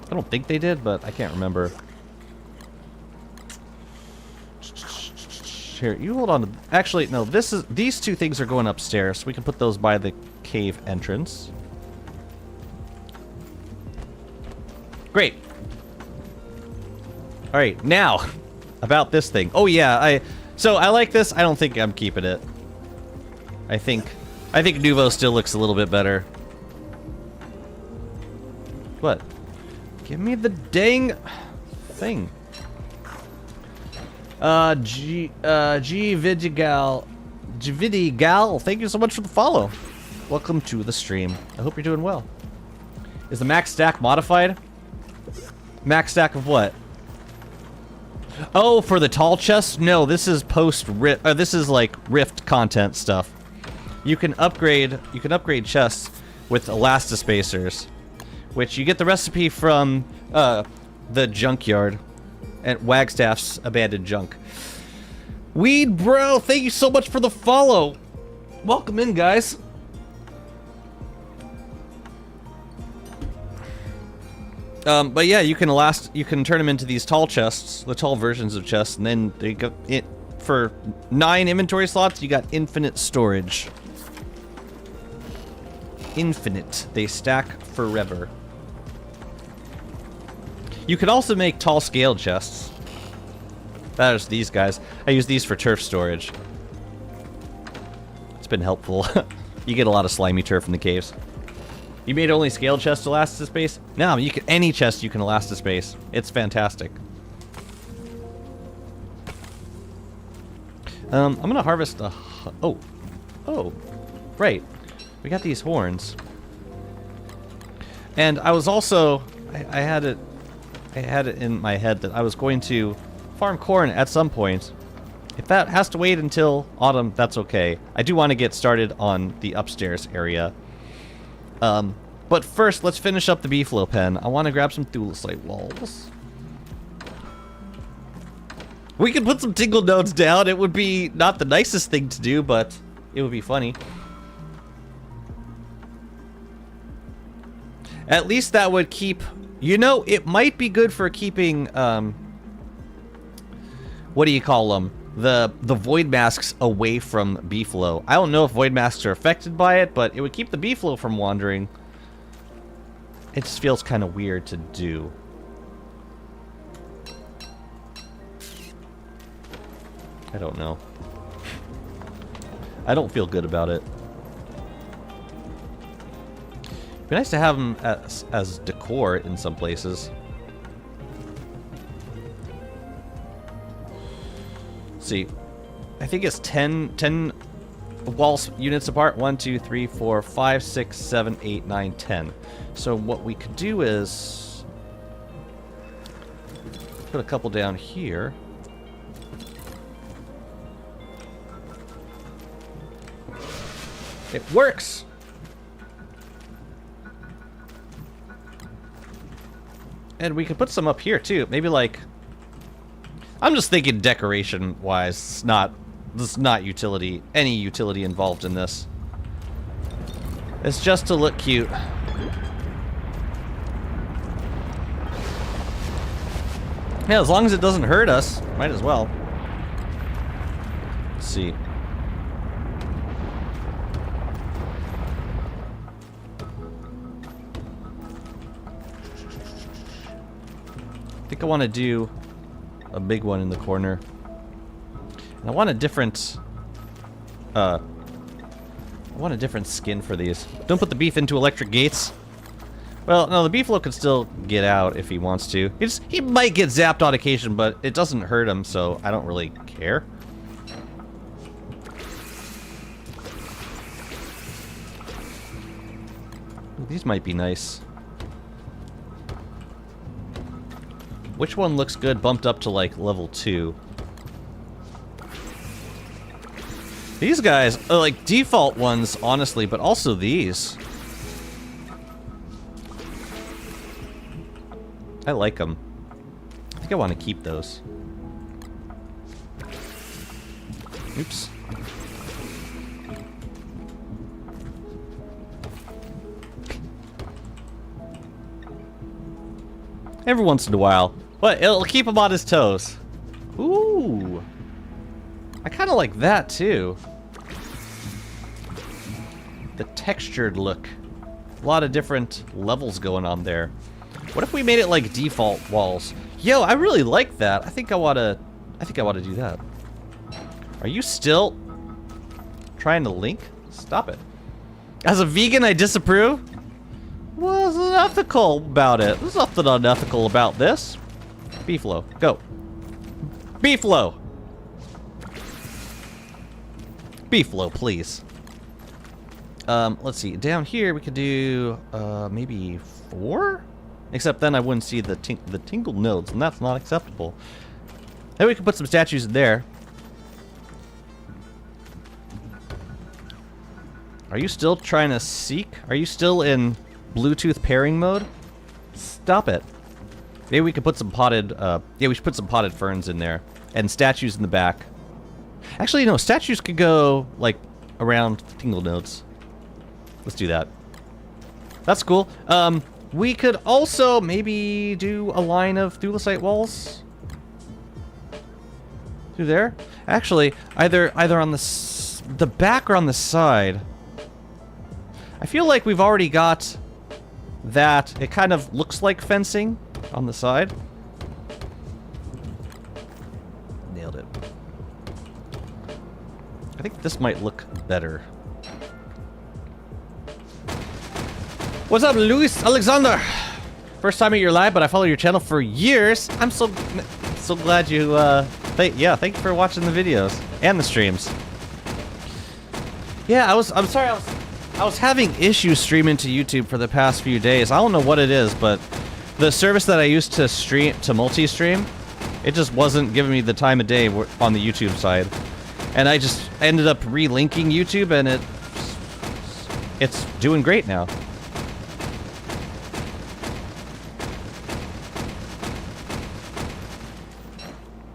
I don't think they did, but I can't remember. Here, you hold on to... Actually, no, these two things are going upstairs, so we can put those by the cave entrance. Great. Alright, now, about this thing. Oh yeah, so I like this. I don't think I'm keeping it. I think Nuvo still looks a little bit better. What? Give me the dang thing. G Vidigal, thank you so much for the follow. Welcome to the stream. I hope you're doing well. Is the max stack modified? Max stack of what? Oh, for the tall chest? No, this is post-rift. This is like rift content stuff. You can upgrade chests with elastispacers, which you get the recipe from the junkyard at Wagstaff's abandoned junk. Weed bro, thank you so much for the follow. Welcome in, guys. But yeah, you can turn them into these tall chests, the tall versions of chests, and then they go for 9 inventory slots. You got infinite storage. Infinite. They stack forever. You could also make tall scale chests. That is these guys. I use these for turf storage. It's been helpful. You get a lot of slimy turf in the caves. You made only scaled chests elastispace? No, you can, any chest you can elastispace. It's fantastic. I'm gonna harvest a... Oh, right. We got these horns. And I was also... I had it in my head that I was going to farm corn at some point. If that has to wait until autumn, that's okay. I do want to get started on the upstairs area. But first, let's finish up the beefalo pen. I want to grab some thulecite walls. We could put some tingle nodes down. It would be not the nicest thing to do, but it would be funny. At least that would keep... You know, it might be good for keeping... what do you call them? The void masks away from beefalo. I don't know if void masks are affected by it, but it would keep the beefalo from wandering. It just feels kind of weird to do. I don't know. I don't feel good about it. It'd be nice to have them as decor in some places. Let's see. I think it's 10 wall units apart. 1, 2, 3, 4, 5, 6, 7, 8, 9, 10. So what we could do is put a couple down here. It works! And we could put some up here too. Maybe like... I'm just thinking decoration-wise. There's not utility, any utility involved in this. It's just to look cute. Yeah, as long as it doesn't hurt us, might as well. Let's see. I think I want to do a big one in the corner. And I want a different skin for these. Don't put the beef into electric gates. Well, no, the beefalo can still get out if he wants to. He might get zapped on occasion, but it doesn't hurt him, so I don't really care. Ooh, these might be nice. Which one looks good bumped up to, like, level 2? These guys are, like, default ones, honestly, but also these. I like them. I think I want to keep those. Oops. Every once in a while. But it'll keep him on his toes. Ooh. I kind of like that, too. The textured look. A lot of different levels going on there. What if we made it like default walls? Yo, I really like that. I think I want to do that. Are you still trying to link? Stop it. As a vegan, I disapprove. What's unethical about it? There's nothing unethical about this. Beefalo, go. Beefalo! Beefalo, please. Let's see. Down here, we could do, maybe 4? Except then I wouldn't see the tingle nodes, and that's not acceptable. Then we could put some statues in there. Are you still trying to seek? Are you still in Bluetooth pairing mode? Stop it. Maybe we could put some potted, yeah, we should put some potted ferns in there. And statues in the back. Actually, no, statues could go, like, around the tingle nodes. Let's do that. That's cool. We could also maybe do a line of thulecite walls. Through there? Actually, either on the back or on the side. I feel like we've already got that. It kind of looks like fencing on the side. Nailed it. I think this might look better. What's up, Luis Alexander? First time at your live, but I follow your channel for years. I'm so glad you, thank you for watching the videos and the streams. Yeah, I'm sorry, I was having issues streaming to YouTube for the past few days. I don't know what it is, but the service that I used to multi-stream, it just wasn't giving me the time of day on the YouTube side. And I just ended up relinking YouTube, and it's doing great now.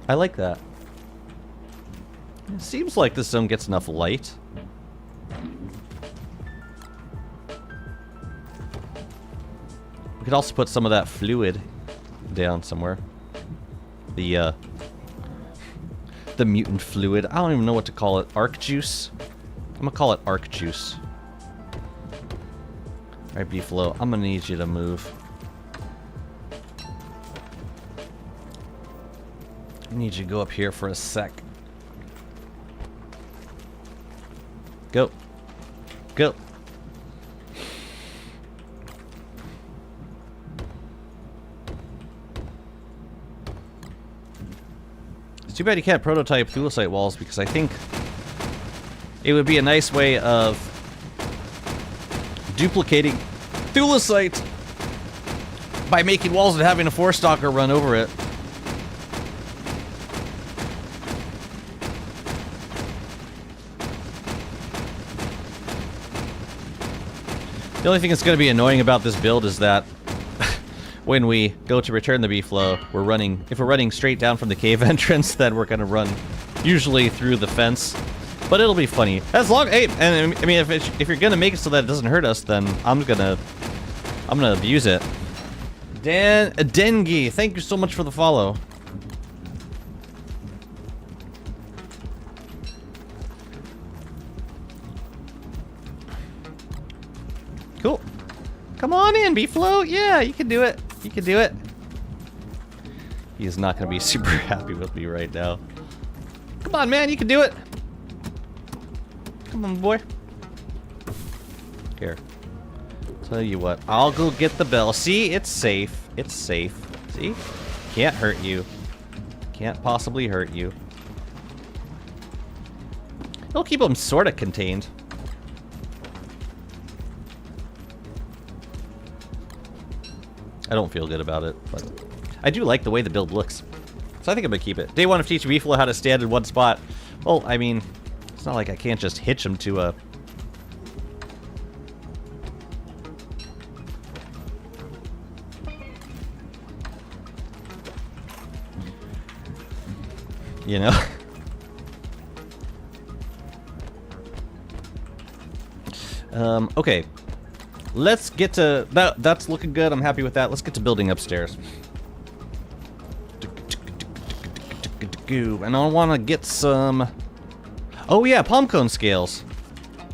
I like that. It seems like this zone gets enough light. We could also put some of that fluid down somewhere. The mutant fluid. I don't even know what to call it. Arc juice? I'm gonna call it arc juice. Alright, Beefalo, I'm gonna need you to move. I need you to go up here for a sec. Go. Go. It's too bad you can't prototype thulecite walls, because I think it would be a nice way of duplicating thulecite by making walls and having a four-stalker run over it. The only thing that's going to be annoying about this build is that when we go to return the Beefalo, if we're running straight down from the cave entrance, then we're going to run usually through the fence. But it'll be funny. As long, hey, and I mean, if you're going to make it so that it doesn't hurt us, then I'm gonna abuse it. Dengi, thank you so much for the follow. Cool. Come on in, Beefalo. Yeah, you can do it. You can do it. He's not going to be super happy with me right now. Come on, man. You can do it. Come on, boy. Here. Tell you what. I'll go get the bell. See? It's safe. It's safe. See? Can't hurt you. Can't possibly hurt you. It'll keep them sort of contained. I don't feel good about it, but I do like the way the build looks. So I think I'm gonna keep it. Day one of teaching Beefalo how to stand in one spot. Well, I mean, it's not like I can't just hitch him to a... You know? Okay. Let's get to... That's looking good. I'm happy with that. Let's get to building upstairs. And I want to get some... Oh yeah, palm cone scales.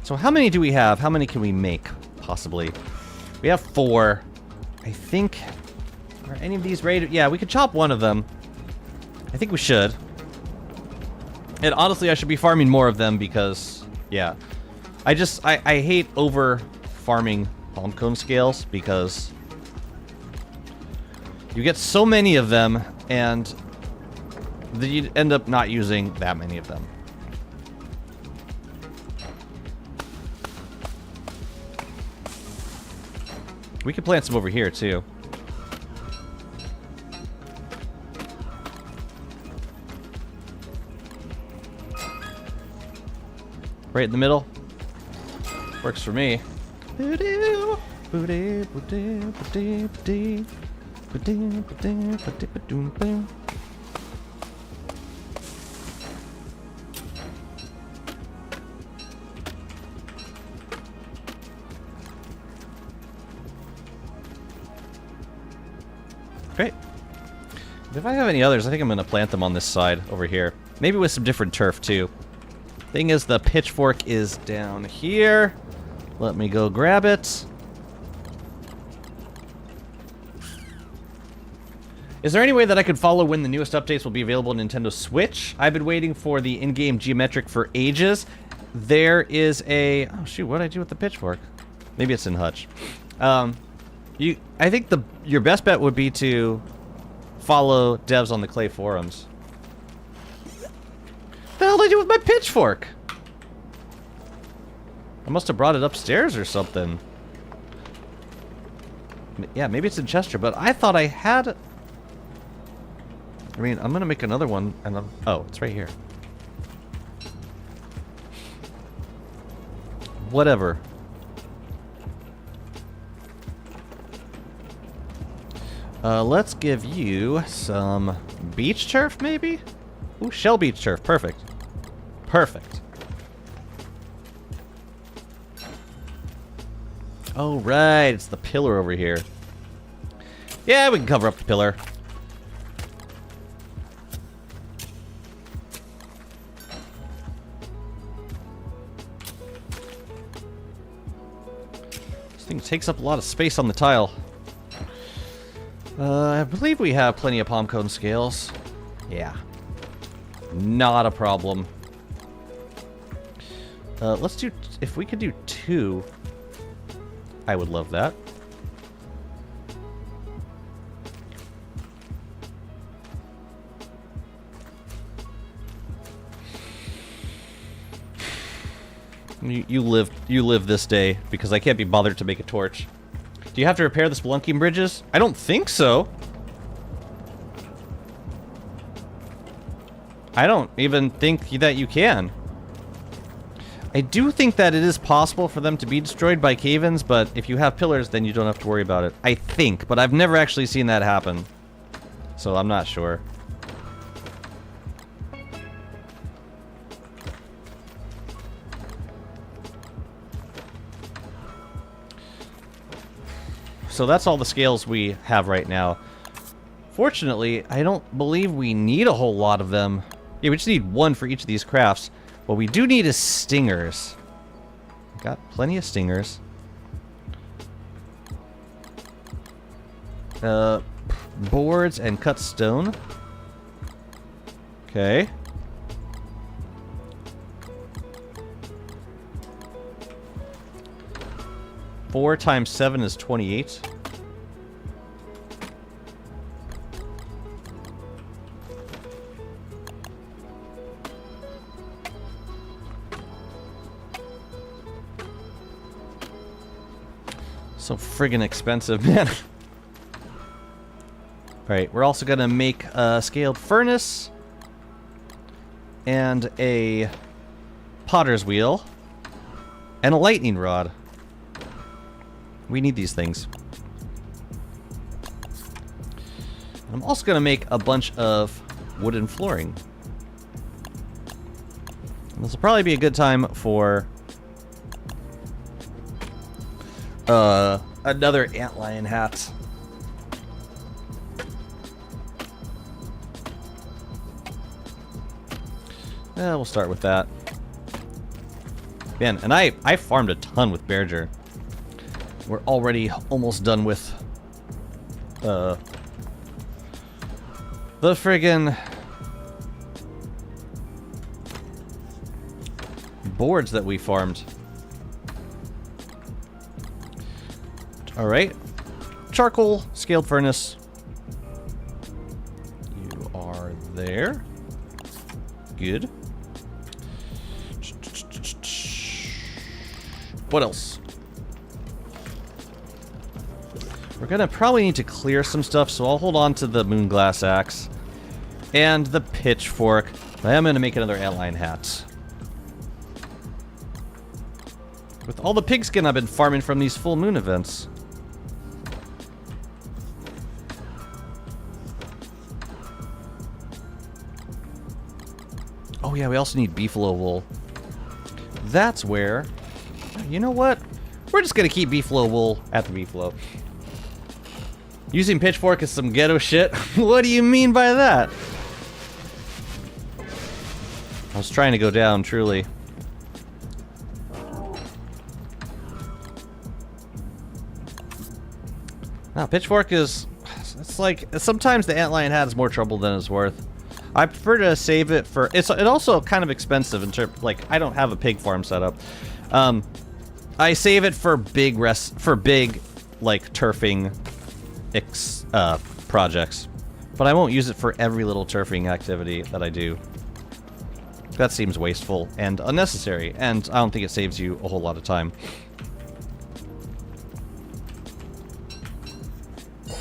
So how many do we have? How many can we make, possibly? We have 4. I think... Are any of these ready to... Yeah, we could chop one of them. I think we should. And honestly, I should be farming more of them because... Yeah. I hate over farming palm cone scales because you get so many of them and you end up not using that many of them. We could plant some over here too. Right in the middle. Works for me. Great. If I have any others, I think I'm going to plant them on this side over here. Maybe with some different turf too. Thing is, the pitchfork is down here. Let me go grab it. Is there any way that I could follow when the newest updates will be available on Nintendo Switch? I've been waiting for the in-game geometric for ages. There is a... Oh shoot, what did I do with the pitchfork? Maybe it's in Hutch. I think your best bet would be to follow devs on the Clay forums. What the hell did I do with my pitchfork? I must have brought it upstairs or something. Yeah, maybe it's in Chester, but I thought I had... I mean, I'm gonna make another one, and oh, it's right here. Whatever. Let's give you some beach turf, maybe? Ooh, shell beach turf. Perfect. Perfect. Oh, right. It's the pillar over here. Yeah, we can cover up the pillar. This thing takes up a lot of space on the tile. I believe we have plenty of palm cone scales. Yeah. Not a problem. Let's do... If we could do 2, I would love that. You live this day, because I can't be bothered to make a torch. Do you have to repair the spelunking bridges? I don't think so. I don't even think that you can. I do think that it is possible for them to be destroyed by cave-ins, but if you have pillars, then you don't have to worry about it. I think, but I've never actually seen that happen. So I'm not sure. So that's all the scales we have right now. Fortunately, I don't believe we need a whole lot of them. Yeah, we just need 1 for each of these crafts. What we do need is stingers. Got plenty of stingers. Boards and cut stone. Okay. Four times 7 is 28. So friggin' expensive, man. Alright, we're also gonna make a scaled furnace and a potter's wheel and a lightning rod. We need these things. I'm also gonna make a bunch of wooden flooring. And this will probably be a good time for another antlion hat. Yeah, we'll start with that. Man, and I farmed a ton with Bearger. We're already almost done with the friggin' boards that we farmed. Alright. Charcoal, scaled furnace. You are there. Good. What else? We're gonna probably need to clear some stuff, so I'll hold on to the moonglass axe and the pitchfork. I am gonna make another antlion hat. With all the pigskin I've been farming from these full moon events. Oh yeah, we also need beefalo wool. That's where... You know what? We're just gonna keep beefalo wool at the beefalo. Using pitchfork is some ghetto shit. What do you mean by that? I was trying to go down, truly. Now, pitchfork is... It's like... Sometimes the antlion hat is more trouble than it's worth. I prefer to save it for... It's also kind of expensive in terms... Like, I don't have a pig farm set up. I save it for big like turfing projects, but I won't use it for every little turfing activity that I do. That seems wasteful and unnecessary, and I don't think it saves you a whole lot of time. Do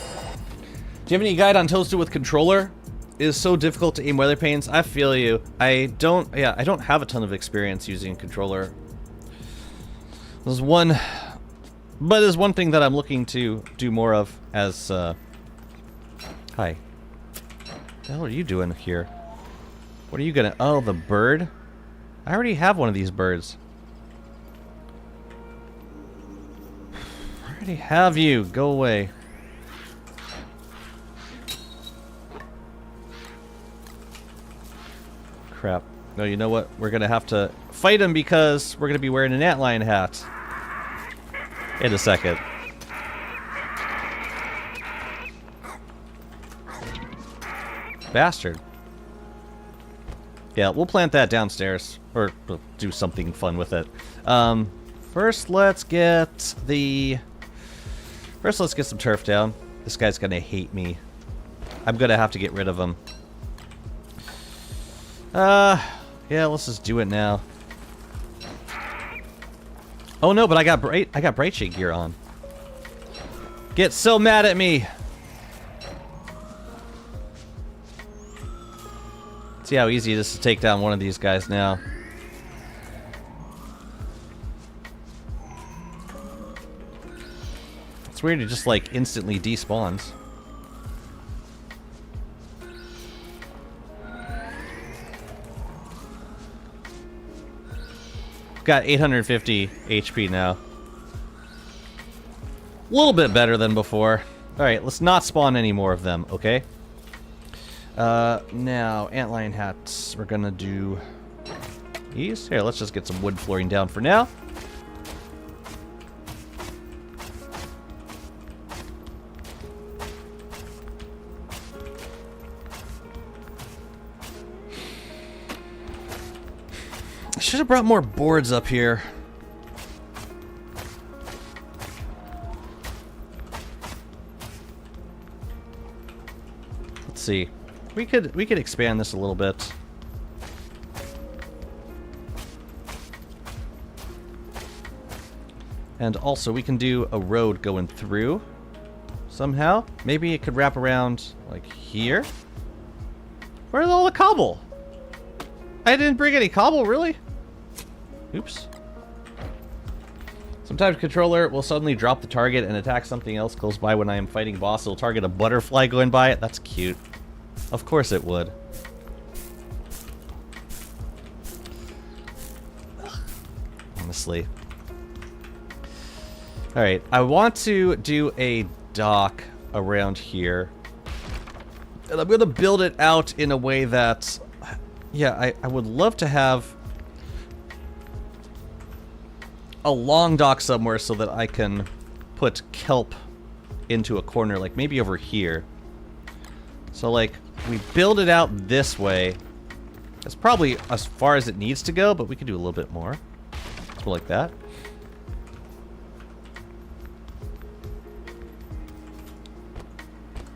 you have any guide on Toadstool with controller? It is so difficult to aim weather panes. I feel you. I don't have a ton of experience using a controller. There's one thing that I'm looking to do more of as, Hi. What the hell are you doing here? What are you gonna... Oh, the bird? I already have one of these birds. I already have you. Go away. Crap. No, you know what? We're gonna have to fight him because we're gonna be wearing an antlion hat. In a second. Bastard. Yeah, we'll plant that downstairs. Or we'll do something fun with it. First, let's get some turf down. This guy's gonna hate me. I'm gonna have to get rid of him. Yeah, let's just do it now. Oh no, but I got bright shade gear on. Get so mad at me. See how easy it is to take down one of these guys now. It's weird, it just like instantly despawns. Got 850 HP now. A little bit better than before. Alright, let's not spawn any more of them, okay? Now, antlion hats. We're gonna do these. Here, let's just get some wood flooring down for now. I should have brought more boards up here. Let's see. We could expand this a little bit. And also we can do a road going through somehow. Maybe it could wrap around like here. Where's all the cobble? I didn't bring any cobble, really? Oops. Sometimes controller will suddenly drop the target and attack something else close by when I am fighting boss. It'll target a butterfly going by it. That's cute. Of course it would. Honestly. Alright, I want to do a dock around here. And I'm going to build it out in a way that... Yeah, I would love to have a long dock somewhere so that I can put kelp into a corner, like maybe over here. So like, we build it out this way. That's probably as far as it needs to go, but we could do a little bit more. So like that.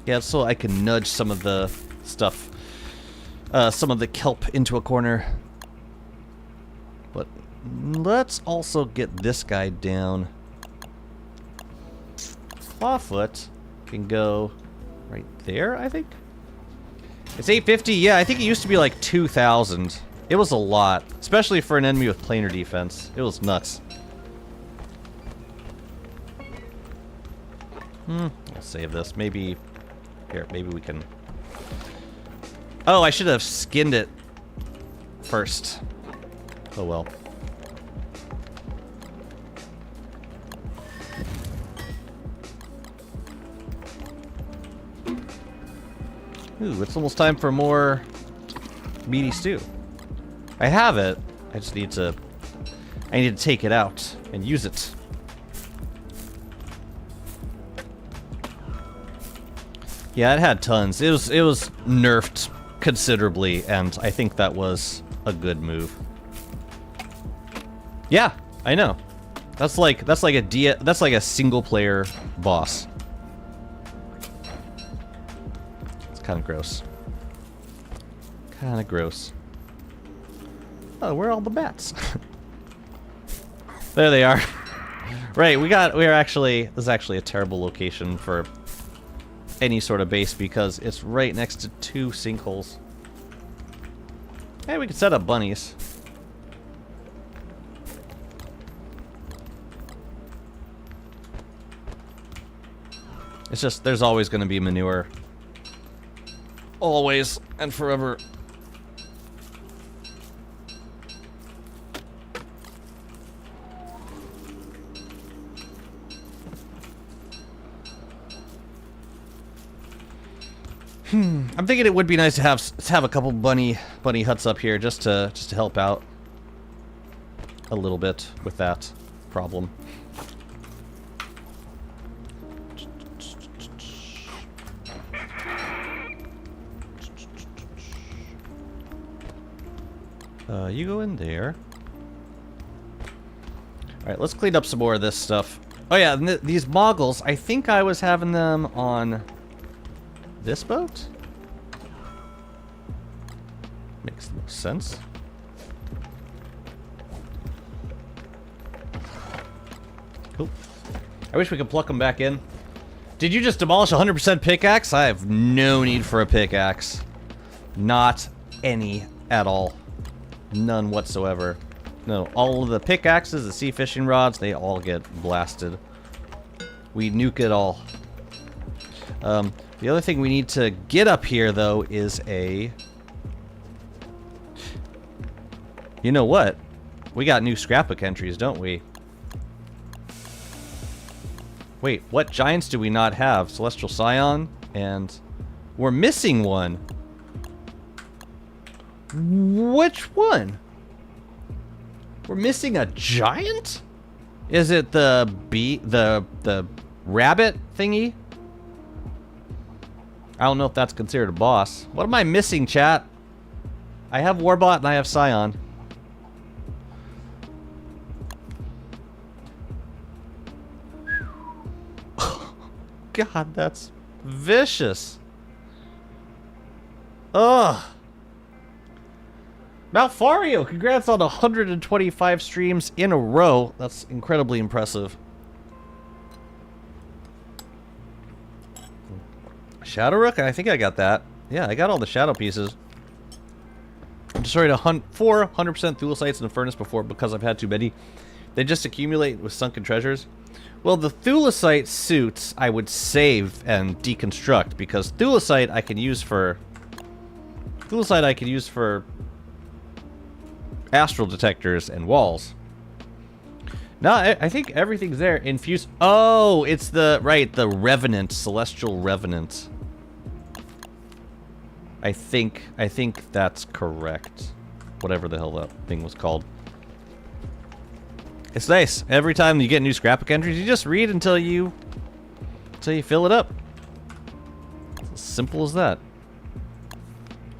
Yeah, so I can nudge some of the stuff, some of the kelp into a corner. But let's also get this guy down. Clawfoot can go right there, I think. It's 850. Yeah, I think it used to be like 2,000. It was a lot, especially for an enemy with planar defense. It was nuts. I'll save this. Maybe here. Maybe we can. Oh, I should have skinned it first. Oh well. Ooh, it's almost time for more meaty stew. I have it. I just need to... I need to take it out and use it. Yeah, it had tons. It was nerfed considerably, and I think that was a good move. Yeah, I know. That's like a single player boss. It's kind of gross. Kind of gross. Oh, where are all the bats? There they are. Right, this is actually a terrible location for any sort of base because it's right next to 2 sinkholes. Hey, we could set up bunnies. It's just, there's always going to be manure. Always and forever. I'm thinking it would be nice to have a couple bunny huts up here just to help out a little bit with that problem. You go in there. All right, let's clean up some more of this stuff. Oh yeah, and these moggles, I think I was having them on this boat? Makes the most sense. Cool. I wish we could pluck them back in. Did you just demolish 100% pickaxe? I have no need for a pickaxe. Not any at all. None whatsoever. No, all of the pickaxes, the sea fishing rods, they all get blasted. We nuke it all. The other thing we need to get up here, though, is a... You know what? We got new scrapbook entries, don't we? Wait, what giants do we not have? Celestial Scion, and... We're missing one. Which one? We're missing a giant? Is it the rabbit thingy? I don't know if that's considered a boss. What am I missing, chat? I have Warbot and I have Scion. God, that's vicious. Ugh. Malfario, congrats on 125 streams in a row. That's incredibly impressive. Shadow Rook? I think I got that. Yeah, I got all the shadow pieces. I destroyed 4 100% Thulicites in the furnace before because I've had too many. They just accumulate with sunken treasures. Well, the Thulicite suits I would save and deconstruct because Thulicite I can use for... Thulicite I can use for... astral detectors and walls. No, I think everything's there. Infused. Oh, it's the the Revenant, Celestial Revenant. I think that's correct. Whatever the hell that thing was called. It's nice. Every time you get new scrapbook entries, you just read until you fill it up. It's as simple as that.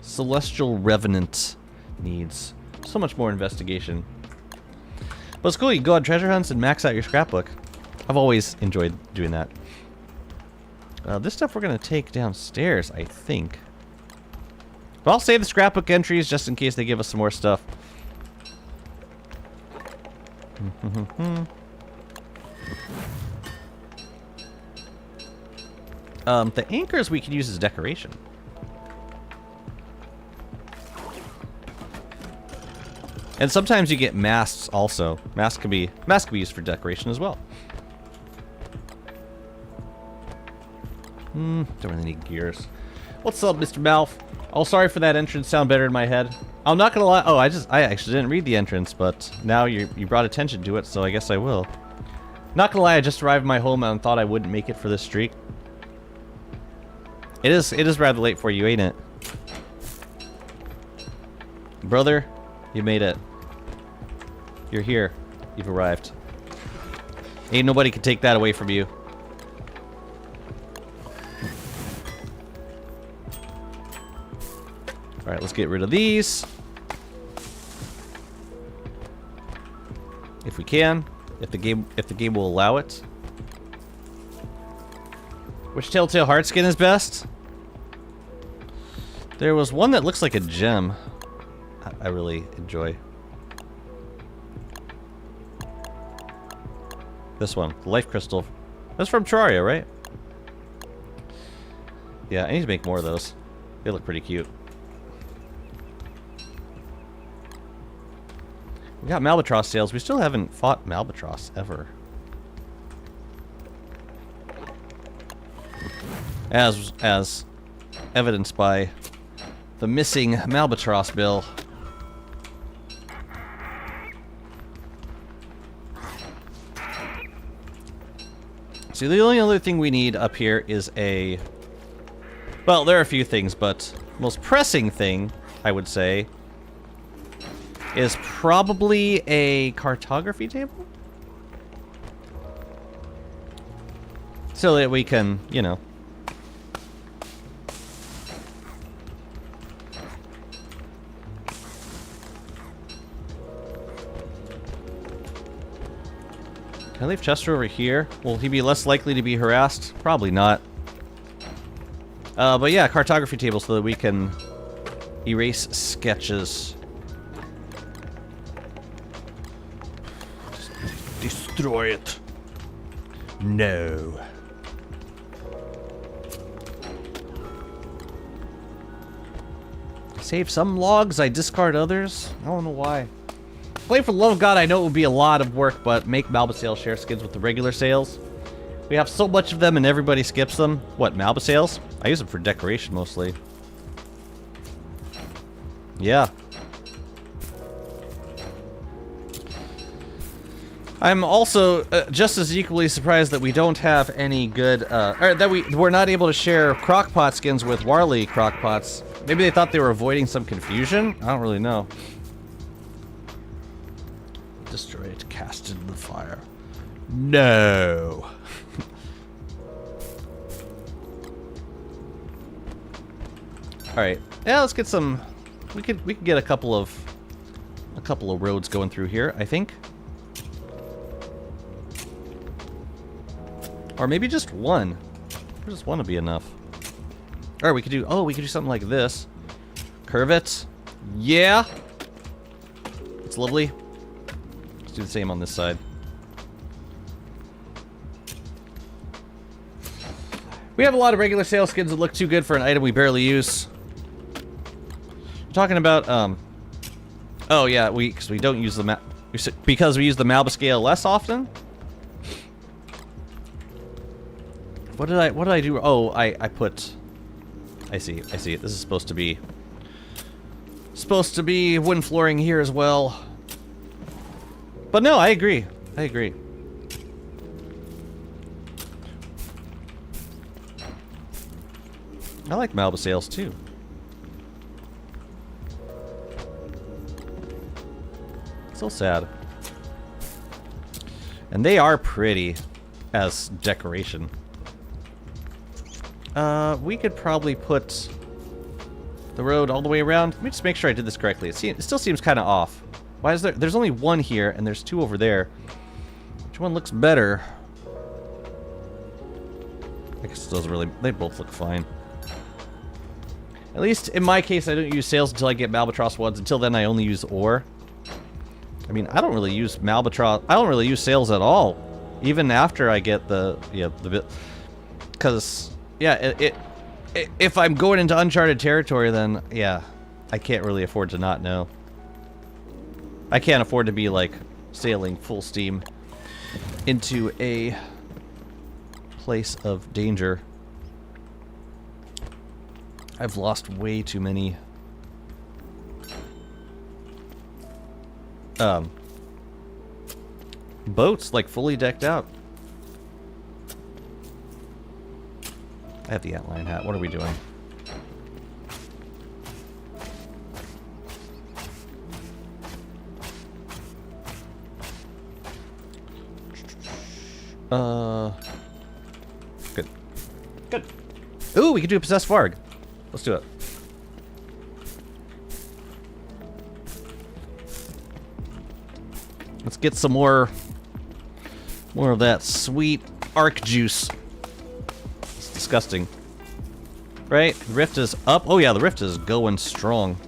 Celestial Revenant needs so much more investigation. But it's cool, you go on treasure hunts and max out your scrapbook. I've always enjoyed doing that. This stuff we're going to take downstairs, I think. But I'll save the scrapbook entries just in case they give us some more stuff. The anchors we can use as decoration. And sometimes you get masts also. Masts can be used for decoration as well. Don't really need gears. What's up, Mr. Malf? Oh, sorry for that entrance. Sound better in my head. I'm not gonna lie. Oh, I actually didn't read the entrance, but now you brought attention to it, so I guess I will. Not gonna lie, I just arrived at my home and thought I wouldn't make it for this streak. It is rather late for you, ain't it? Brother, you made it. You're here. You've arrived. Ain't nobody can take that away from you. Alright, let's get rid of these. If we can. if the game will allow it. Which Telltale Heart skin is best? There was one that looks like a gem. I really enjoy. This one, the Life Crystal. That's from Terraria, right? Yeah, I need to make more of those. They look pretty cute. We got Malbatross sales. We still haven't fought Malbatross ever. As evidenced by the missing Malbatross bill. See, the only other thing we need up here is a... Well, there are a few things, but the most pressing thing, I would say, is probably a cartography table? So that we can, you know... Can I leave Chester over here? Will he be less likely to be harassed? Probably not. But yeah, cartography table so that we can erase sketches. Just destroy it. No. I save some logs, I discard others. I don't know why. Play for the love of God, I know it would be a lot of work, but make Malbasale share skins with the regular sales. We have so much of them and everybody skips them. What, Malbasales? I use them for decoration mostly. Yeah. I'm also just as equally surprised that we don't have any good, or that we're not able to share crockpot skins with Warley crockpots. Maybe they thought they were avoiding some confusion? I don't really know. Destroy it, cast it in the fire. No. All right. Yeah, let's get some. We could get a couple of roads going through here, I think. Or maybe just one. Or just one would be enough. Or we could do. Oh, we could do something like this. Curve it. Yeah. It's lovely. Do the same on this side. We have a lot of regular sales skins that look too good for an item we barely use. We're talking about oh yeah, because we don't use the because we use the Malbascale less often. What did I do? Oh, I put. I see. This is supposed to be wooden flooring here as well. But no, I agree. I like Malbasales too. So sad. And they are pretty as decoration. We could probably put the road all the way around. Let me just make sure I did this correctly. It still seems kind of off. Why is there's only one here and there's two over there? Which one looks better? I guess it doesn't really, they both look fine. At least in my case, I don't use sails until I get Malbatross ones. Until then, I only use ore. I mean, I don't really use Malbatross. I don't really use sails at all, even after I get the bit. Because if I'm going into uncharted territory, then yeah, I can't really afford to not know. I can't afford to be like sailing full steam into a place of danger. I've lost way too many boats, like fully decked out. I have the antlion hat. What are we doing? Good. Good. Ooh, we could do a possessed Varg. Let's do it. Let's get some more More of that sweet arc juice. It's disgusting. Right? The rift is up. Oh yeah, the rift is going strong.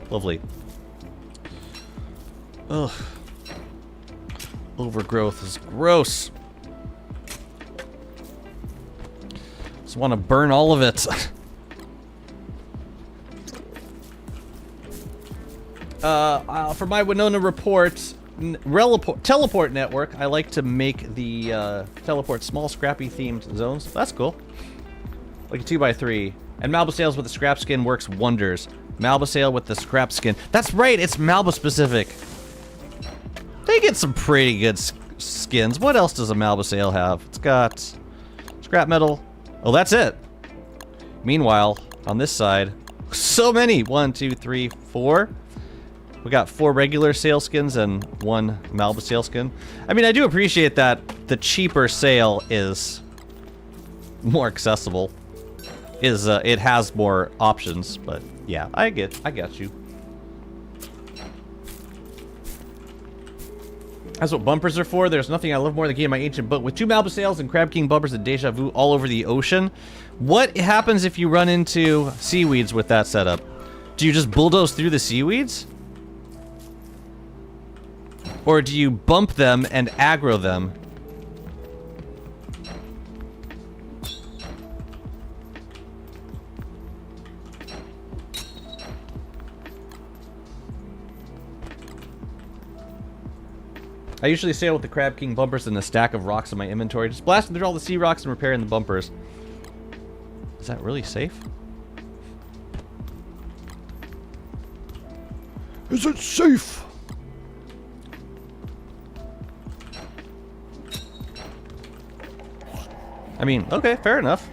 Lovely. Ugh. Overgrowth is gross. Just want to burn all of it. For my Winona report, teleport network, I like to make the teleport small, scrappy themed zones. That's cool. Like a 2x3. And Malbasales with the scrap skin works wonders. Malbasale with the scrap skin. That's right, it's Malba specific. They get some pretty good skins. What else does a Malbasale have? It's got scrap metal. Oh, that's it. Meanwhile, on this side, so many. 1, 2, 3, 4. We got 4 regular sail skins and 1 Malbasale skin. I mean, I do appreciate that the cheaper sail is more accessible. It has more options, but yeah, I got you. That's what bumpers are for. There's nothing I love more than getting my ancient boat with 2 Malbasales and Crab King bumpers and Deja Vu all over the ocean. What happens if you run into seaweeds with that setup? Do you just bulldoze through the seaweeds? Or do you bump them and aggro them? I usually sail with the Crab King bumpers and a stack of rocks in my inventory, just blasting through all the sea rocks and repairing the bumpers. Is that really safe? Is it safe? I mean, okay, fair enough.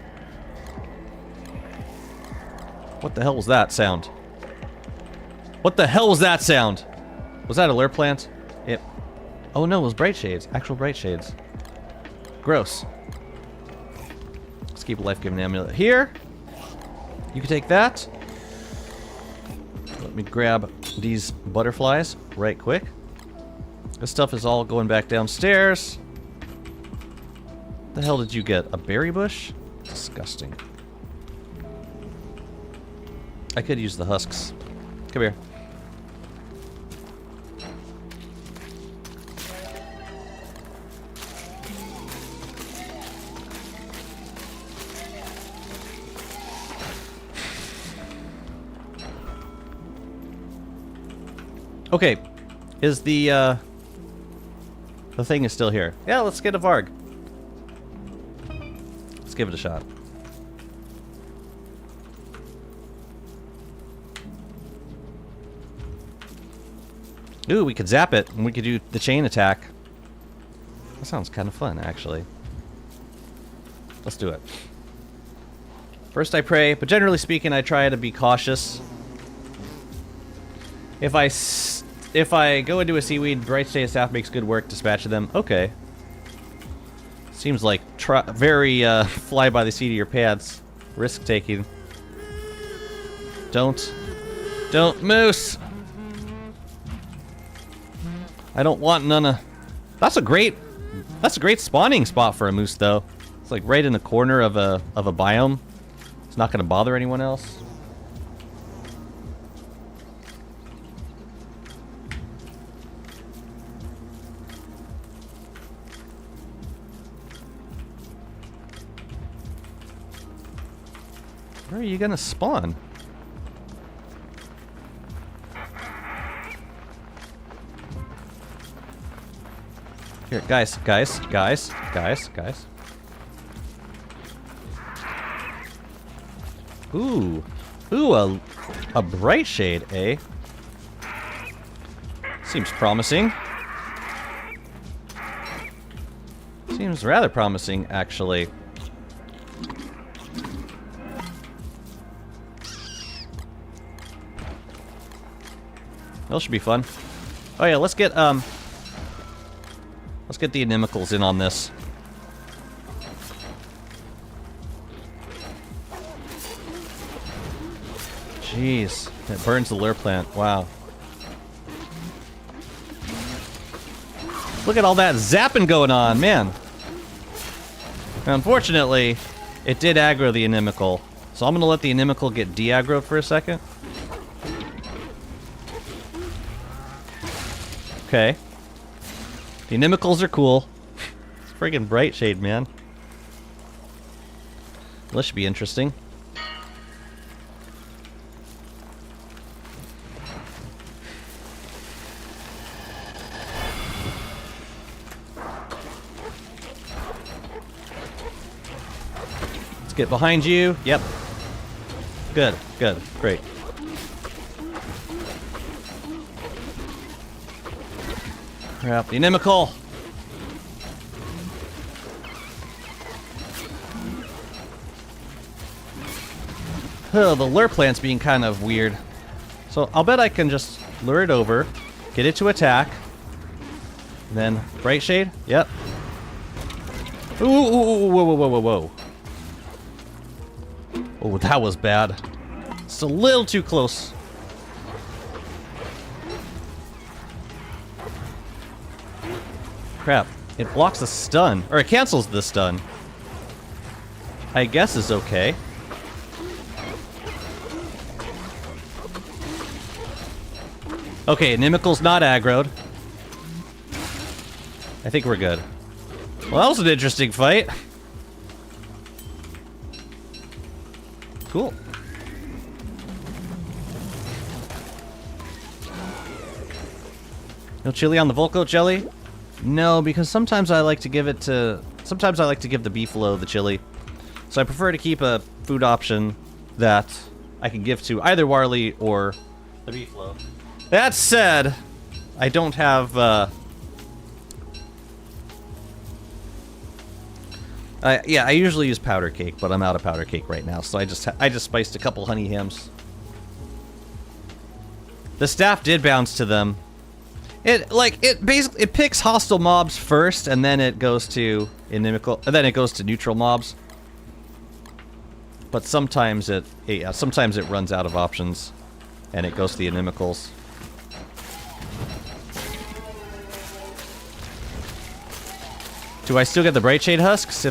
What the hell was that sound? What the hell was that sound? Was that a lure plant? It... Oh no, it was bright shades. Actual bright shades. Gross. Let's keep a life-giving amulet here. You can take that. Let me grab these butterflies right quick. This stuff is all going back downstairs. The hell did you get? A berry bush? Disgusting. I could use the husks. Come here. Okay, is the thing is still here. Yeah, let's get a Varg. Let's give it a shot. Ooh, we could zap it, and we could do the chain attack. That sounds kind of fun, actually. Let's do it. First I pray, but generally speaking, I try to be cautious. If I go into a seaweed, Bright State staff makes good work dispatching them. Okay. Seems like very fly by the seat of your pants. Risk taking. Don't moose. I don't want none of. That's a great spawning spot for a moose though. It's like right in the corner of a biome. It's not going to bother anyone else. Where are you gonna spawn? Here, guys. Ooh, a bright shade, eh? Seems promising. Seems rather promising, actually. That should be fun. Oh yeah, let's get the inimicals in on this. Jeez, it burns the lure plant. Wow. Look at all that zapping going on, man. Unfortunately, it did aggro the inimical. So I'm gonna let the inimical get de-aggroed for a second. Okay. The inimicals are cool. It's friggin' Bright Shade, man. This should be interesting. Let's get behind you. Yep. Good, good, great. Crap, the inimical. Oh, the lure plant's being kind of weird. So I'll bet I can just lure it over, get it to attack, then Bright Shade. Yep. Ooh, ooh, ooh, whoa, whoa, whoa, whoa, whoa. Oh, that was bad. It's a little too close. Crap. It blocks the stun. Or it cancels the stun. I guess is okay. Okay, Inimical's not aggroed. I think we're good. Well, that was an interesting fight. Cool. No chili on the Volco jelly? No, because sometimes I like to give it to... Sometimes I like to give the beefalo the chili. So I prefer to keep a food option that I can give to either Warley or the beefalo. That said, I don't have... yeah, I usually use powder cake, but I'm out of powder cake right now, so I just spiced a couple honey hams. The staff did bounce to them. It basically picks hostile mobs first, and then it goes to inimical, and then it goes to neutral mobs. But sometimes sometimes it runs out of options, and it goes to the inimicals. Do I still get the Bright Shade husks?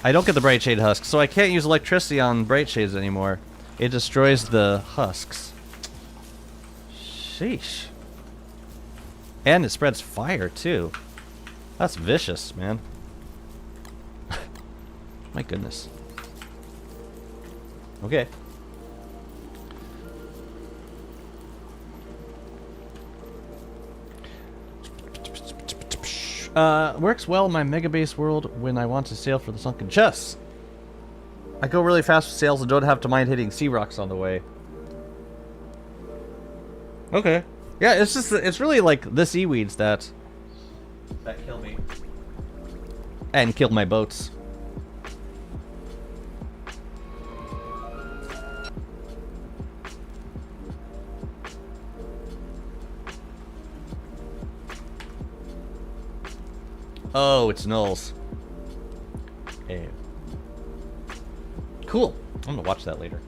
I don't get the Bright Shade husks, so I can't use electricity on Bright Shades anymore. It destroys the husks. Sheesh. And it spreads fire, too. That's vicious, man. My goodness. Okay. Works well in my Mega Base world when I want to sail for the Sunken chests. I go really fast with sails and don't have to mind hitting sea rocks on the way. Okay. Yeah, it's really like the seaweeds that kill me. And kill my boats. Oh, it's nulls. Hey. Cool. I'm gonna watch that later.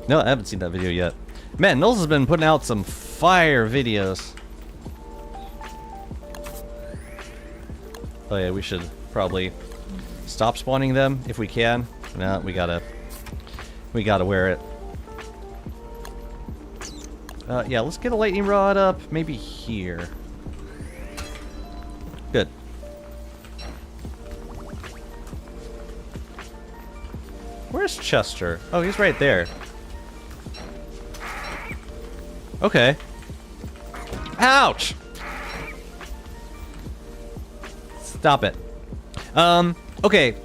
No, I haven't seen that video yet. Man, Nulls has been putting out some fire videos. Oh yeah, we should probably stop spawning them if we can. No, we gotta wear it. Yeah, let's get a lightning rod up, maybe here. Good. Where's Chester? Oh, he's right there. Okay. Ouch! Stop it. Okay.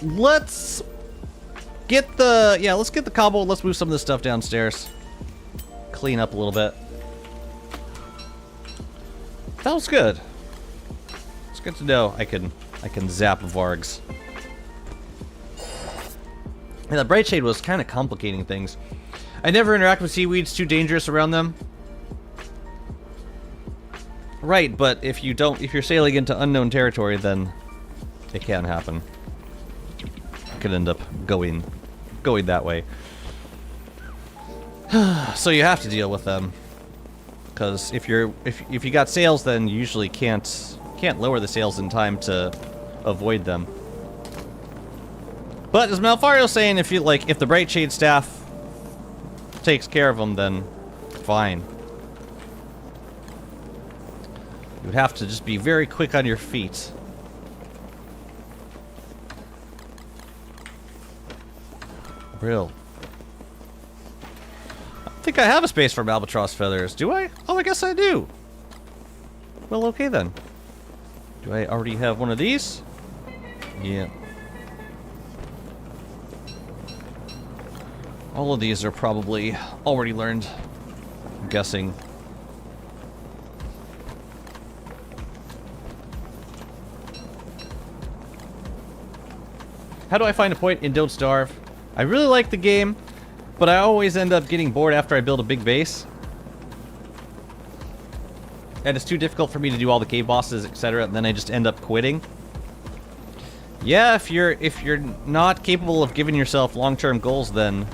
Let's get the... Yeah, let's get the cobble. Let's move some of this stuff downstairs. Clean up a little bit. That was good. It's good to know I can zap Vargs. And the Bright Shade was kind of complicating things. I never interact with seaweeds, too dangerous around them. Right, but if you're sailing into unknown territory, then it can happen. It could end up going that way. So you have to deal with them. because if you got sails, then you usually can't lower the sails in time to avoid them. But as Malfario's saying, if the Bright Shade staff takes care of them, then fine. You would have to just be very quick on your feet. Real. I think I have a space for albatross feathers. Do I? Oh, I guess I do. Well, okay then. Do I already have one of these? Yeah. All of these are probably already learned. I'm guessing. How do I find a point in Don't Starve? I really like the game, but I always end up getting bored after I build a big base. And it's too difficult for me to do all the cave bosses, etc., and then I just end up quitting. Yeah, if you're not capable of giving yourself long-term goals, then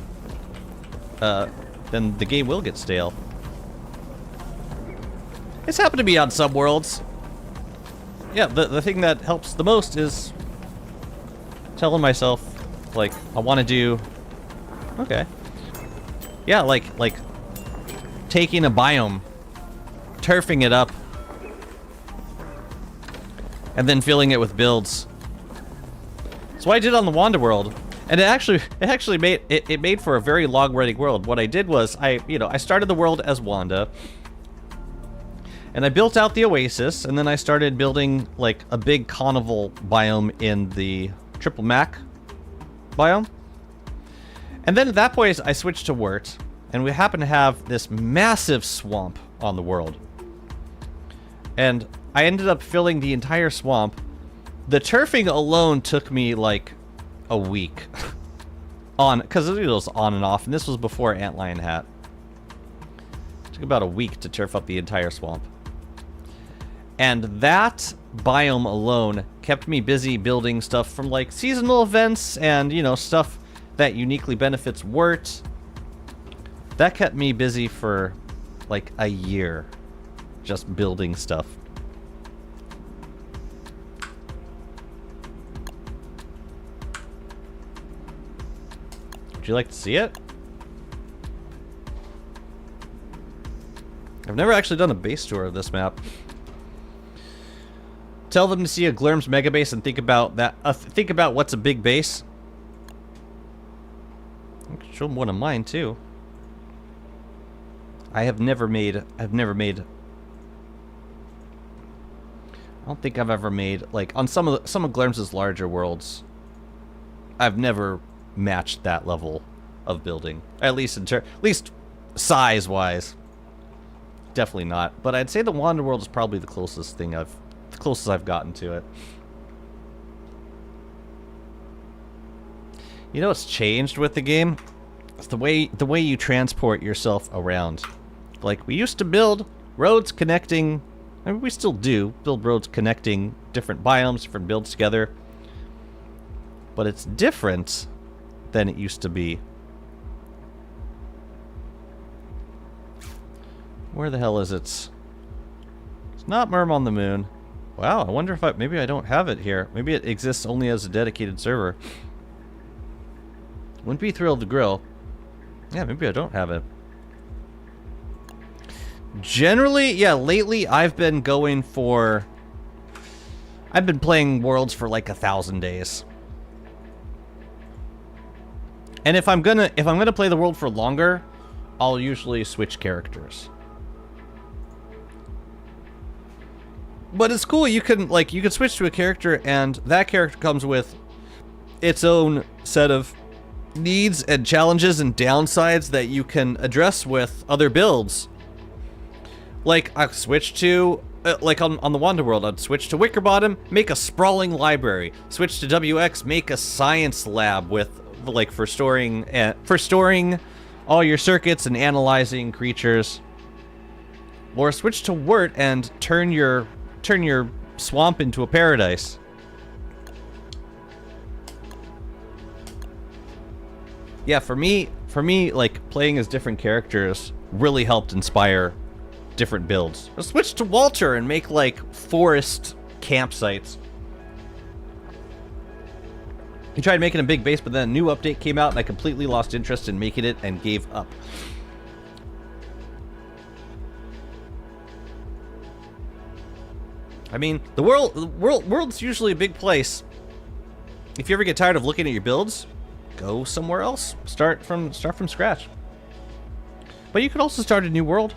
the game will get stale. It's happened to me on some worlds. Yeah, the thing that helps the most is telling myself, like, I want to do... Okay. Yeah, like taking a biome, turfing it up, and then filling it with builds. That's what I did on the Wanda world. And it actually made for a very long-running world. What I did was, I started the world as Wanda, and I built out the Oasis, and then I started building, like, a big carnival biome in the Triple Mac biome. And then at that point, I switched to Wurt, and we happen to have this massive swamp on the world. And I ended up filling the entire swamp. The turfing alone took me, like, a week. Because it was on and off, and this was before Antlion Hat. It took about a week to turf up the entire swamp. And that biome alone kept me busy building stuff from, like, seasonal events and, stuff that uniquely benefits Wurt. That kept me busy for, like, a year. Just building stuff. Would you like to see it? I've never actually done a base tour of this map. Tell them to see a Glurm's mega base and think about that. Think about what's a big base. I can show them one of mine too. I've never made. I don't think I've ever made, like, on some of Glurm's larger worlds. I've never matched that level of building, at least size wise. Definitely not. But I'd say the Wanda world is probably the closest I've gotten to it. You know what's changed with the game? It's the way you transport yourself around. Like, we used to build roads connecting, I mean, we still do build roads connecting different biomes, different builds together. But it's different than it used to be. Where the hell is it? It's not Myrm on the Moon. Wow, I wonder if maybe I don't have it here. Maybe it exists only as a dedicated server. Wouldn't be thrilled to grill. Yeah, maybe I don't have it. Generally, yeah, lately I've been playing Worlds for like 1,000 days. And if I'm gonna play the world for longer, I'll usually switch characters. But it's cool, you can switch to a character, and that character comes with its own set of needs and challenges and downsides that you can address with other builds. Like, I've switched to, like on the Wanda world, I'd switch to Wickerbottom, make a sprawling library. Switch to WX, make a science lab with, like, for storing all your circuits and analyzing creatures. Or switch to Wurt and turn your swamp into a paradise. Yeah, for me, like, playing as different characters really helped inspire different builds. I'll switch to Walter and make like forest campsites. I tried making a big base, but then a new update came out and I completely lost interest in making it and gave up. I mean, the world's usually a big place. If you ever get tired of looking at your builds, go somewhere else. Start from scratch. But you could also start a new world.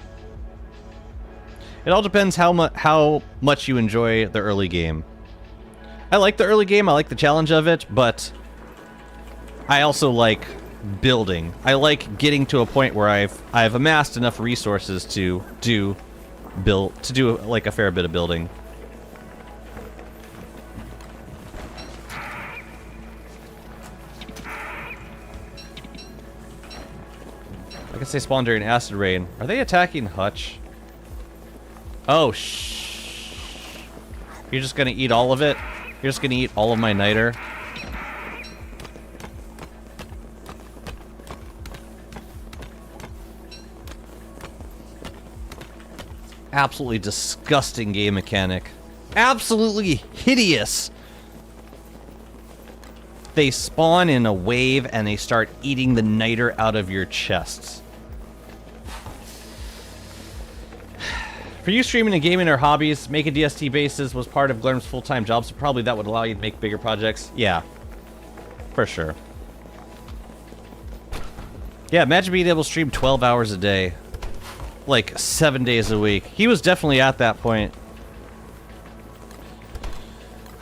It all depends how much you enjoy the early game. I like the early game. I like the challenge of it, but I also like building. I like getting to a point where I've amassed enough resources to do like a fair bit of building. I guess they spawn during acid rain. Are they attacking Hutch? Oh, shh. You're just gonna eat all of it? You're just gonna eat all of my niter? Absolutely disgusting game mechanic. Absolutely hideous. They spawn in a wave and they start eating the niter out of your chests. For you, streaming and gaming are hobbies. Making DST bases was part of Glerm's full-time job, so probably that would allow you to make bigger projects. Yeah, for sure. Yeah, imagine being able to stream 12 hours a day. Like 7 days a week. He was definitely at that point.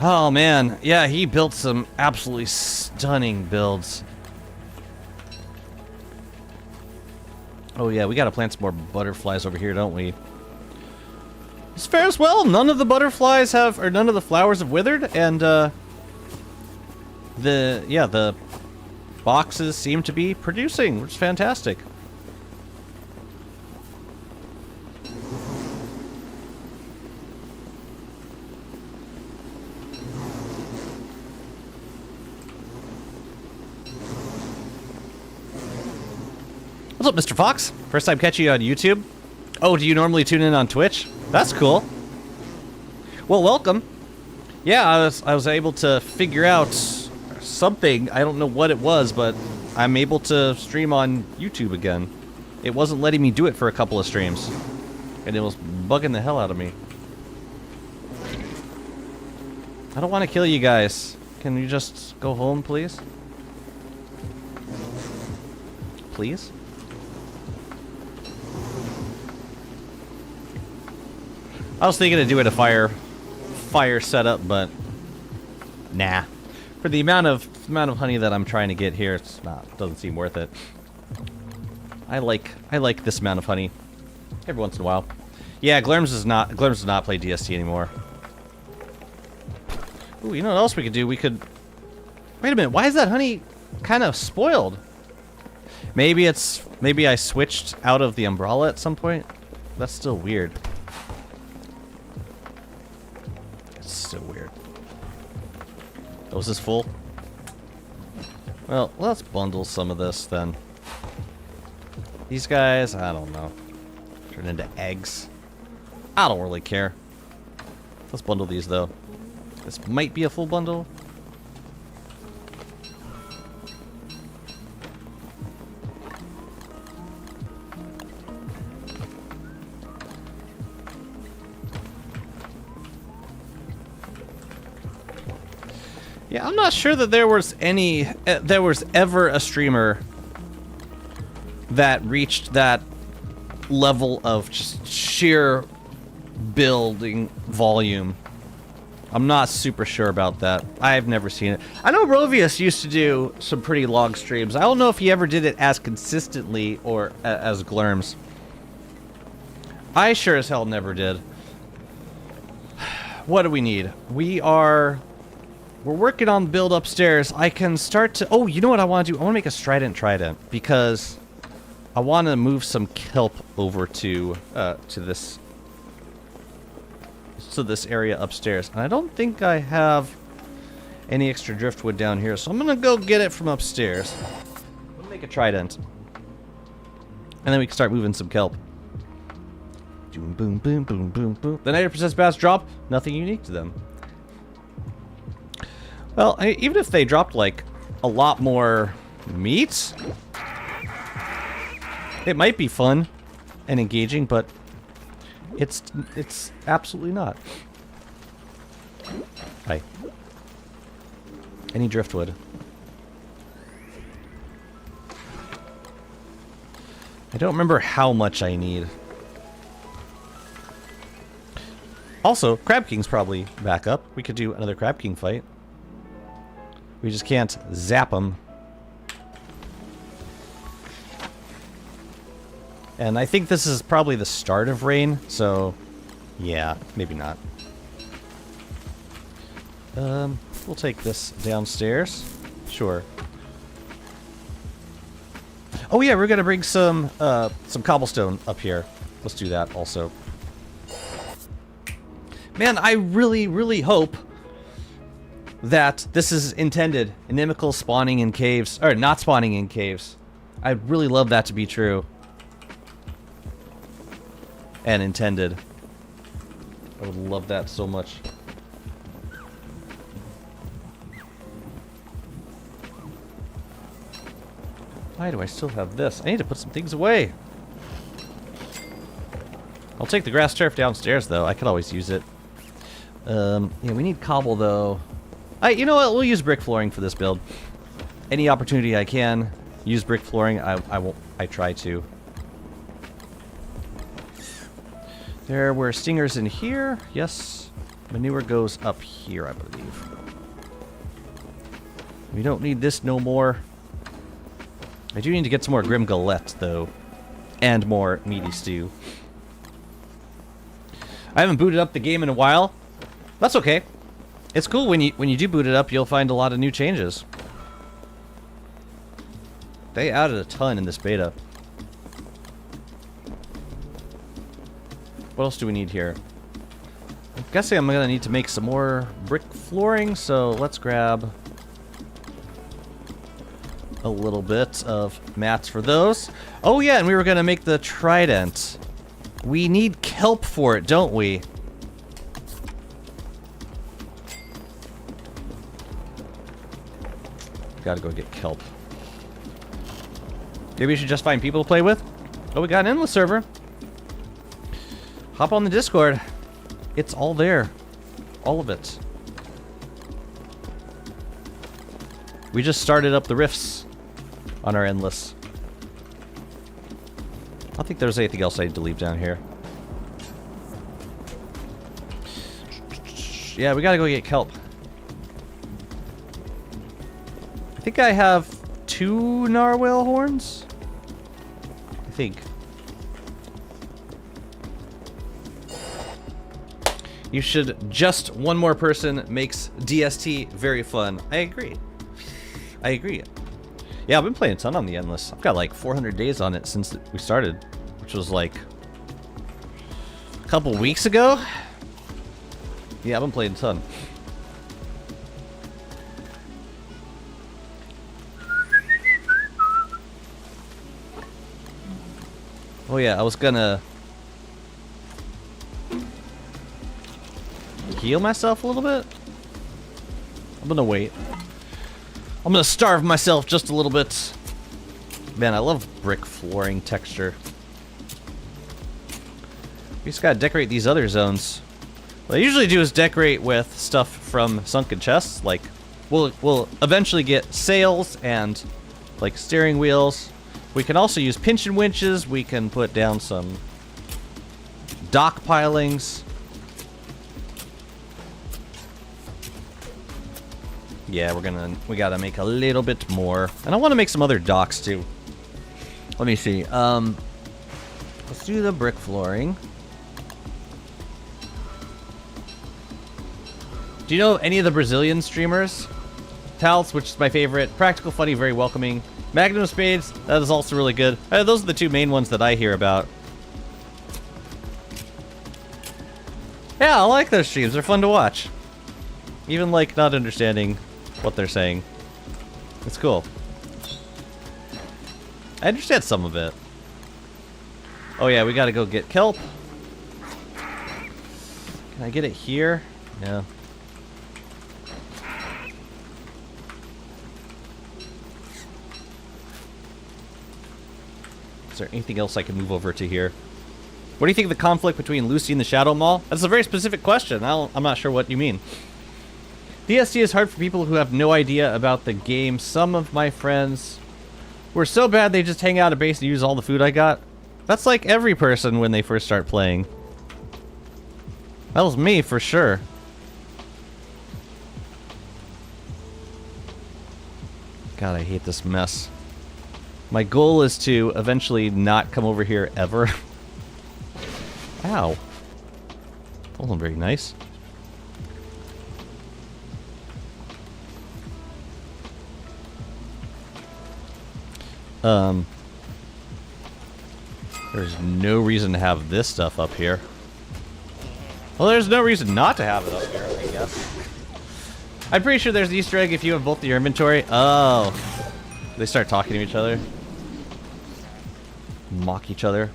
Oh man, yeah, he built some absolutely stunning builds. Oh yeah, we gotta plant some more butterflies over here, don't we? It's fair as well. None of the butterflies have, or none of the flowers have withered, and the boxes seem to be producing, which is fantastic. What's up, Mr. Fox? First time catching you on YouTube? Oh, do you normally tune in on Twitch? That's cool. Well, welcome. Yeah, I was able to figure out something. I don't know what it was, but I'm able to stream on YouTube again. It wasn't letting me do it for a couple of streams, and it was bugging the hell out of me. I don't want to kill you guys. Can you just go home, please? Please? I was thinking of doing a fire setup, but nah. For the amount of honey that I'm trying to get here, it doesn't seem worth it. I like this amount of honey every once in a while. Yeah, Glerms does not play DST anymore. Ooh, you know what else we could do? We could wait a minute. Why is that honey kind of spoiled? Maybe I switched out of the umbrella at some point. That's still weird. So weird. Oh, is this full? Well, let's bundle some of this then. These guys, I don't know. Turn into eggs. I don't really care. Let's bundle these though. This might be a full bundle. Yeah, I'm not sure that there was ever a streamer that reached that level of just sheer building volume. I'm not super sure about that. I've never seen it. I know Rovius used to do some pretty long streams. I don't know if he ever did it as consistently or as Glerms. I sure as hell never did. What do we need? We're working on the build upstairs. I can start to... Oh, you know what I want to do? I want to make a trident because I want to move some kelp over to this area upstairs. And I don't think I have any extra driftwood down here, so I'm going to go get it from upstairs. We'll make a trident. And then we can start moving some kelp. Boom, boom, boom, boom, boom, boom. The 90% bass drop, nothing unique to them. Well, even if they dropped, like, a lot more meat, it might be fun and engaging, but it's absolutely not. Hi. Any driftwood? I don't remember how much I need. Also, Crab King's probably back up. We could do another Crab King fight. We just can't zap him. And I think this is probably the start of rain, so yeah, maybe not. We'll take this downstairs. Sure. Oh yeah, we're gonna bring some cobblestone up here. Let's do that also. Man, I really, really hope that this is intended. Inimical spawning in caves, or not spawning in caves. I'd really love that to be true. And intended. I would love that so much. Why do I still have this? I need to put some things away. I'll take the grass turf downstairs, though. I could always use it. Yeah, we need cobble, though. You know what? We'll use brick flooring for this build. Any opportunity I can use brick flooring, I try to. There were stingers in here. Yes. Manure goes up here, I believe. We don't need this no more. I do need to get some more Grim Galette, though. And more Meaty Stew. I haven't booted up the game in a while. That's okay. It's cool when you do boot it up, you'll find a lot of new changes. They added a ton in this beta. What else do we need here? I'm guessing I'm gonna need to make some more brick flooring, so let's grab a little bit of mats for those. Oh yeah, and we were gonna make the trident. We need kelp for it, don't we? Gotta go get kelp. Maybe we should just find people to play with? Oh, we got an endless server. Hop on the Discord. It's all there. All of it. We just started up the rifts on our endless. I don't think there's anything else I need to leave down here. Yeah, we gotta go get kelp. I think I have 2 narwhal horns. I think. You should. Just one more person makes DST very fun. I agree. I agree. Yeah, I've been playing a ton on the Endless. I've got like 400 days on it since we started, which was like a couple weeks ago. Yeah, I've been playing a ton. Oh yeah, I was gonna heal myself a little bit. I'm gonna wait. I'm gonna starve myself just a little bit. Man, I love brick flooring texture. We just gotta decorate these other zones. What I usually do is decorate with stuff from Sunken chests. Like, we'll eventually get sails and like steering wheels. We can also use pinch and winches. We can put down some dock pilings. Yeah, we gotta make a little bit more. And I want to make some other docks too. Let me see. Let's do the brick flooring. Do you know any of the Brazilian streamers? Tals, which is my favorite. Practical, funny, very welcoming. Magnum Spades, that is also really good. Those are the 2 main ones that I hear about. Yeah, I like those streams. They're fun to watch. Even like not understanding what they're saying. It's cool. I understand some of it. Oh yeah, we gotta go get kelp. Can I get it here? Yeah. Is there anything else I can move over to here? What do you think of the conflict between Lucy and the Shadow Mall? That's a very specific question. I'm not sure what you mean. DST is hard for people who have no idea about the game. Some of my friends were so bad they just hang out at base and use all the food I got. That's like every person when they first start playing. That was me for sure. God, I hate this mess. My goal is to eventually not come over here ever. Ow. That wasn't very nice. There's no reason to have this stuff up here. Well, there's no reason not to have it up here, I guess. I'm pretty sure there's an Easter egg if you have both your inventory. Oh. They start talking to each other. Mock each other.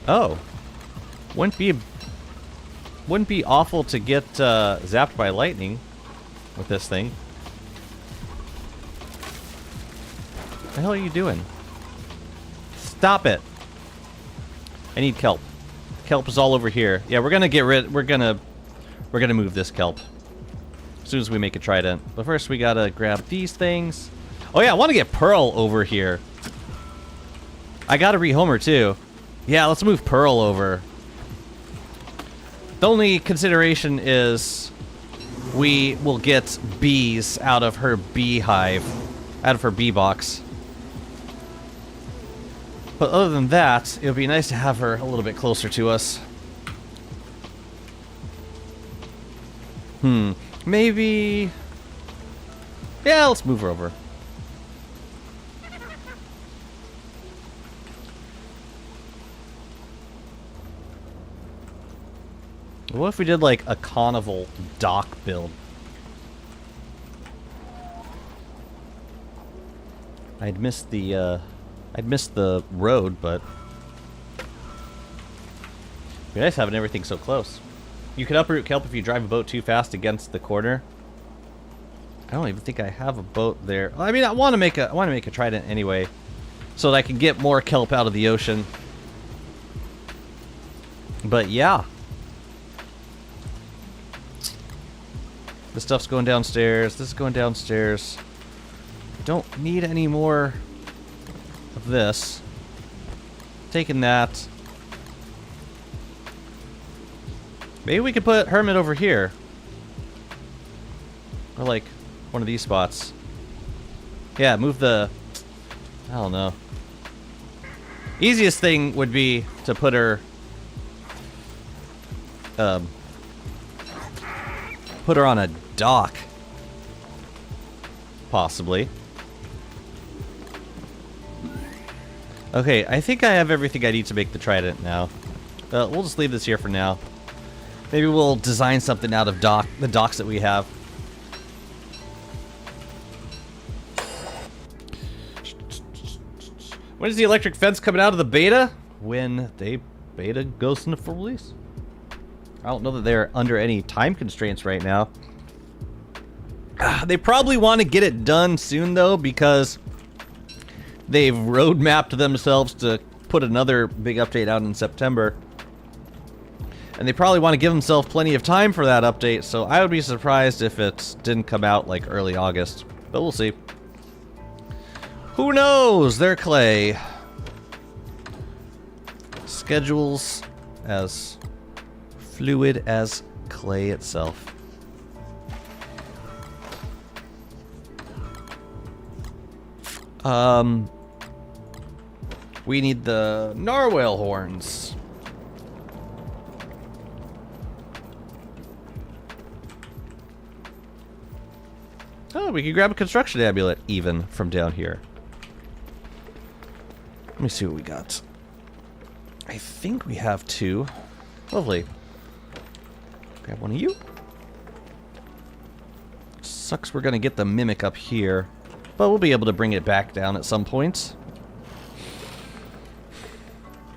Oh. Wouldn't be awful to get zapped by lightning with this thing. What the hell are you doing? Stop it. I need kelp. Kelp is all over here. Yeah, we're gonna move this kelp as soon as we make a trident. But first we gotta grab these things. Oh yeah, I want to get Pearl over here. I gotta rehomer too. Yeah, let's move Pearl over. The only consideration is we will get bees out of her beehive, out of her bee box. But other than that, it would be nice to have her a little bit closer to us. Maybe... Yeah, let's move her over. What if we did like a carnival dock build? I'd missed the road, but it'd be nice having everything so close. You can uproot kelp if you drive a boat too fast against the corner. I don't even think I have a boat there. I mean, I want to make a trident anyway, so that I can get more kelp out of the ocean. But yeah. This stuff's going downstairs. This is going downstairs. Don't need any more of this. Taking that. Maybe we could put Hermit over here. Or like one of these spots. Yeah, move the... I don't know. Easiest thing would be to put her... put her on a dock. Possibly. Okay, I think I have everything I need to make the trident now. We'll just leave this here for now. Maybe we'll design something out of the docks that we have. When is the electric fence coming out of the beta? When the beta goes into full release. I don't know that they're under any time constraints right now. They probably want to get it done soon though, because they've roadmapped themselves to put another big update out in September. And they probably want to give themselves plenty of time for that update, so I would be surprised if it didn't come out like early August. But we'll see. Who knows? They're clay. Schedules as fluid as clay itself. We need the narwhal horns. Oh, we can grab a construction amulet even from down here. Let me see what we got. I think we have 2. Lovely. Grab one of you. Sucks we're gonna get the mimic up here, but we'll be able to bring it back down at some point.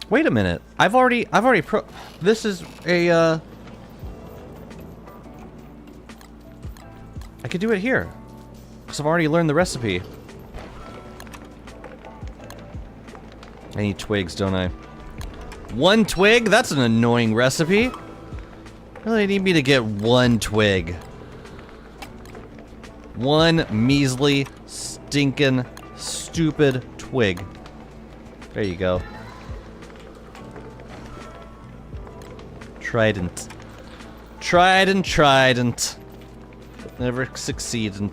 Wait a minute. I've already this is a could do it here. Because I've already learned the recipe. I need twigs, don't I? 1 twig? That's an annoying recipe. Really need me to get 1 twig. 1 measly, stinking, stupid twig. There you go. Trident. Trident. Never succeeded.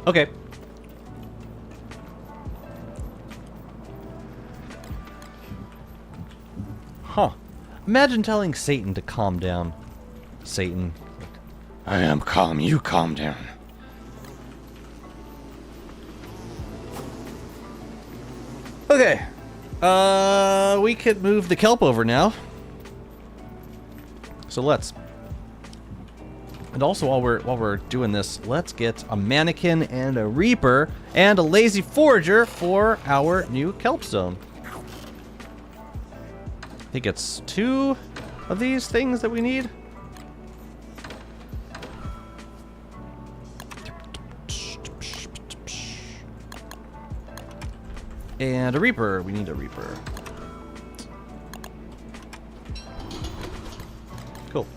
Okay. Huh. Imagine telling Satan to calm down. Satan. I am calm, you calm down. Okay. We could move the kelp over now. So let's. And also while we're doing this, let's get a mannequin and a reaper and a lazy forager for our new kelp zone. I think it's 2 of these things that we need. And a reaper. We need a reaper. Cool.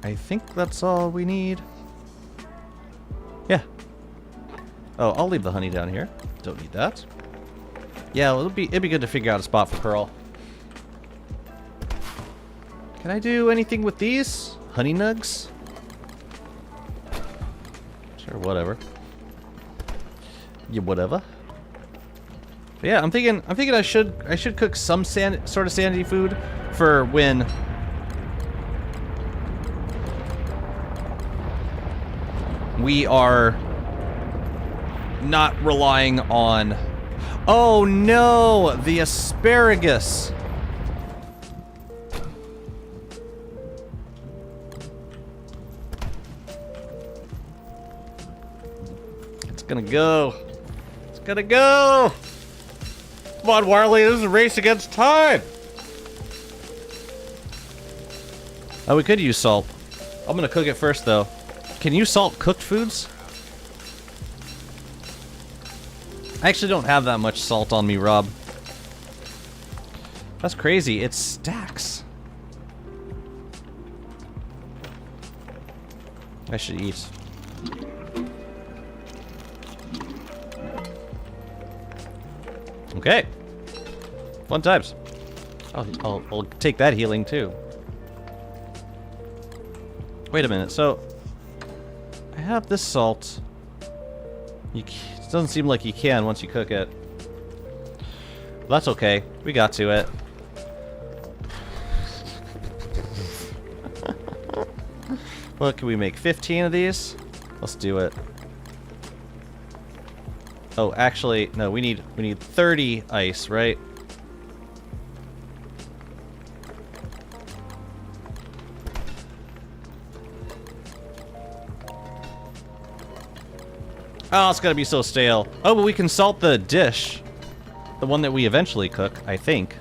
I think that's all we need. Yeah. Oh, I'll leave the honey down here. Don't need that. Yeah, well, it'd be good to figure out a spot for Pearl. Can I do anything with these? Honey nugs? Sure, whatever. Yeah, whatever. But yeah, I'm thinking I should cook some sort of sanity food for when we are not relying on... Oh no! The asparagus! It's gonna go! It's gonna go! Come on, Warley, this is a race against time! Oh, we could use salt. I'm gonna cook it first, though. Can you salt cooked foods? I actually don't have that much salt on me, Rob. That's crazy. It stacks. I should eat. Okay. Fun times. I'll take that healing, too. Wait a minute. So, I have this salt. It doesn't seem like you can once you cook it. That's okay. We got to it. What can we make? 15 of these? Let's do it. Oh, actually, no. We need 30 ice, right? Oh, it's gonna be so stale. Oh, but we can salt the dish. The one that we eventually cook, I think.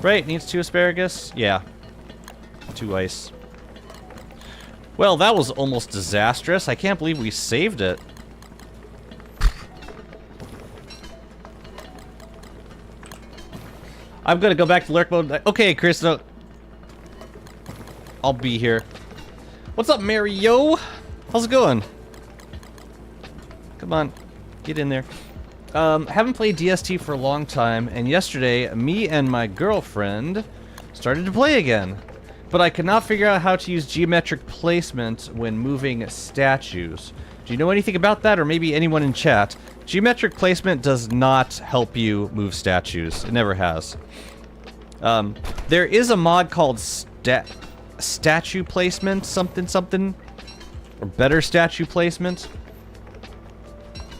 Right, needs 2 asparagus? Yeah. 2 ice. Well, that was almost disastrous. I can't believe we saved it. I'm gonna go back to lurk mode. Okay, Chris, no. I'll be here. What's up, Mario? How's it going? Come on, get in there. Haven't played DST for a long time, and yesterday, me and my girlfriend started to play again. But I could not figure out how to use geometric placement when moving statues. Do you know anything about that, or maybe anyone in chat? Geometric placement does not help you move statues. It never has. There is a mod called statue placement, something, or better statue placement.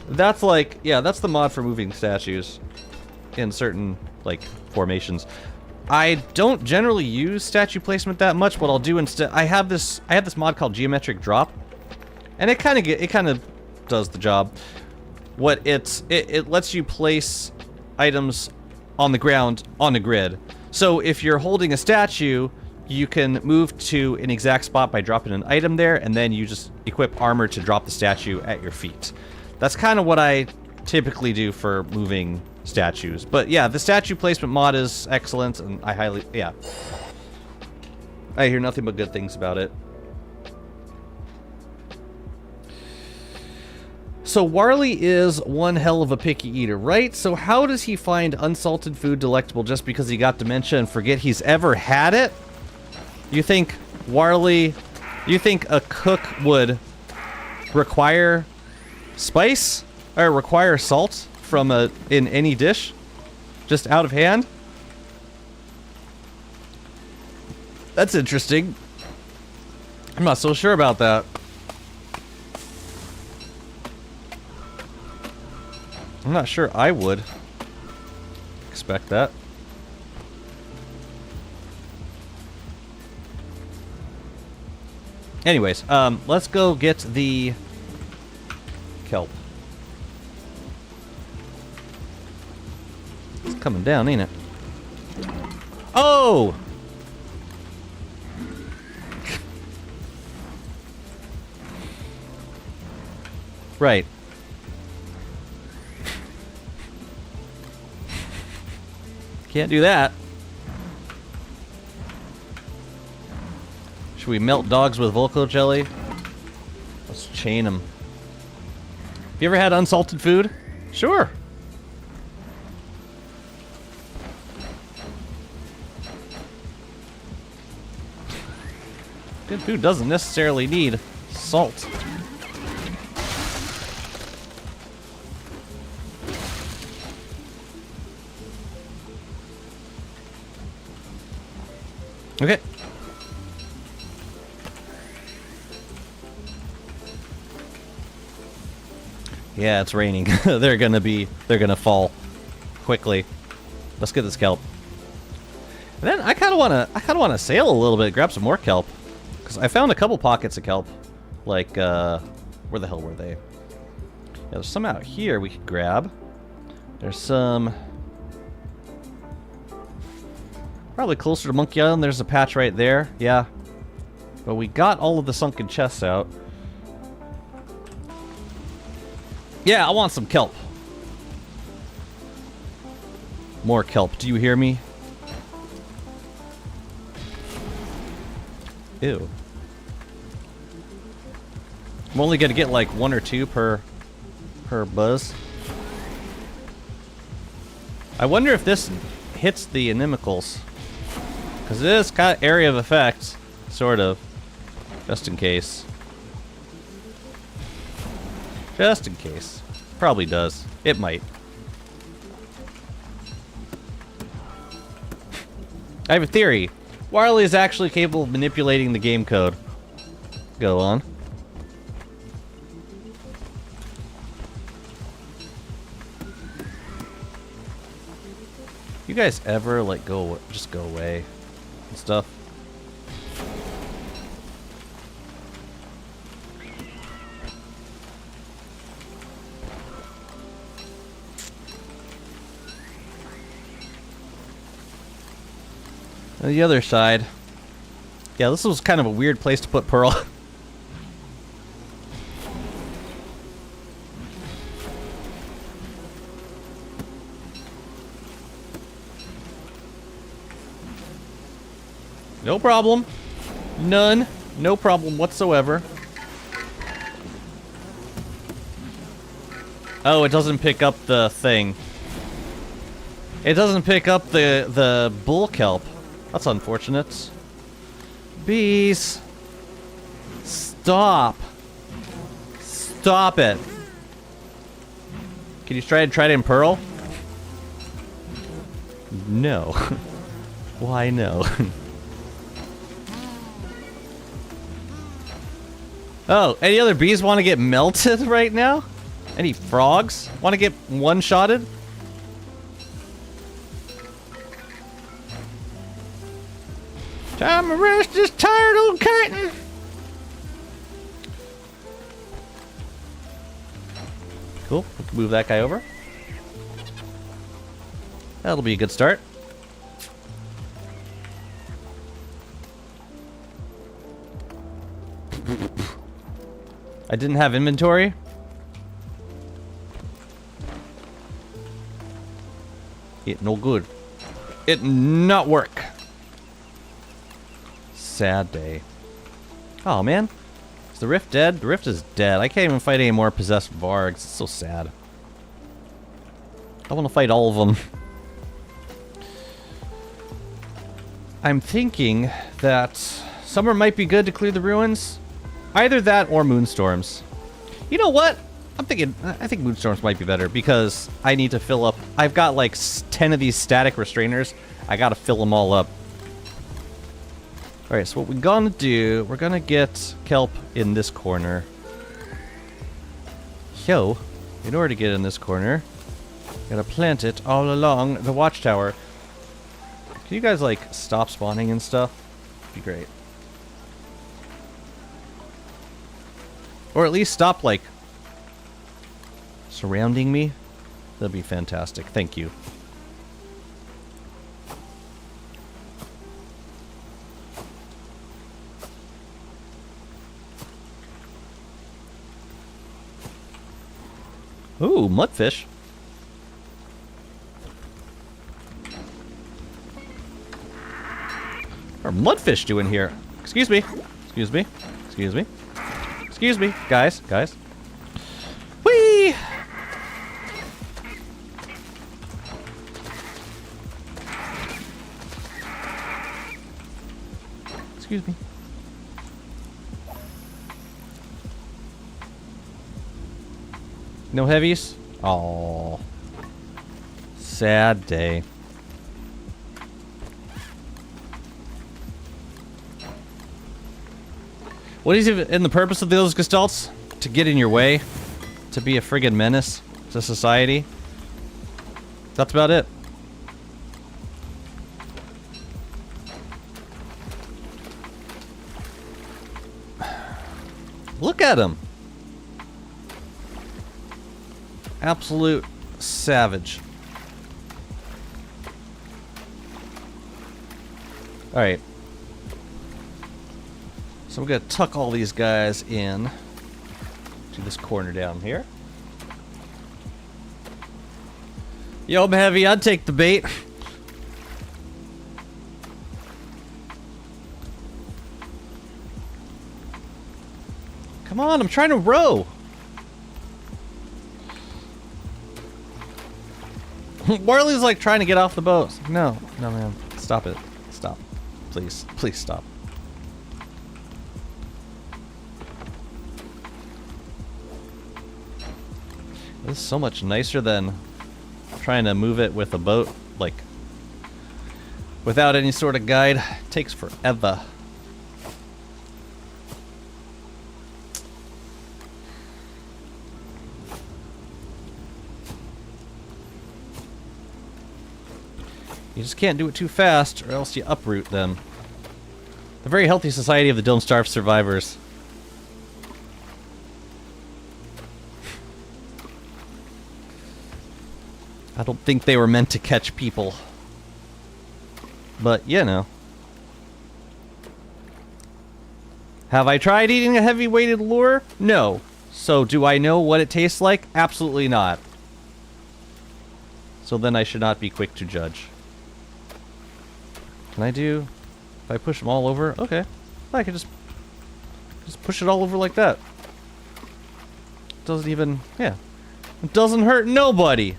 That's like, yeah, that's the mod for moving statues in certain, like, formations. I don't generally use statue placement that much. What I'll do instead, I have this mod called Geometric Drop, and it kind of does the job. What it lets you place items on the ground on the grid. So if you're holding a statue, you can move to an exact spot by dropping an item there, and then you just equip armor to drop the statue at your feet. That's kind of what I typically do for moving statues. But yeah, the statue placement mod is excellent, and I hear nothing but good things about it. So Warley is one hell of a picky eater, right? So how does he find unsalted food delectable just because he got dementia and forget he's ever had it? You think Warley, you think a cook would require spice or require salt from in any dish just out of hand? That's interesting. I'm not so sure about that. I'm not sure I would expect that. Anyways, let's go get the kelp. It's coming down, ain't it? Oh! Right. Can't do that. Should we melt dogs with Volco jelly? Let's chain them. Have you ever had unsalted food? Sure. Good food doesn't necessarily need salt. Okay. Yeah, it's raining. They're gonna fall quickly. Let's get this kelp. And then I kind of wanna sail a little bit, grab some more kelp, because I found a couple pockets of kelp. Like, where the hell were they? Yeah, there's some out here we could grab. There's some probably closer to Monkey Island. There's a patch right there. Yeah. But we got all of the sunken chests out. Yeah, I want some kelp. More kelp. Do you hear me? Ew. I'm only gonna get like 1 or 2 per buzz. I wonder if this hits the inimicals. Because it is kind of area of effect, sort of. Just in case. Just in case. Probably does. It might. I have a theory. Warley is actually capable of manipulating the game code. Go on. You guys ever like just go away and stuff? On the other side. Yeah, this was kind of a weird place to put Pearl. No problem. None. No problem whatsoever. Oh, it doesn't pick up the thing. It doesn't pick up the bull kelp. That's unfortunate. Bees. Stop. Stop it. Can you try to impearl? No. Why no? Oh, any other bees want to get melted right now? Any frogs want to get one-shotted? Time to rest this tired old kitten. Cool. We can move that guy over. That'll be a good start. I didn't have inventory. It no good. It not work. Sad day. Oh man. Is the rift dead? The rift is dead. I can't even fight any more possessed vargs. It's so sad. I want to fight all of them. I'm thinking that summer might be good to clear the ruins. Either that or moonstorms. You know what? I think moonstorms might be better because I need to fill up. I've got like 10 of these static restrainers. I gotta fill them all up. Alright, so what we're gonna do, we're gonna get kelp in this corner. Yo, in order to get in this corner, gotta plant it all along the watchtower. Can you guys like stop spawning and stuff? Be great. Or at least stop, like, surrounding me. That'd be fantastic. Thank you. Ooh, mudfish. What are mudfish doing here? Excuse me. Excuse me. Excuse me. Excuse me, guys, guys. Whee! Excuse me. No heavies? Oh, sad day. What is even the purpose of those gestalts? To get in your way? To be a friggin' menace to society? That's about it. Look at him! Absolute savage. Alright. So we're gonna tuck all these guys in to this corner down here. Yo, I'm heavy, I'd take the bait. Come on, I'm trying to row. Marley's like trying to get off the boat. No, no man, stop it. Stop. Please, please stop. This is so much nicer than trying to move it with a boat, like, without any sort of guide. It takes forever. You just can't do it too fast, or else you uproot them. The very healthy society of the Don't Starve survivors. I don't think they were meant to catch people. But, you know. Have I tried eating a heavy-weighted lure? No. So, do I know what it tastes like? Absolutely not. So then I should not be quick to judge. Can I do... If I push them all over? Okay. I can just push it all over like that. Doesn't even... Yeah. It doesn't hurt nobody!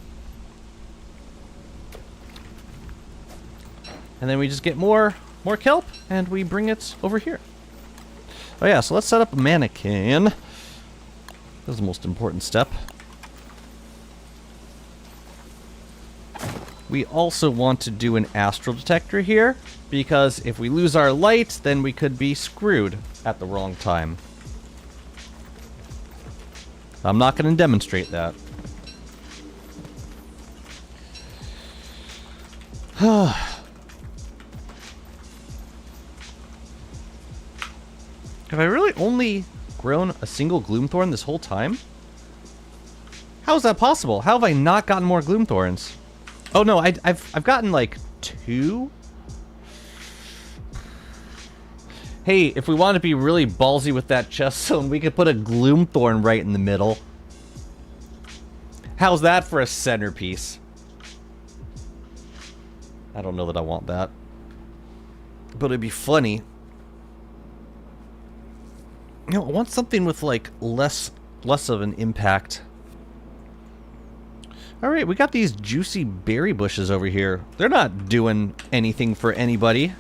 And then we just get more kelp, and we bring it over here. Oh yeah, so let's set up a mannequin. That's the most important step. We also want to do an astral detector here, because if we lose our light, then we could be screwed at the wrong time. I'm not going to demonstrate that. Have I really only grown a single Gloomthorn this whole time? How is that possible? How have I not gotten more Gloomthorns? Oh no, I've gotten like 2. Hey, if we want to be really ballsy with that chest zone, we could put a Gloomthorn right in the middle. How's that for a centerpiece? I don't know that I want that. But it'd be funny. You know, I want something with like less of an impact. Alright, we got these juicy berry bushes over here. They're not doing anything for anybody.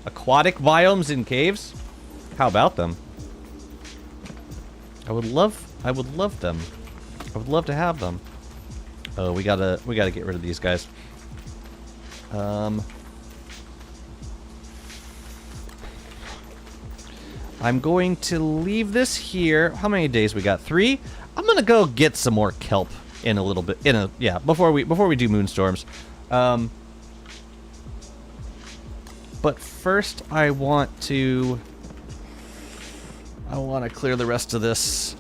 Aquatic biomes in caves? How about them? I would love them. I would love to have them. Oh, we gotta get rid of these guys. I'm going to leave this here. How many days we got? 3? I'm gonna go get some more kelp in a little bit. Yeah, before we do moonstorms. But first I want to clear the rest of this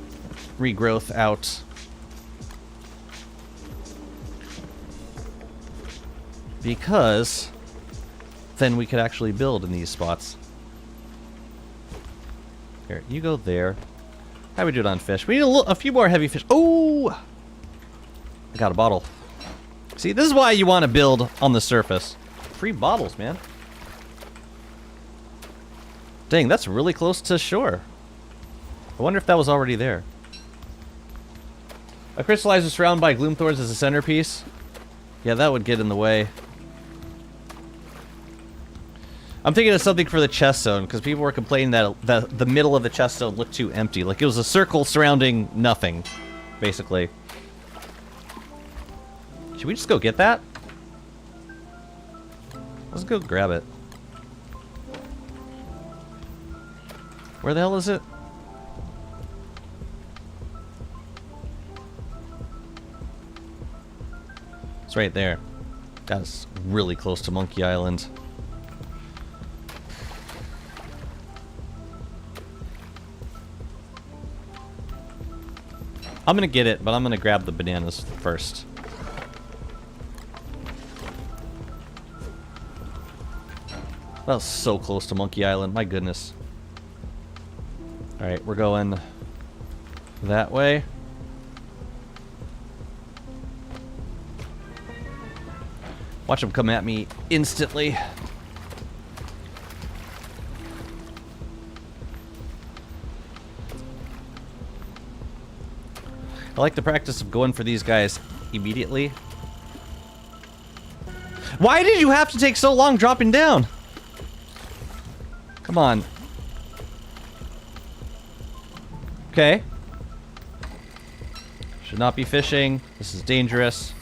regrowth out. Because then we could actually build in these spots. Here, you go there. How do we do it on fish? We need a few more heavy fish. Oh! I got a bottle. See, this is why you want to build on the surface. Free bottles, man. Dang, that's really close to shore. I wonder if that was already there. A crystallizer surrounded by Gloomthorns as a centerpiece. Yeah, that would get in the way. I'm thinking of something for the chest zone, because people were complaining that the middle of the chest zone looked too empty. Like it was a circle surrounding nothing, basically. Should we just go get that? Let's go grab it. Where the hell is it? It's right there. That's really close to Monkey Island. I'm gonna get it, but I'm gonna grab the bananas first. That was so close to Monkey Island, my goodness. Alright, we're going that way. Watch them come at me instantly. I like the practice of going for these guys immediately. Why did you have to take so long dropping down? Come on. Okay. Should not be fishing. This is dangerous.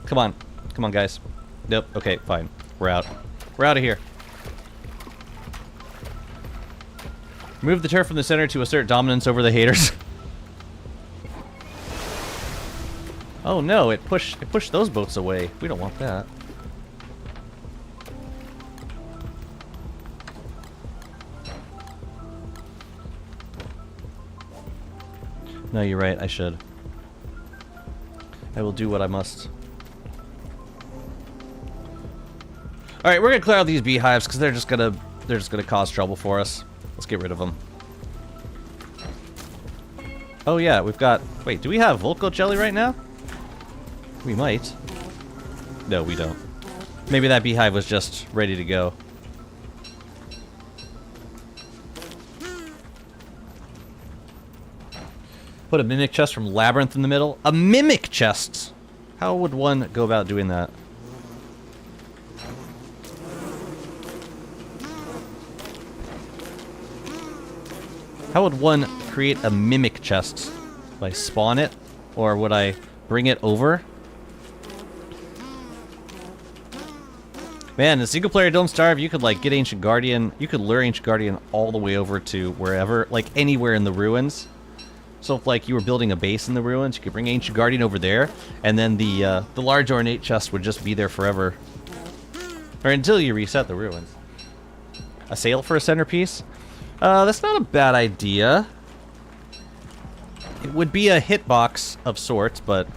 Come on. Come on, guys. Nope. Okay, fine. We're out. We're out of here. Move the turf from the center to assert dominance over the haters. Oh no, it pushed those boats away. We don't want that. No, you're right, I should. I will do what I must. Alright, we're gonna clear out these beehives because they're just gonna cause trouble for us. Let's get rid of them. Oh yeah, we've got... Wait, do we have Volco jelly right now? We might. No, we don't. Maybe that beehive was just ready to go. Put a mimic chest from Labyrinth in the middle. A mimic chest! How would one go about doing that? How would one create a mimic chest? Would I spawn it? Or would I bring it over? Man, in single player Don't Starve, you could like get Ancient Guardian, you could lure Ancient Guardian all the way over to wherever, like anywhere in the ruins. So if like you were building a base in the ruins, you could bring Ancient Guardian over there, and then the large ornate chest would just be there forever. Or until you reset the ruins. A sail for a centerpiece? That's not a bad idea. It would be a hitbox of sorts, but...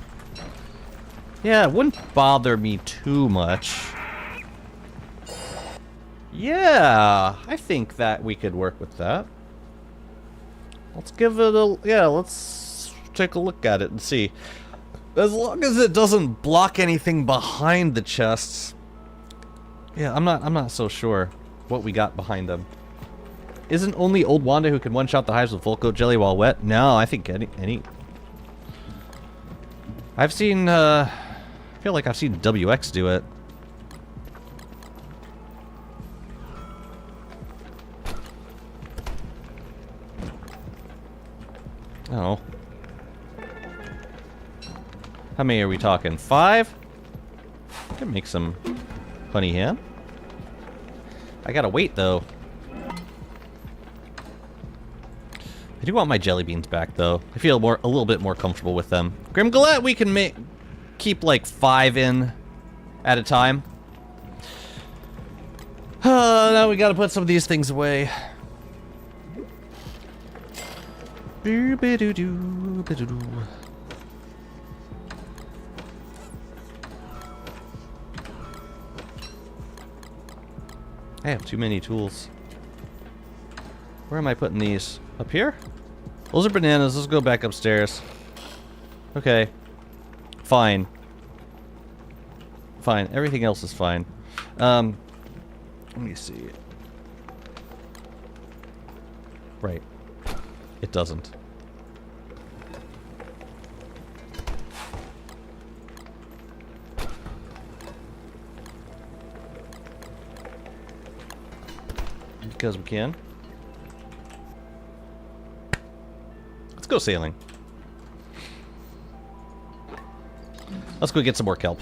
yeah, it wouldn't bother me too much. Yeah, I think that we could work with that. Let's give it a... yeah, let's take a look at it and see. As long as it doesn't block anything behind the chests. Yeah, I'm not so sure what we got behind them. Isn't only Old Wanda who can one-shot the hives with Volcoat jelly while wet? No, I think any... I've seen, I feel like I've seen WX do it. Oh. How many are we talking? 5? Could make some honey ham. I gotta wait, though. I do want my jelly beans back, though. I feel a little bit more comfortable with them. Grim Galette, we can keep like 5 in at a time. Now we gotta put some of these things away. I have too many tools. Where am I putting these? Up here? Those are bananas. Let's go back upstairs. Okay. Fine. Fine. Everything else is fine. Let me see. Right. It doesn't. Because we can. Let's go sailing. Let's go get some more kelp.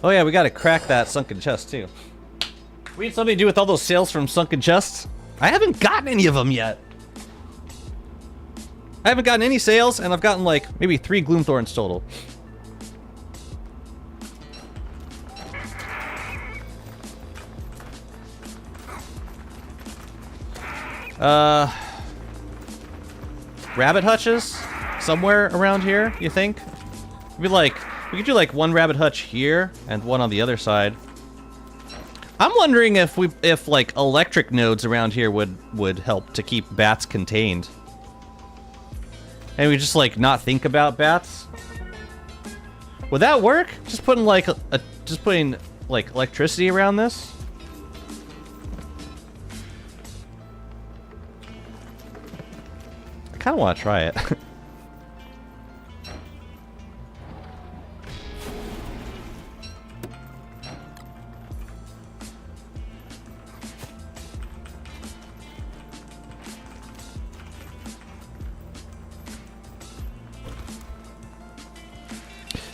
Oh yeah, we gotta crack that sunken chest too. We had something to do with all those sails from sunken chests. I haven't gotten any of them yet. I haven't gotten any sails, and I've gotten like maybe 3 Gloomthorns total. Rabbit hutches? Somewhere around here, you think? We could do like 1 rabbit hutch here and 1 on the other side. I'm wondering if like electric nodes around here would help to keep bats contained. And we just like not think about bats. Would that work? Just putting like putting like electricity around this? I kind of want to try it.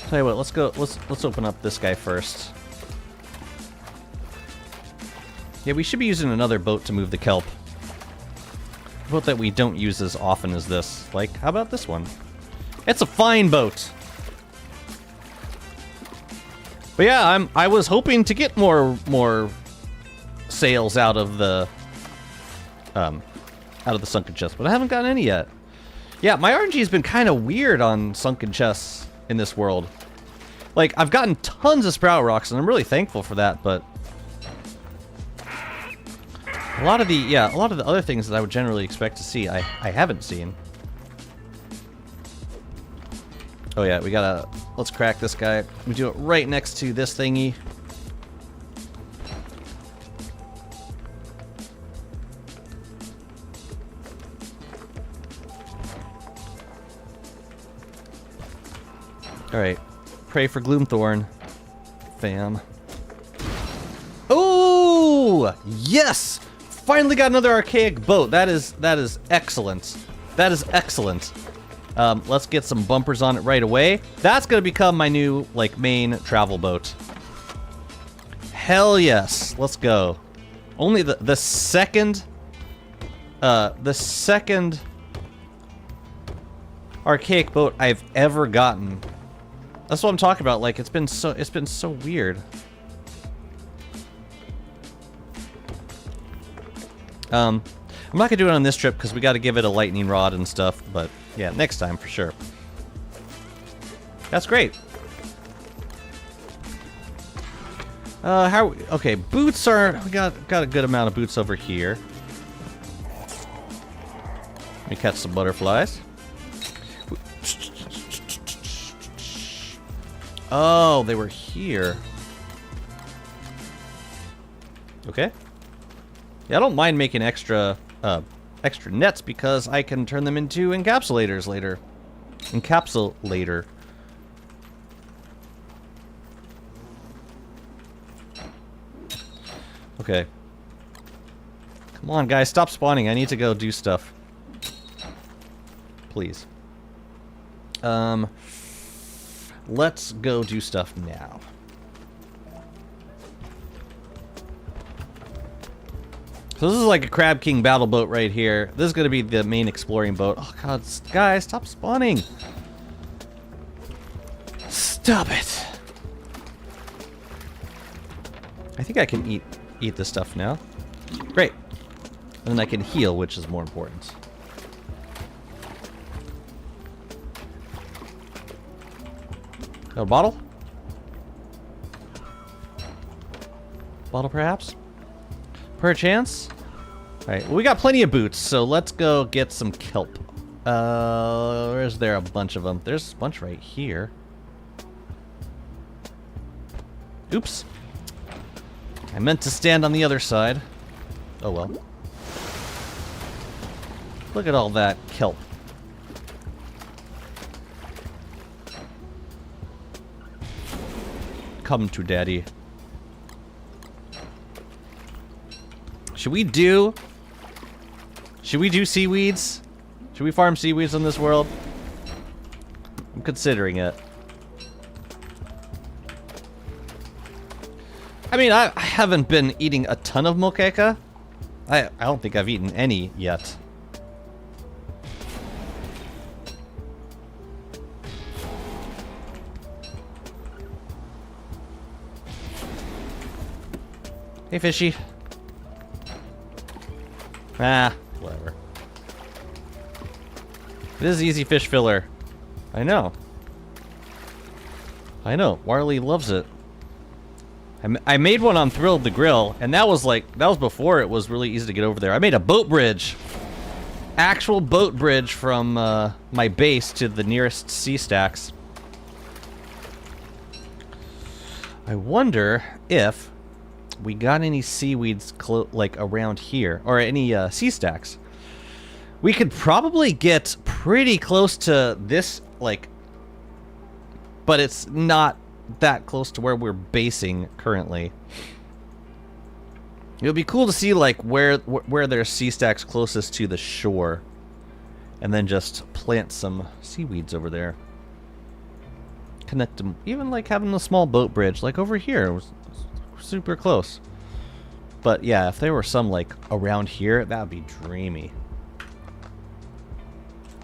Tell you what, let's go. Let's open up this guy first. Yeah, we should be using another boat to move the kelp. A boat that we don't use as often as this. Like, how about this one? It's a fine boat. But yeah, I was hoping to get more sails out of the sunken chest, but I haven't gotten any yet. Yeah, my RNG has been kind of weird on sunken chests in this world. Like, I've gotten tons of sprout rocks, and I'm really thankful for that, but a lot of the other things that I would generally expect to see, I haven't seen. Oh yeah, let's crack this guy. We do it right next to this thingy. Alright. Pray for Gloomthorn, fam. Oh! Yes! Finally got another archaic boat. That is excellent. That is excellent. Let's get some bumpers on it right away. That's gonna become my new, like, main travel boat. Hell yes. Let's go. Only the second archaic boat I've ever gotten That's what I'm talking about. Like, it's been so weird. I'm not gonna do it on this trip because we got to give it a lightning rod and stuff. But yeah, next time for sure. That's great. Okay, boots are... We got a good amount of boots over here. Let me catch some butterflies. Oh, they were here. Okay. Yeah, I don't mind making extra nets because I can turn them into encapsulators later. Encapsulator. Okay. Come on, guys, stop spawning. I need to go do stuff. Please. Let's go do stuff now. So this is like a Crab King battle boat right here. This is going to be the main exploring boat. Oh god, guys, stop spawning. Stop it. I think I can eat this stuff now. Great. And then I can heal, which is more important. Got a bottle? Bottle, perhaps? Perchance? Alright, well, we got plenty of boots, so let's go get some kelp. Where's there a bunch of them? There's a bunch right here. Oops. I meant to stand on the other side. Oh well. Look at all that kelp. Come to daddy. Should we do seaweeds? Should we farm seaweeds in this world? I'm considering it. I mean, I haven't been eating a ton of moqueca. I don't think I've eaten any yet. Hey, fishy. Ah, whatever. It is easy fish filler. I know. I know. Warley loves it. I made one on Thrilled the Grill, and that was before it was really easy to get over there. I made a boat bridge. Actual boat bridge from my base to the nearest sea stacks. I wonder if we got any seaweeds like around here, or any sea stacks. We could probably get pretty close to this, like, but it's not that close to where we're basing currently. It would be cool to see like where there's sea stacks closest to the shore, and then just plant some seaweeds over there. Connect them, even like having a small boat bridge like over here was super close. But yeah, if there were some like around here, that would be dreamy.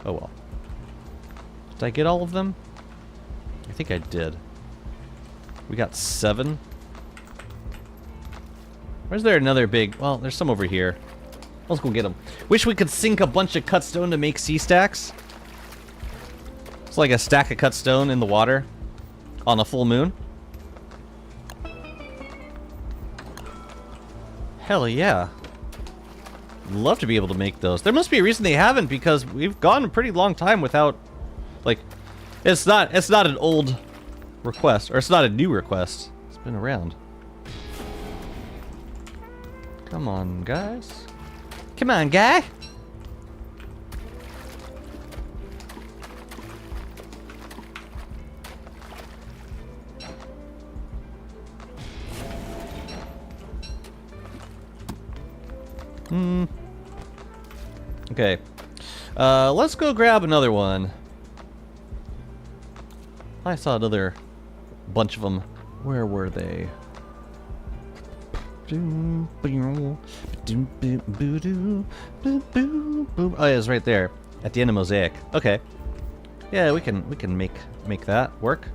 Oh well. Did I get all of them? I think I did. We got 7. Where's there another big... Well, there's some over here. Let's go get them. Wish we could sink a bunch of cut stone to make sea stacks. It's like a stack of cut stone in the water on a full moon. Hell yeah. Love to be able to make those. There must be a reason they haven't, because we've gone a pretty long time without... Like, it's not an old request, or it's not a new request. It's been around. Come on, guys. Come on, guy. Okay. Let's go grab another one. I saw another bunch of them. Where were they? Oh, yeah, it's right there at the end of Mosaic. Okay. Yeah, we can make that work.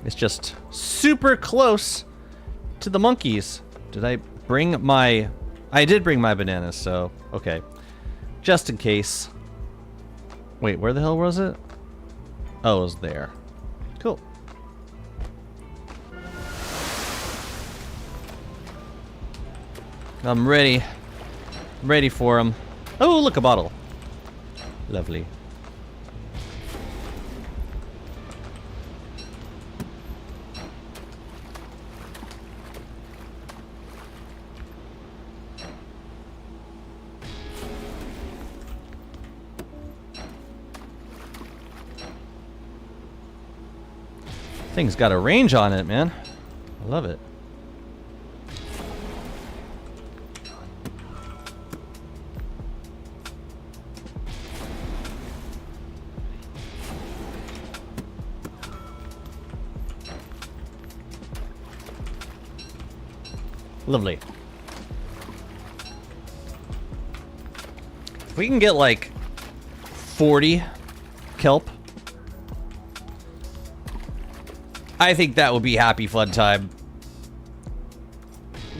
It's just super close to the monkeys. Did I bring my... I did bring my bananas, so... Okay. Just in case. Wait, where the hell was it? Oh, it was there. Cool. I'm ready. I'm ready for him. Oh, look, a bottle. Lovely. Thing's got a range on it, man. I love it. Lovely. If we can get like 40 kelp, I think that would be happy fun time.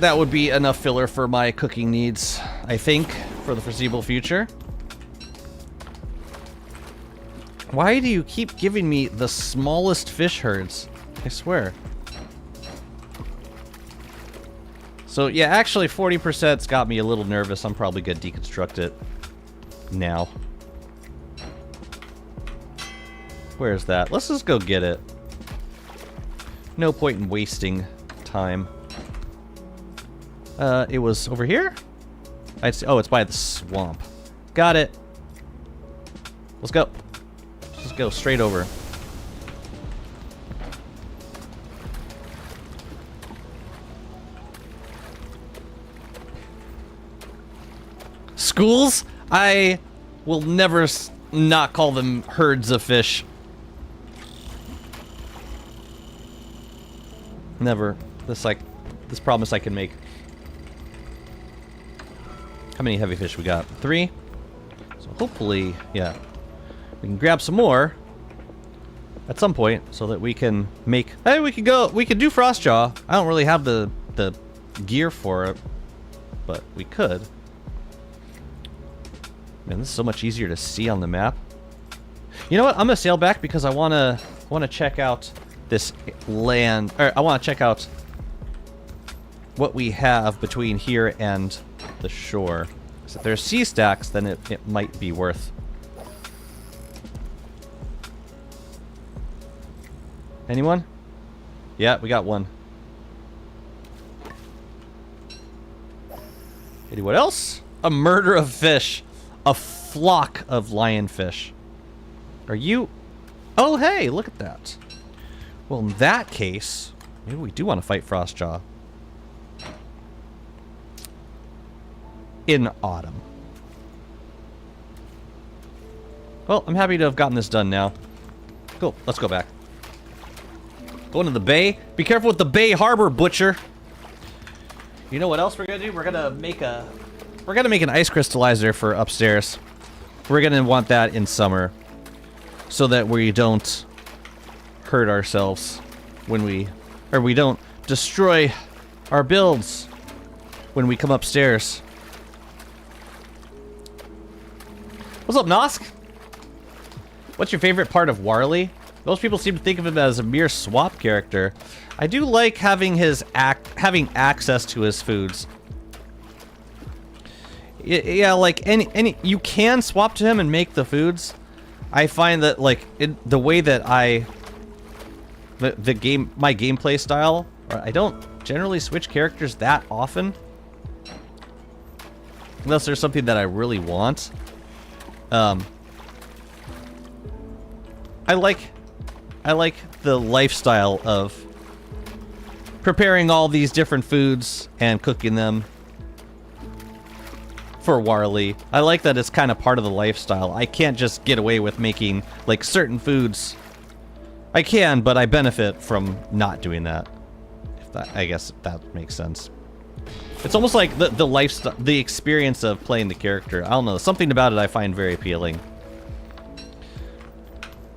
That would be enough filler for my cooking needs, I think, for the foreseeable future. Why do you keep giving me the smallest fish herds? I swear. So yeah, actually 40%'s got me a little nervous. I'm probably gonna deconstruct it now. Where's that? Let's just go get it. No point in wasting time. It was over here? Oh, it's by the swamp. Got it. Let's go. Let's go straight over. Schools? I will never not call them herds of fish. Never. This promise I can make. How many heavy fish we got? 3? So hopefully, yeah, we can grab some more at some point so that we can make... Hey, we could do Frostjaw. I don't really have the gear for it, but we could. Man, this is so much easier to see on the map. You know what? I'm gonna sail back because I wanna check out this land, or I want to check out what we have between here and the shore. So if there's sea stacks, then it might be worth. Anyone? Yeah, we got one. Anyone else? A murder of fish. A flock of lionfish. Are you... Oh, hey, look at that. Well, in that case, maybe we do want to fight Frostjaw. In autumn. Well, I'm happy to have gotten this done now. Cool, let's go back. Going to the bay. Be careful with the Bay Harbor, Butcher. You know what else we're gonna do? We're gonna make an ice crystallizer for upstairs. We're gonna want that in summer, so that we don't hurt ourselves when we don't destroy our builds when we come upstairs. What's up, Nosk? What's your favorite part of Warley? Most people seem to think of him as a mere swap character. I do like having having access to his foods. Yeah, like any you can swap to him and make the foods. I find that like the way that my gameplay style, I don't generally switch characters that often, unless there's something that I really want. I like the lifestyle of preparing all these different foods and cooking them for Warley. I like that it's kind of part of the lifestyle. I can't just get away with making like certain foods. I can, but I benefit from not doing that. I guess that makes sense. It's almost like the lifestyle, the experience of playing the character. I don't know, something about it I find very appealing.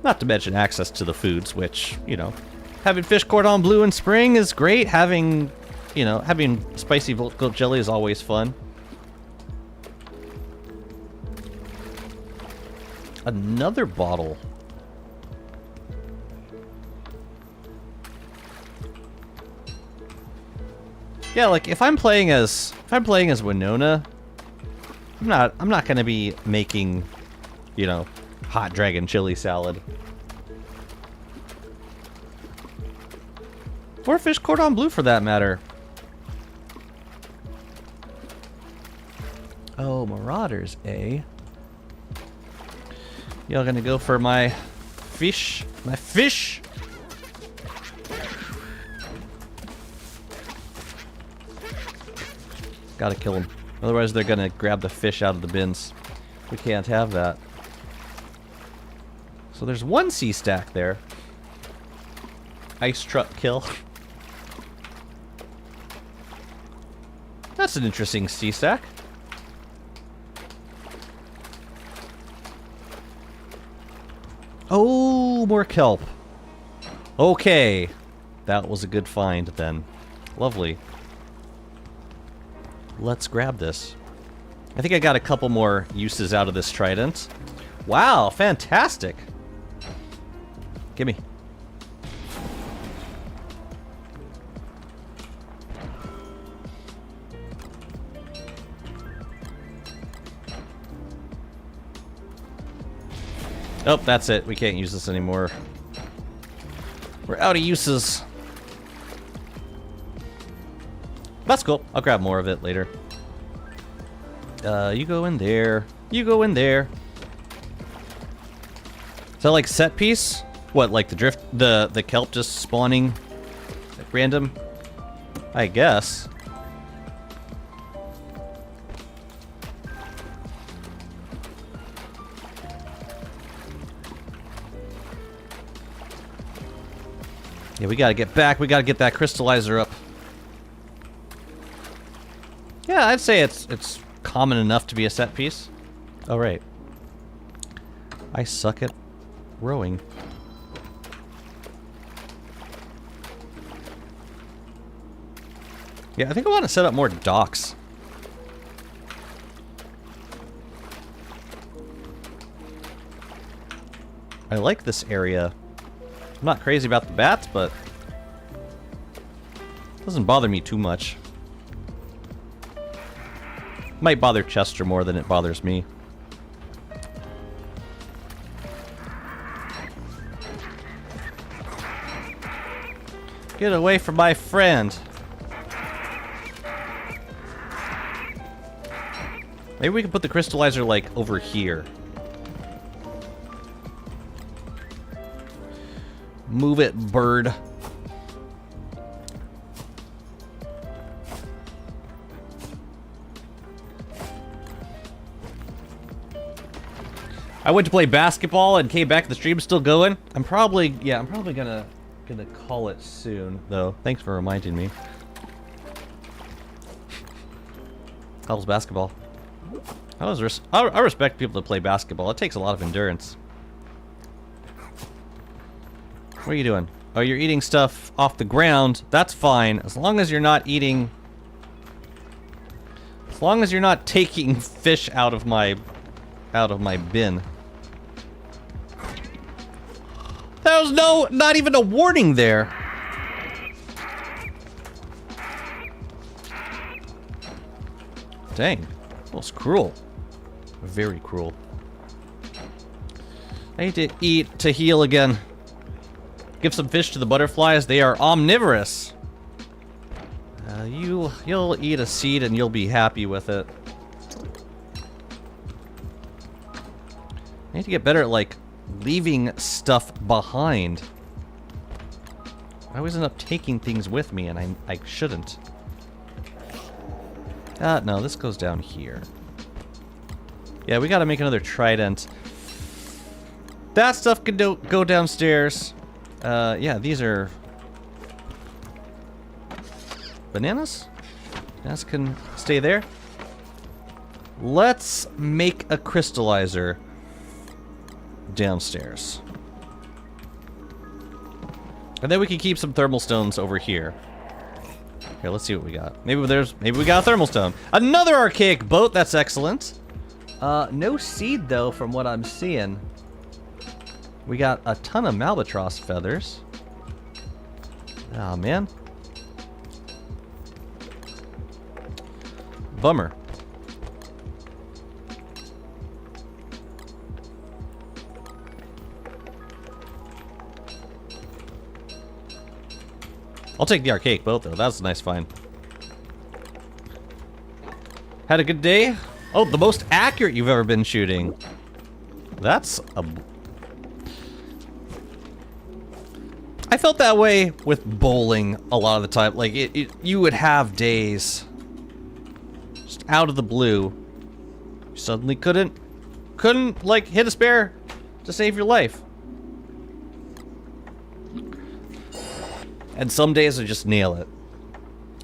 Not to mention access to the foods, which, you know, Having fish cordon bleu in spring is great. Having, you know, having spicy volt goat jelly is always fun. Another bottle. Yeah, like if I'm playing as Winona, I'm not gonna be making, you know, hot dragon chili salad. Or fish cordon bleu for that matter. Oh, marauders, eh? Y'all gonna go for my fish? My fish? Gotta kill them. Otherwise they're gonna grab the fish out of the bins. We can't have that. So there's one sea stack there. Ice truck kill. That's an interesting sea stack. Oh, more kelp. Okay. That was a good find then. Lovely. Let's grab this. I think I got a couple more uses out of this trident. Wow, fantastic. Gimme. Oh, that's it. We can't use this anymore. We're out of uses. That's cool. I'll grab more of it later. You go in there. You go in there. Is that like set piece? What, like the kelp just spawning at random? I guess. Yeah, we gotta get back. We gotta get that crystallizer up. Yeah, I'd say it's common enough to be a set piece. Oh, right. I suck at rowing. Yeah, I think I want to set up more docks. I like this area. I'm not crazy about the bats, but it doesn't bother me too much. Might bother Chester more than it bothers me. Get away from my friend. Maybe we can put the crystallizer, like, over here. Move it, bird. I went to play basketball and came back. The stream's still going. I'm probably gonna call it soon, though. Thanks for reminding me. How's basketball? I respect people that play basketball. It takes a lot of endurance. What are you doing? Oh, you're eating stuff off the ground. That's fine, as long as you're not eating. As long as you're not taking fish out of my bin. There was not even a warning there. Dang, that was cruel. Very cruel. I need to eat to heal again. Give some fish to the butterflies. They are omnivorous. You'll eat a seed and you'll be happy with it. I need to get better at, like, leaving stuff behind. I always end up taking things with me, and I shouldn't. No, this goes down here. Yeah, we gotta make another trident. That stuff can go downstairs. Yeah, these are bananas? Bananas can stay there. Let's make a crystallizer downstairs. And then we can keep some thermal stones over here. Here, let's see what we got. Maybe we got a thermal stone. Another archaic boat. That's excellent. No seed though, from what I'm seeing. We got a ton of albatross feathers. Oh man. Bummer. I'll take the archaic boat, though. That's a nice find. Had a good day? Oh, the most accurate you've ever been shooting. That's a... I felt that way with bowling a lot of the time. Like, you would have days just out of the blue. You suddenly couldn't, like, hit a spare to save your life. And some days I just nail it.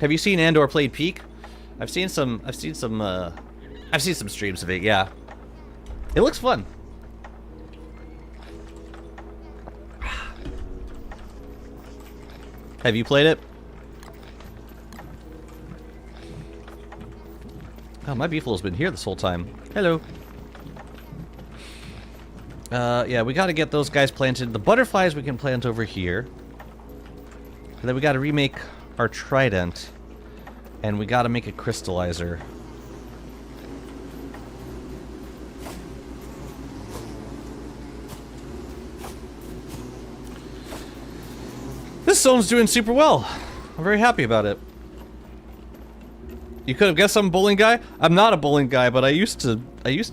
Have you seen and/or played Peak? I've seen some streams of it, yeah. It looks fun. Have you played it? Oh, my beefalo's been here this whole time. Hello. Yeah, we gotta get those guys planted. The butterflies we can plant over here. And then we gotta remake our trident. And we gotta make a crystallizer. This zone's doing super well. I'm very happy about it. You could have guessed I'm a bowling guy. I'm not a bowling guy, but I used to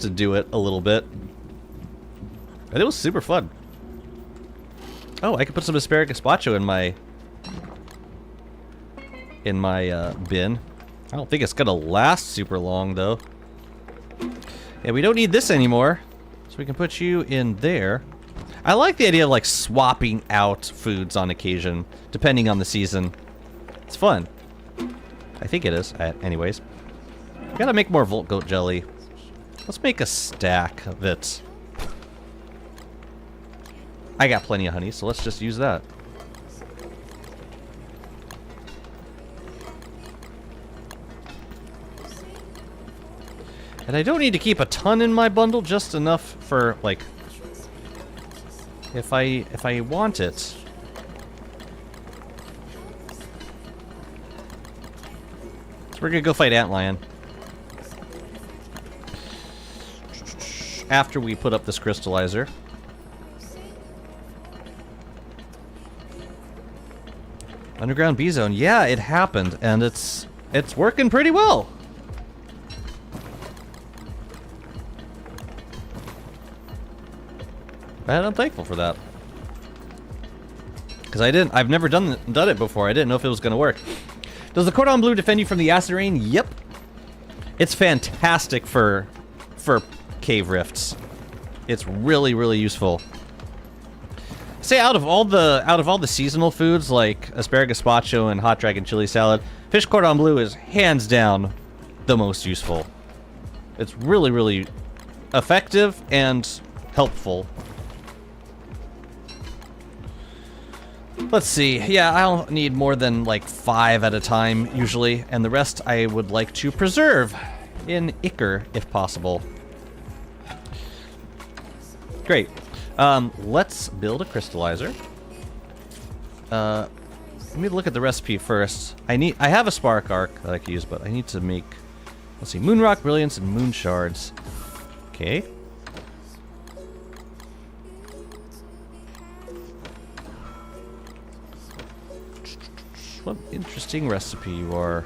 do it a little bit. And it was super fun. Oh, I could put some asparagus gazpacho in my bin. I don't think it's gonna last super long though. Yeah, we don't need this anymore, so we can put you in there. I like the idea of like swapping out foods on occasion, depending on the season. It's fun. I think it is. Anyways, we gotta make more Volt Goat jelly. Let's make a stack of it. I got plenty of honey, so let's just use that. And I don't need to keep a ton in my bundle, just enough for, like, if I want it. So we're gonna go fight Antlion. After we put up this crystallizer. Underground B zone, yeah, it happened, and it's working pretty well. And I'm thankful for that. Because I've never done it before. I didn't know if it was gonna work. Does the cordon bleu defend you from the acid rain? Yep. It's fantastic for cave rifts. It's really, really useful. Say out of all the seasonal foods like asparagus gazpacho and hot dragon chili salad, fish cordon bleu is hands down the most useful. It's really, really effective and helpful. Let's see. Yeah, I don't need more than like 5 at a time usually, and the rest I would like to preserve in Ichor if possible. Great. Let's build a crystallizer. Let me look at the recipe first. I have a spark arc that I can use, but I need to make, let's see, moon rock, brilliance, and moon shards. Okay. What interesting recipe you are.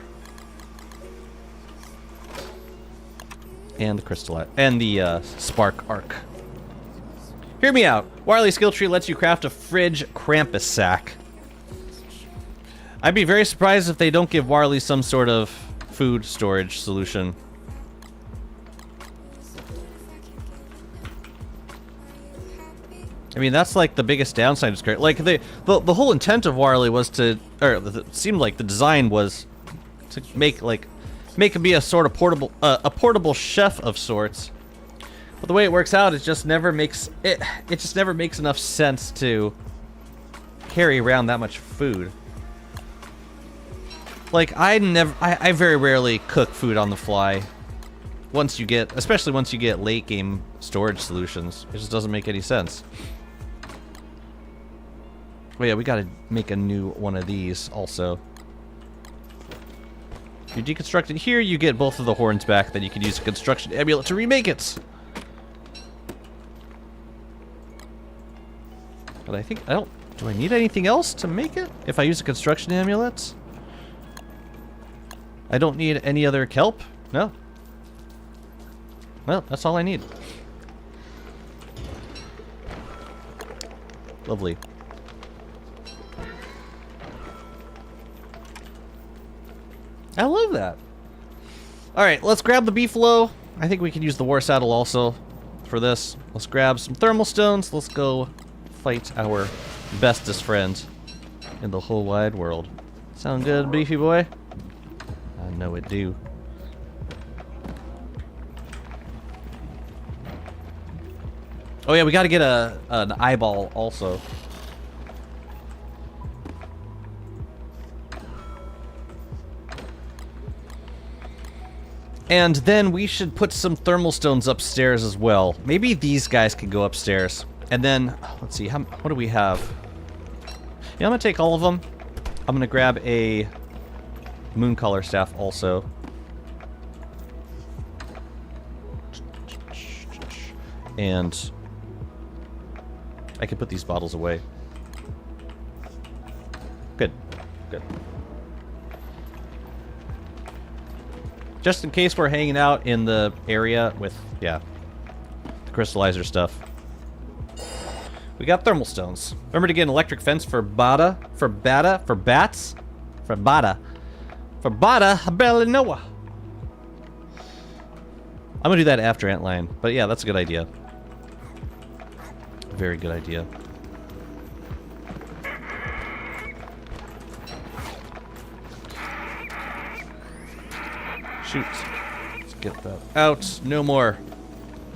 And the crystal and the spark arc. Hear me out. Warley skill tree lets you craft a fridge Krampus sack. I'd be very surprised if they don't give Warley some sort of food storage solution. I mean, that's like the biggest downside of Like the whole intent of Warley was to, or it seemed like the design was to make it be a sort of portable chef of sorts. But the way it works out, it just never makes enough sense to carry around that much food. Like, I very rarely cook food on the fly. Especially once you get late game storage solutions. It just doesn't make any sense. Oh yeah, we gotta make a new one of these also. If you deconstruct it here, you get both of the horns back, then you can use a construction amulet to remake it. But I think, do I need anything else to make it? If I use a construction amulet? I don't need any other kelp? No. Well, that's all I need. Lovely. I love that. Alright, let's grab the beefalo. I think we can use the war saddle also for this. Let's grab some thermal stones. Let's go fight our bestest friend in the whole wide world. Sound good, beefy boy? I know it do. Oh yeah, we gotta get an eyeball also. And then we should put some thermal stones upstairs as well. Maybe these guys can go upstairs. And then, let's see, what do we have? Yeah, I'm gonna take all of them. I'm gonna grab a moon color staff also. And I can put these bottles away. Good, good. Just in case we're hanging out in the area with, yeah, the crystallizer stuff. We got thermal stones. Remember to get an electric fence for bats? For bada. I barely know her. I'm gonna do that after Antlion, but yeah, that's a good idea. Very good idea. Shoot. Let's get that out. No more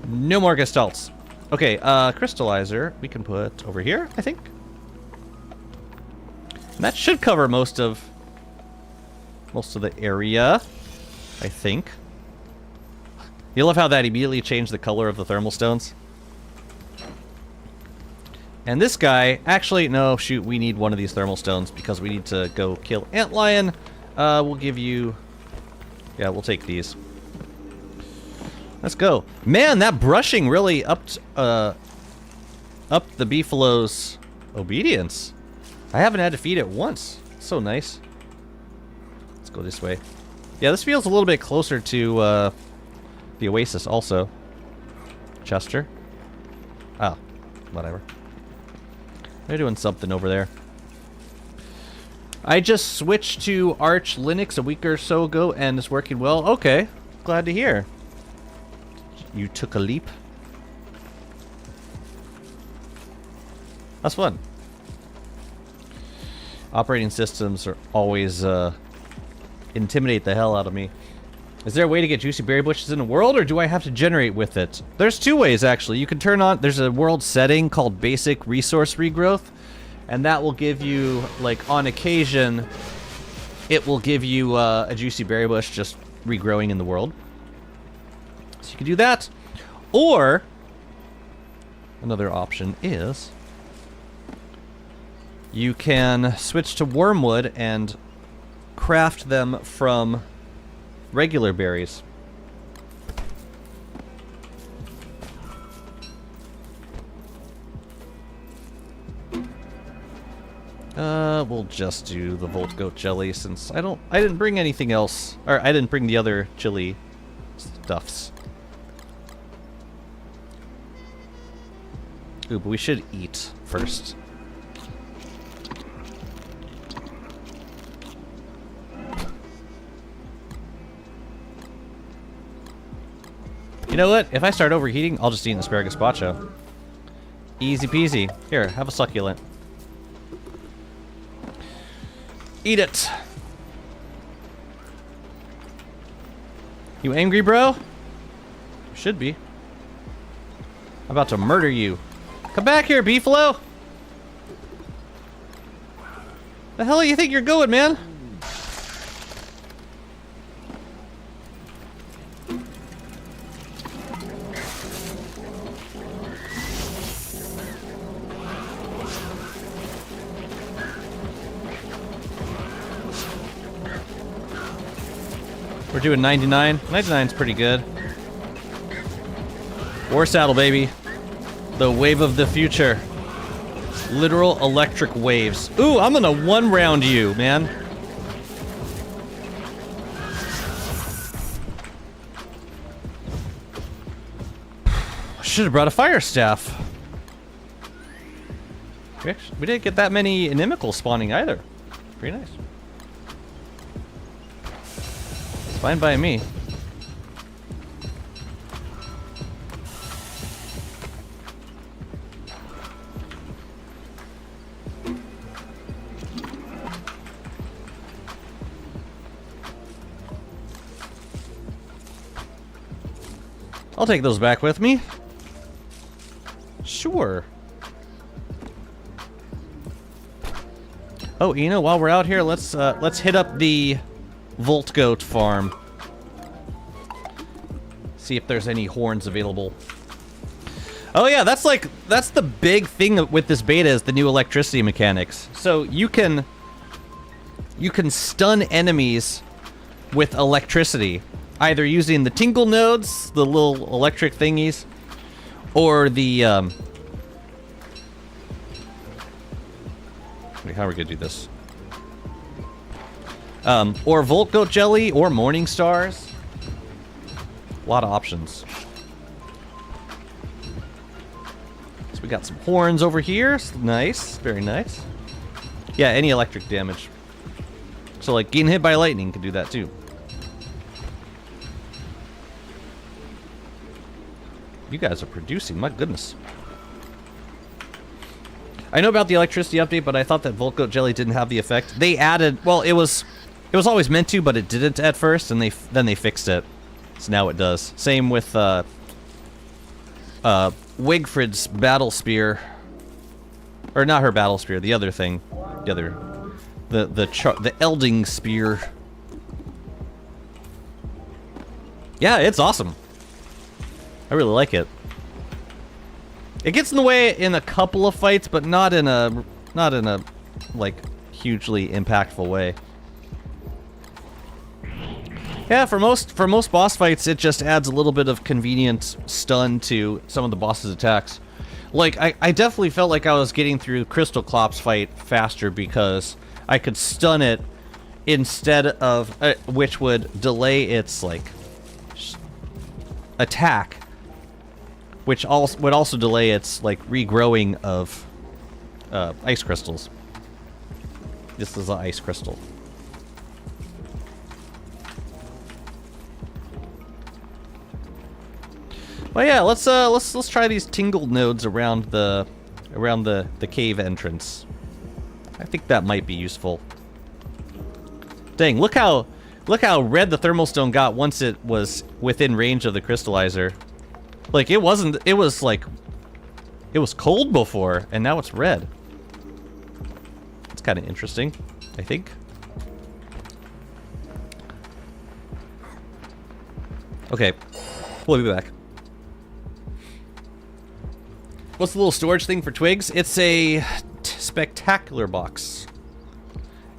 gestalts. Okay, crystallizer we can put over here, I think. And that should cover most of the area, I think. You love how that immediately changed the color of the thermal stones? And this guy, actually, no, shoot, we need one of these thermal stones because we need to go kill Antlion. We'll give you... Yeah, we'll take these. Let's go. Man, that brushing really upped the beefalo's obedience. I haven't had to feed it once. So nice. Let's go this way. Yeah, this feels a little bit closer to the oasis also. Chester. Oh, whatever. They're doing something over there. I just switched to Arch Linux a week or so ago, and it's working well. Okay, glad to hear. You took a leap. That's fun. Operating systems are always intimidate the hell out of me. Is there a way to get juicy berry bushes in the world, or do I have to generate with it? There's two ways, actually. You can turn on... There's a world setting called Basic Resource Regrowth, and that will give you, like, on occasion, it will give you a juicy berry bush just regrowing in the world. So you can do that. Or, another option is, you can switch to wormwood and craft them from regular berries. We'll just do the Volt Goat jelly since I didn't bring anything else, or I didn't bring the other chili stuffs. Ooh, but we should eat first. You know what? If I start overheating, I'll just eat an asparagus bacho. Easy peasy. Here, have a succulent. Eat it. You angry, bro? Should be. I'm about to murder you. Come back here, beefalo. The hell you think you're going, man? We're doing 99. 99's pretty good. War saddle, baby. The wave of the future. Literal electric waves. Ooh, I'm gonna one round you, man. Should have brought a fire staff. We didn't get that many inimical spawning either. Pretty nice. It's fine by me. I'll take those back with me. Sure. Oh, you know, while we're out here, let's hit up the Volt Goat farm. See if there's any horns available. Oh yeah, that's the big thing with this beta is the new electricity mechanics. So you can stun enemies with electricity. Either using the tingle nodes, the little electric thingies, or the, wait, how are we gonna do this? Or Volt Goat Jelly, or Morning Stars. A lot of options. So we got some horns over here. Nice, very nice. Yeah, any electric damage. So like getting hit by lightning can do that too. You guys are producing, my goodness. I know about the electricity update, but I thought that Volt Goat Jelly didn't have the effect. They added, well, it was always meant to, but it didn't at first, and then they fixed it. So now it does. Same with Wigfrid's battle spear. Or not her battle spear, the other thing. The other the Elding spear. Yeah, it's awesome. I really like it. It gets in the way in a couple of fights, but not in a like hugely impactful way. Yeah, for most boss fights, it just adds a little bit of convenient stun to some of the boss's attacks. Like I definitely felt like I was getting through Deerclops fight faster because I could stun it instead of which would delay its like attack. Which would also delay its like regrowing of ice crystals. This is an ice crystal. Well, yeah, let's try these tingled nodes around the cave entrance. I think that might be useful. Dang, look how red the thermal stone got once it was within range of the crystallizer. Like, it was cold before, and now it's red. It's kind of interesting, I think. Okay, we'll be back. What's the little storage thing for twigs? It's a spectacular box.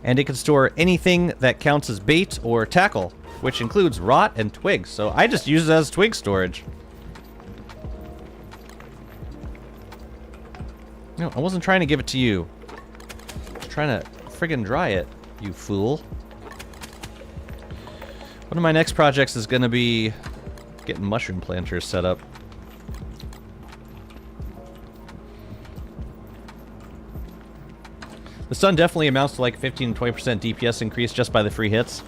And it can store anything that counts as bait or tackle, which includes rot and twigs. So I just use it as twig storage. No, I wasn't trying to give it to you. I was trying to friggin' dry it, you fool. One of my next projects is gonna be getting mushroom planters set up. The stun definitely amounts to like 15 to 20% DPS increase just by the free hits.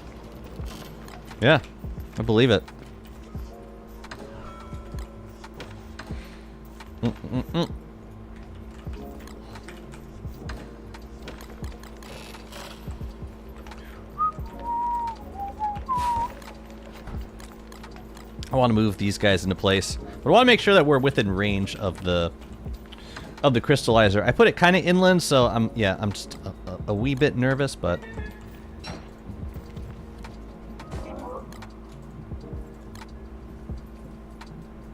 Yeah, I believe it. I want to move these guys into place, but I want to make sure that we're within range of the crystallizer. I put it kind of inland, so I'm just a wee bit nervous, but...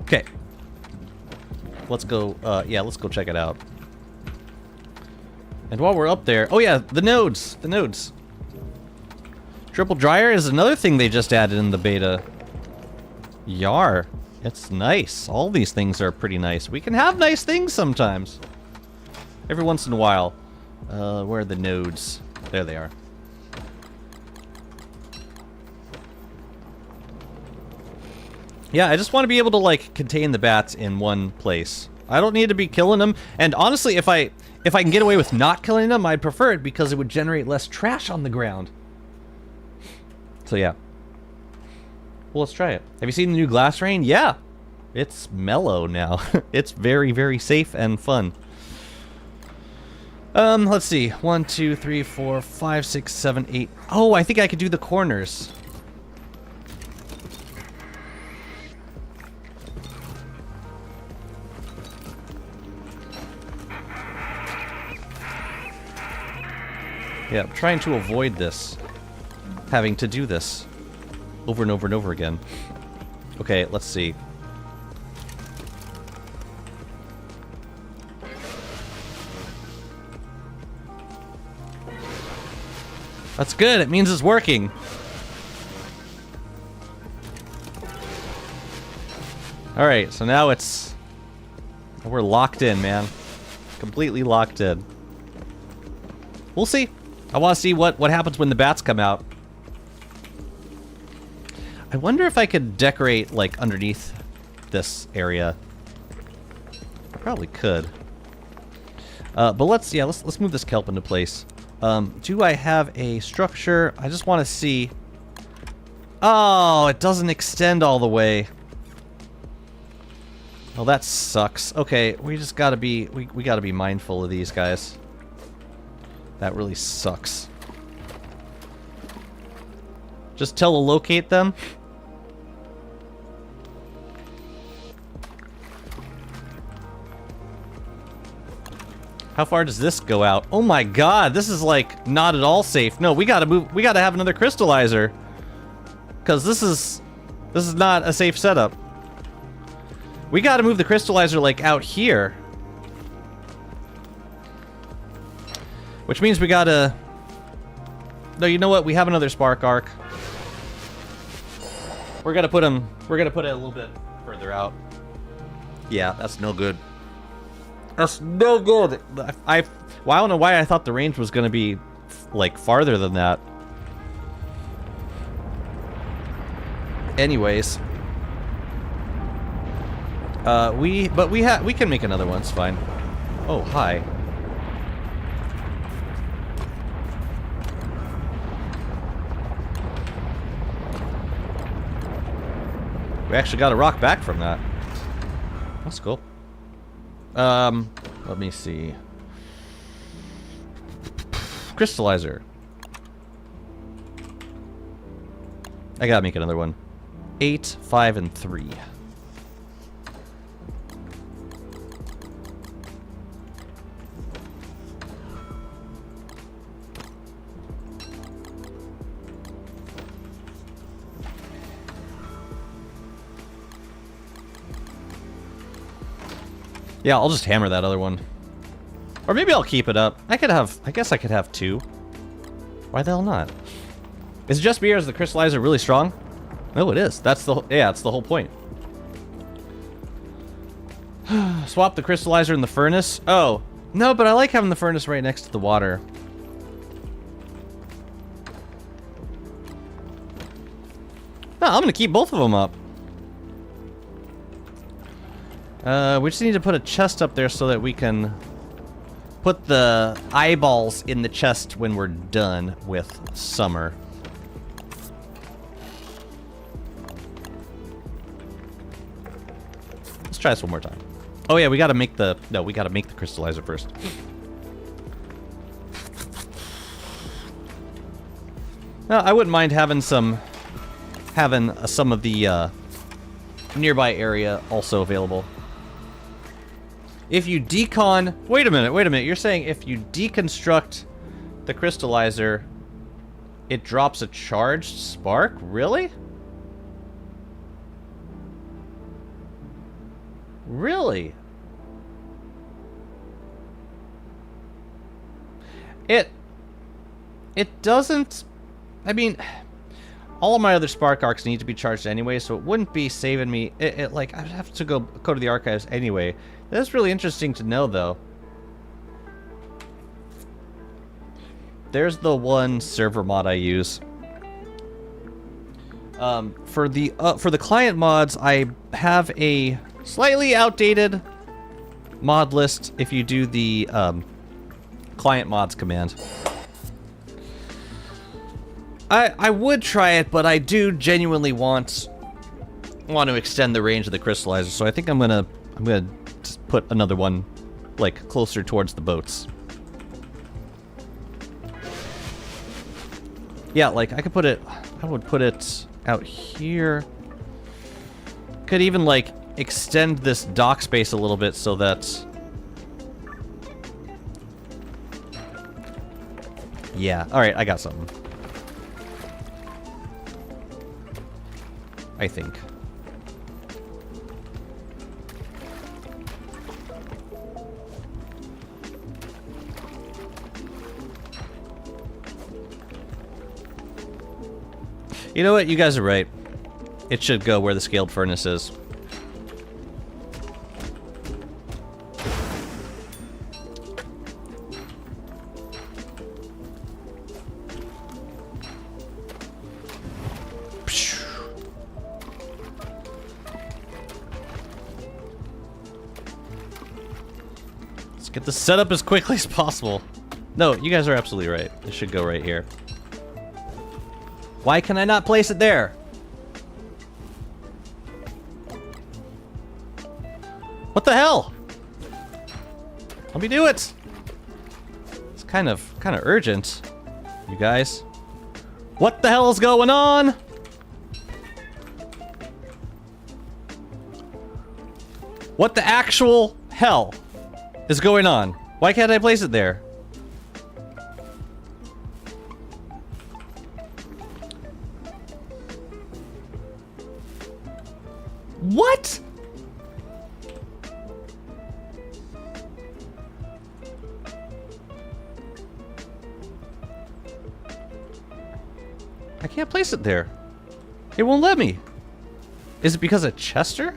Okay. Let's go, yeah, let's go check it out. And while we're up there... Oh yeah, the nodes! The nodes. Triple dryer is another thing they just added in the beta. Yar. It's nice. All these things are pretty nice. We can have nice things sometimes. Every once in a while. Where are the nodes? There they are. Yeah, I just want to be able to, like, contain the bats in one place. I don't need to be killing them. And honestly, if I can get away with not killing them, I'd prefer it because it would generate less trash on the ground. So yeah. Well, let's try it. Have you seen the new glass rain? Yeah. It's mellow now. It's very, very safe and fun. Let's see. 1, 2, 3, 4, 5, 6, 7, 8. Oh, I think I could do the corners. Yeah, I'm trying to avoid this. Having to do this. Over and over and over again. Okay, let's see. That's good, it means it's working. Alright, so now it's... We're locked in, man. Completely locked in. We'll see. I want to see what happens when the bats come out. I wonder if I could decorate, like, underneath this area. I probably could. But let's move this kelp into place. Do I have a structure? I just want to see. Oh, it doesn't extend all the way. Oh, that sucks. Okay, we just gotta be, we gotta be mindful of these guys. That really sucks. Just telelocate them. How far does this go out? Oh my god, this is like not at all safe. No, we gotta move, we gotta have another crystallizer. Cause this is not a safe setup. We gotta move the crystallizer like out here. Which means we gotta... No, you know what? We have another spark arc. We're gonna put it a little bit further out. Yeah, that's no good. That's no good. Well, I don't know why I thought the range was gonna be like farther than that. Anyways, we can make another one. It's fine. Oh, hi. We actually got a rock back from that. That's cool. Let me see. Crystallizer. I gotta make another one. 8, 5, and 3. Yeah, I'll just hammer that other one. Or maybe I'll keep it up. I guess I could have 2. Why the hell not? Is it just me or is the crystallizer really strong? No, it is. That's the whole point. Swap the crystallizer in the furnace? Oh. No, but I like having the furnace right next to the water. No, I'm gonna keep both of them up. We just need to put a chest up there so that we can put the eyeballs in the chest when we're done with summer. Let's try this one more time. Oh yeah, we gotta make the crystallizer first. No, I wouldn't mind having some of the nearby area also available. If you decon... Wait a minute. You're saying if you deconstruct the crystallizer, it drops a charged spark? Really? Really? It doesn't... I mean, all of my other spark arcs need to be charged anyway, so it wouldn't be saving me... like, I'd have to go to the archives anyway. That's really interesting to know, though. There's the one server mod I use. For the client mods, I have a slightly outdated mod list if you do the client mods command. I would try it, but I do genuinely want to extend the range of the crystallizer, so I think I'm gonna just put another one like closer towards the boats. Yeah, like I would put it out here. Could even like extend this dock space a little bit so that... Yeah, alright, I got something. I think. You know what? You guys are right. It should go where the scaled furnace is. Let's get this set up as quickly as possible. No, you guys are absolutely right. It should go right here. Why can I not place it there? What the hell? Let me do it. It's kind of urgent, you guys. What the hell is going on? What the actual hell is going on? Why can't I place it there? What? I can't place it there. It won't let me. Is it because of Chester?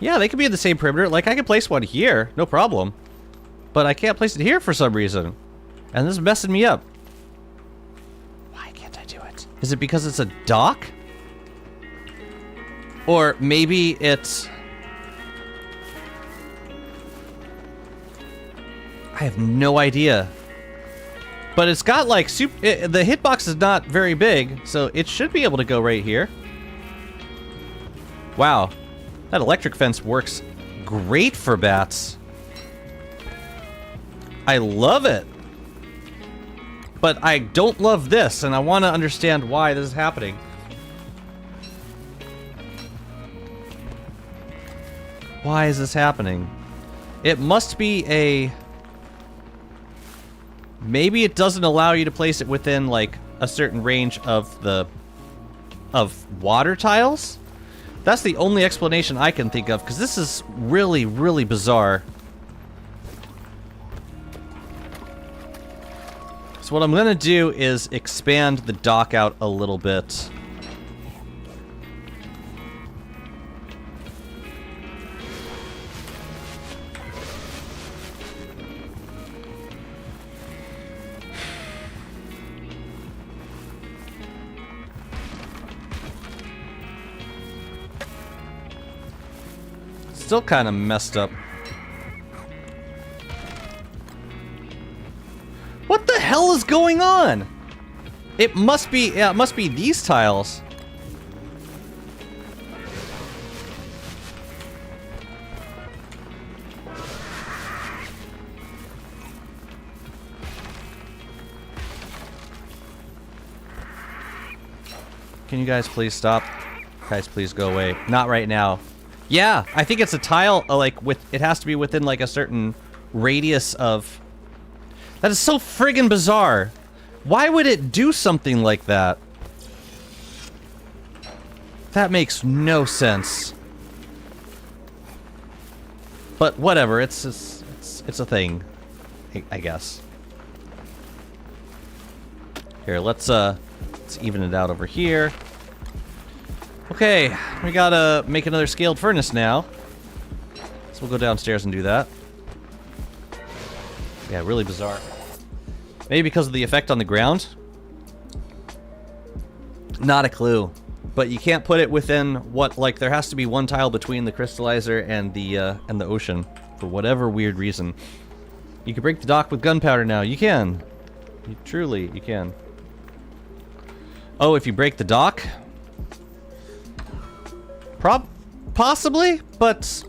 Yeah, they could be in the same perimeter. Like, I could place one here, no problem. But I can't place it here for some reason. And this is messing me up. Is it because it's a dock? Or maybe it's... I have no idea. But it's got like... the hitbox is not very big, so it should be able to go right here. Wow. That electric fence works great for bats. I love it. But I don't love this, and I want to understand why this is happening. Why is this happening? It must be a... Maybe it doesn't allow you to place it within, like, a certain range of the... of water tiles? That's the only explanation I can think of, because this is really, really bizarre. So what I'm gonna do is expand the dock out a little bit. Still kind of messed up. What the hell is going on? It must be, yeah, it must be these tiles. Can you guys please stop? Guys, please go away. Not right now. Yeah, I think it's a tile, like, it has to be within, like, a certain radius of... That is so friggin' bizarre. Why would it do something like that? That makes no sense. But whatever, it's a thing, I guess. Here, let's even it out over here. Okay, we gotta make another scaled furnace now. So we'll go downstairs and do that. Yeah, really bizarre. Maybe because of the effect on the ground? Not a clue. But you can't put it within what, like, there has to be one tile between the crystallizer and the ocean. For whatever weird reason. You can break the dock with gunpowder now. You can. Truly, you can. Oh, if you break the dock? Possibly, but...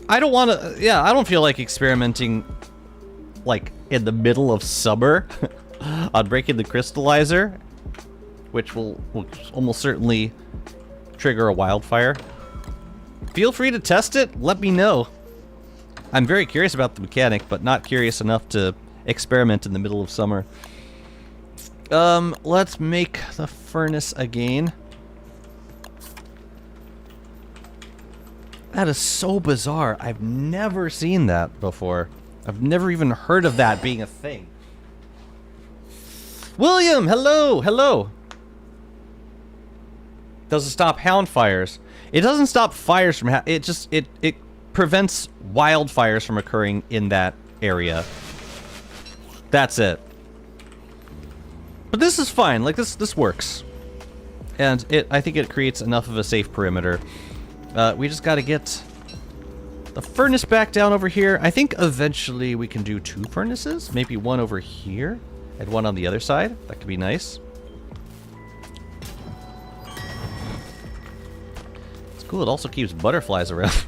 I don't want to... Yeah, I don't feel like experimenting, like, in the middle of summer on breaking the crystallizer, which will almost certainly trigger a wildfire. Feel free to test it. Let me know. I'm very curious about the mechanic, but not curious enough to experiment in the middle of summer. Let's make the furnace again. That is so bizarre. I've never seen that before. I've never even heard of that being a thing. William, hello, hello. Does it stop hound fires? It doesn't stop fires from it prevents wildfires from occurring in that area. That's it. But this is fine. Like this works. And I think it creates enough of a safe perimeter. We just got to get the furnace back down over here. I think eventually we can do 2 furnaces, maybe one over here and one on the other side. That could be nice. It's cool. It also keeps butterflies around.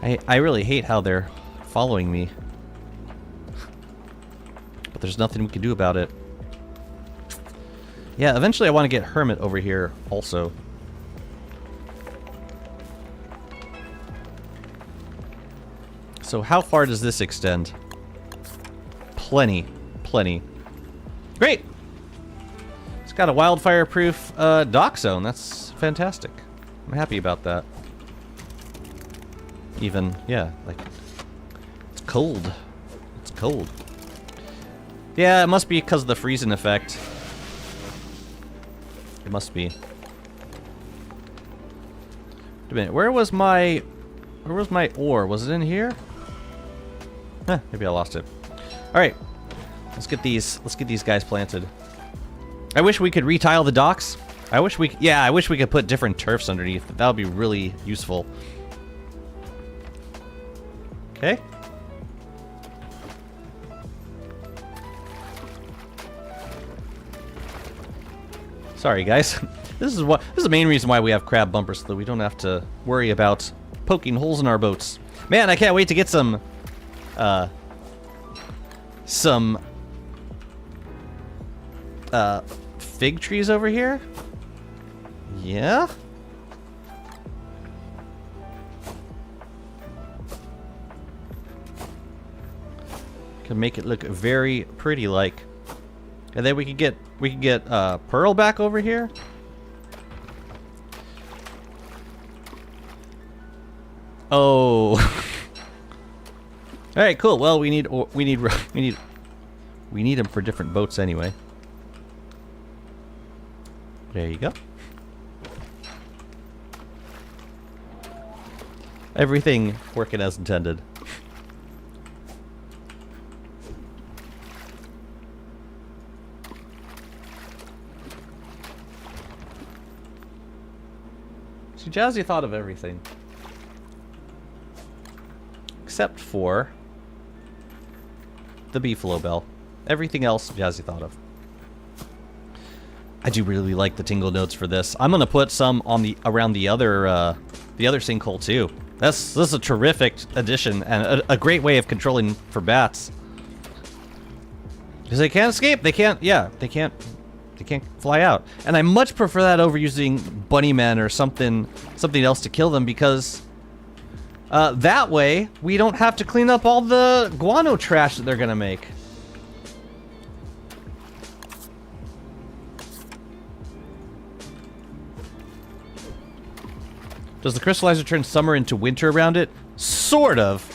I really hate how they're following me. But there's nothing we can do about it. Yeah, eventually I want to get Hermit over here also. So how far does this extend? Plenty. Plenty. Great! It's got a wildfire-proof dock zone. That's fantastic. I'm happy about that. Even, yeah, like... It's cold. It's cold. Yeah, it must be because of the freezing effect. It must be. Wait a minute, where was my ore? Was it in here? Huh, maybe I lost it. Alright. Let's get these guys planted. I wish we could retile the docks. I wish we could put different turfs underneath. That would be really useful. Okay. Sorry, guys. This is the main reason why we have crab bumpers, so that we don't have to worry about poking holes in our boats. Man, I can't wait to get some fig trees over here. Yeah. Can make it look very pretty, like. And then we could get Pearl back over here. Oh. All right, cool. Well, we need them for different boats anyway. There you go. Everything working as intended. See, Jazzy thought of everything. Except for the beefalo bell. Everything else Jazzy thought of. I do really like the tingle notes for this. I'm gonna put some on around the other sinkhole too. This is a terrific addition and a great way of controlling for bats. Because they can't escape. They can't. Yeah, they can't fly out. And I much prefer that over using bunny men or something else to kill them, because That way, we don't have to clean up all the guano trash that they're gonna make. Does the crystallizer turn summer into winter around it? Sort of.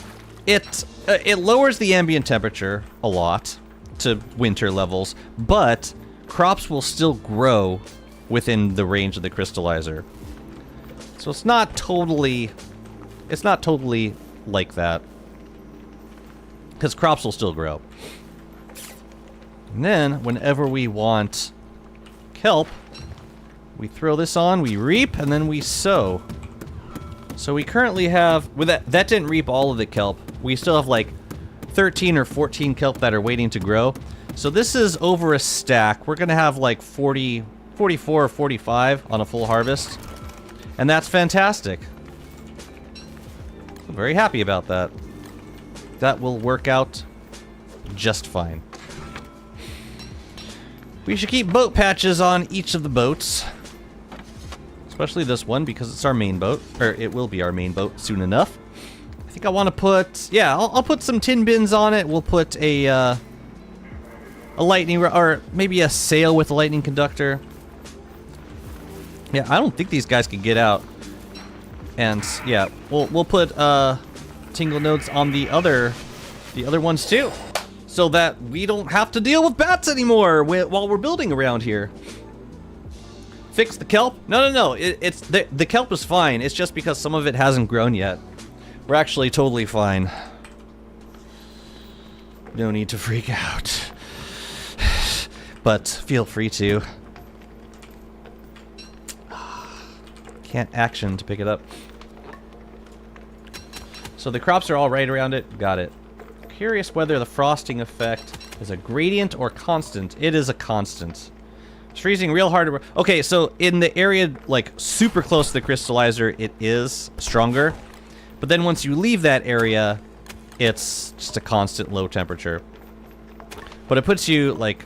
It lowers the ambient temperature a lot to winter levels, but crops will still grow within the range of the crystallizer. So it's not totally like that. Because crops will still grow. And then, whenever we want kelp, we throw this on, we reap, and then we sow. So we currently have, with that didn't reap all of the kelp. We still have like 13 or 14 kelp that are waiting to grow. So this is over a stack. We're gonna have like 44 or 45 on a full harvest. And that's fantastic. I'm very happy about that. That will work out just fine. We should keep boat patches on each of the boats. Especially this one, because it's our main boat. Or it will be our main boat soon enough. I think I want to put... Yeah, I'll put some tin bins on it. We'll put a lightning... Or maybe a sail with a lightning conductor. Yeah, I don't think these guys can get out. And, yeah, we'll put tingle nodes on the other ones, too. So that we don't have to deal with bats anymore while we're building around here. Fix the kelp? No. It's the kelp is fine. It's just because some of it hasn't grown yet. We're actually totally fine. No need to freak out. But feel free to. Can't action to pick it up. So the crops are all right around it. Got it. Curious whether the frosting effect is a gradient or constant. It is a constant. It's freezing real hard. Okay, so in the area, like, super close to the crystallizer, it is stronger. But then once you leave that area, it's just a constant low temperature. But it puts you, like...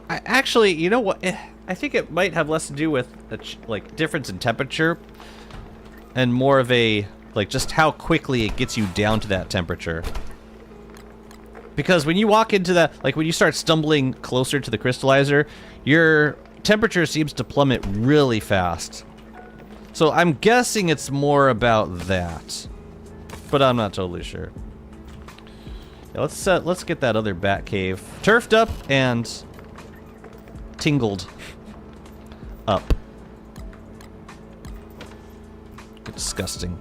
Actually, you know what? I think it might have less to do with, like, difference in temperature. And more of a, like, just how quickly it gets you down to that temperature. Because when you walk into that, like when you start stumbling closer to the crystallizer, your temperature seems to plummet really fast. So I'm guessing it's more about that. But I'm not totally sure. Yeah, let's get that other bat cave turfed up and tingled up. Disgusting.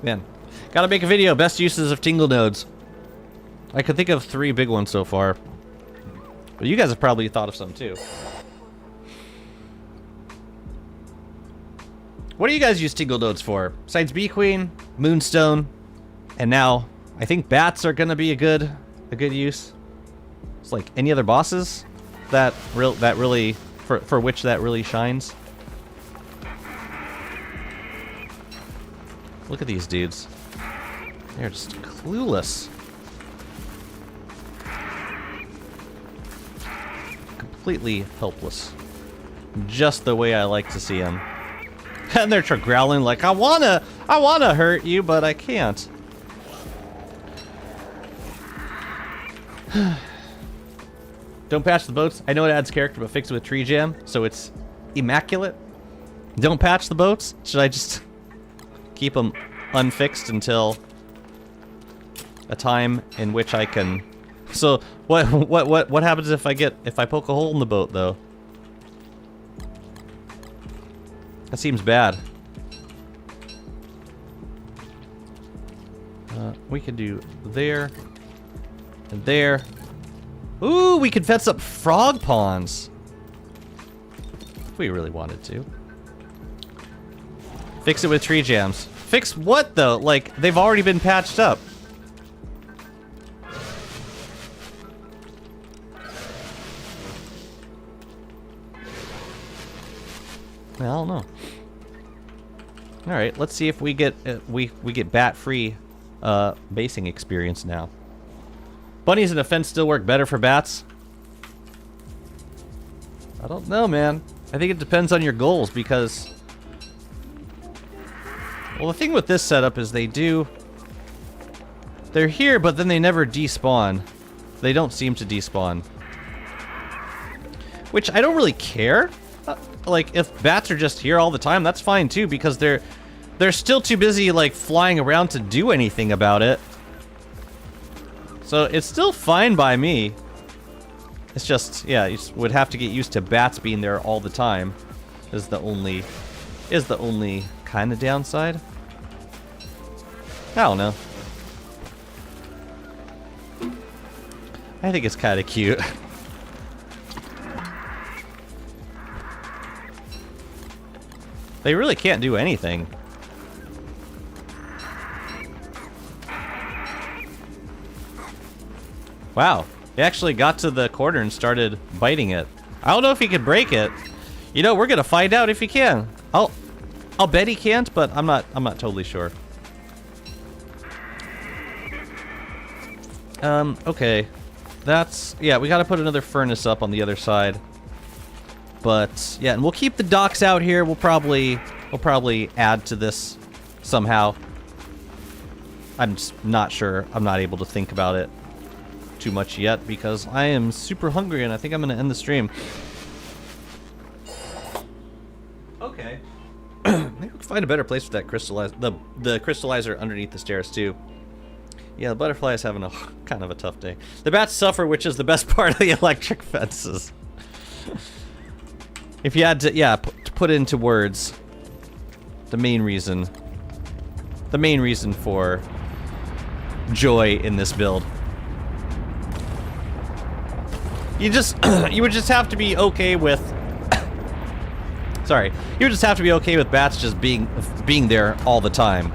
Man, gotta make a video. Best uses of tingle nodes. I could think of 3 big ones so far. But you guys have probably thought of some too. What do you guys use tingle nodes for? Besides Bee Queen, Moonstone, and now I think bats are gonna be a good use. It's like any other bosses that really for which that really shines. Look at these dudes. They're just clueless. Completely helpless. Just the way I like to see them. And they're growling like, I wanna hurt you, but I can't. Don't patch the boats. I know it adds character, but fix it with tree jam, so it's immaculate. Don't patch the boats. Should I just keep them unfixed until a time in which I can? So what happens if I poke a hole in the boat though? That seems bad. We could do there and there. Ooh, we could fence up frog ponds if we really wanted to. Fix it with tree jams. Fix what though? Like, they've already been patched up. I don't know. All right, let's see if we get we get bat-free basing experience now. Bunnies and a fence still work better for bats? I don't know, man. I think it depends on your goals because... Well, the thing with this setup is they're here, but then they never despawn. They don't seem to despawn. Which I don't really care. Like, if bats are just here all the time, that's fine too, because they're still too busy, like, flying around to do anything about it. So it's still fine by me. It's just, yeah, you would have to get used to bats being there all the time. Is the only kind of downside. I don't know. I think it's kind of cute. They really can't do anything. Wow, he actually got to the corner and started biting it. I don't know if he could break it. You know, we're gonna find out if he can. I'll bet he can't, but I'm not totally sure. Okay. Yeah, we gotta put another furnace up on the other side. But yeah, and we'll keep the docks out here. We'll probably add to this somehow. I'm just not sure. I'm not able to think about it too much yet because I am super hungry and I think I'm gonna end the stream. Okay. Maybe we can find a better place for that crystallizer. The crystallizer underneath the stairs too. Yeah, the butterfly is having a kind of a tough day. The bats suffer, which is the best part of the electric fences. If you had to, yeah, to put into words, the main reason for joy in this build. You would just have to be okay with. Sorry, you would just have to be okay with bats just being there all the time.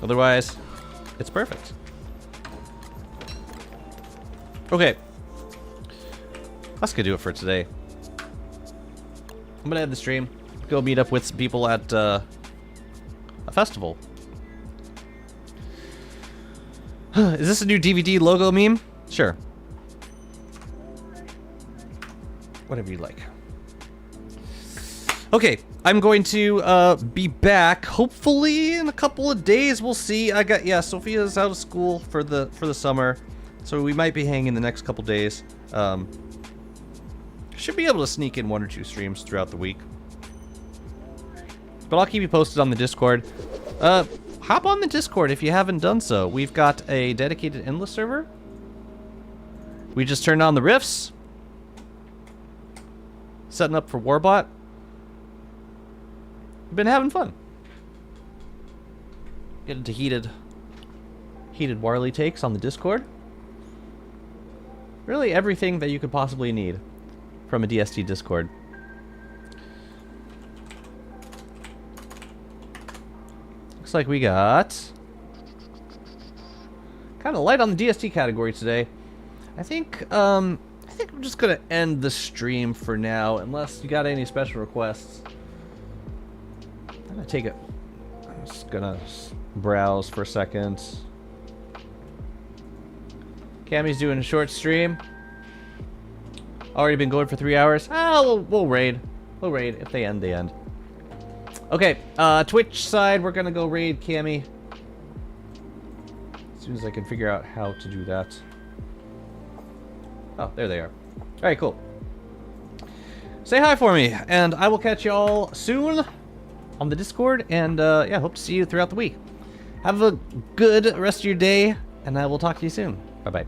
Otherwise, it's perfect. Okay. That's gonna do it for today. I'm gonna end the stream. Go meet up with some people at a festival. Is this a new DVD logo meme? Sure. Whatever you like. Okay, I'm going to be back hopefully in a couple of days. We'll see. Sophia's out of school for the summer, so we might be hanging the next couple days. Should be able to sneak in 1 or 2 streams throughout the week. But I'll keep you posted on the Discord. Hop on the Discord if you haven't done so. We've got a dedicated endless server. We just turned on the rifts. Setting up for Warbot. We've been having fun. Get into heated Warley takes on the Discord. Really everything that you could possibly need from a DST Discord. Looks like we got kind of light on the DST category today. I think I'm just gonna end the stream for now, unless you got any special requests. I'm gonna take it. I'm just gonna browse for a second. Cammy's doing a short stream. Already been going for 3 hours. We'll raid. We'll raid. If they end, they end. Okay, Twitch side, we're gonna go raid Cammy. As soon as I can figure out how to do that. Oh, there they are. Alright, cool. Say hi for me, and I will catch y'all soon on the Discord, and yeah, hope to see you throughout the week. Have a good rest of your day, and I will talk to you soon. Bye-bye.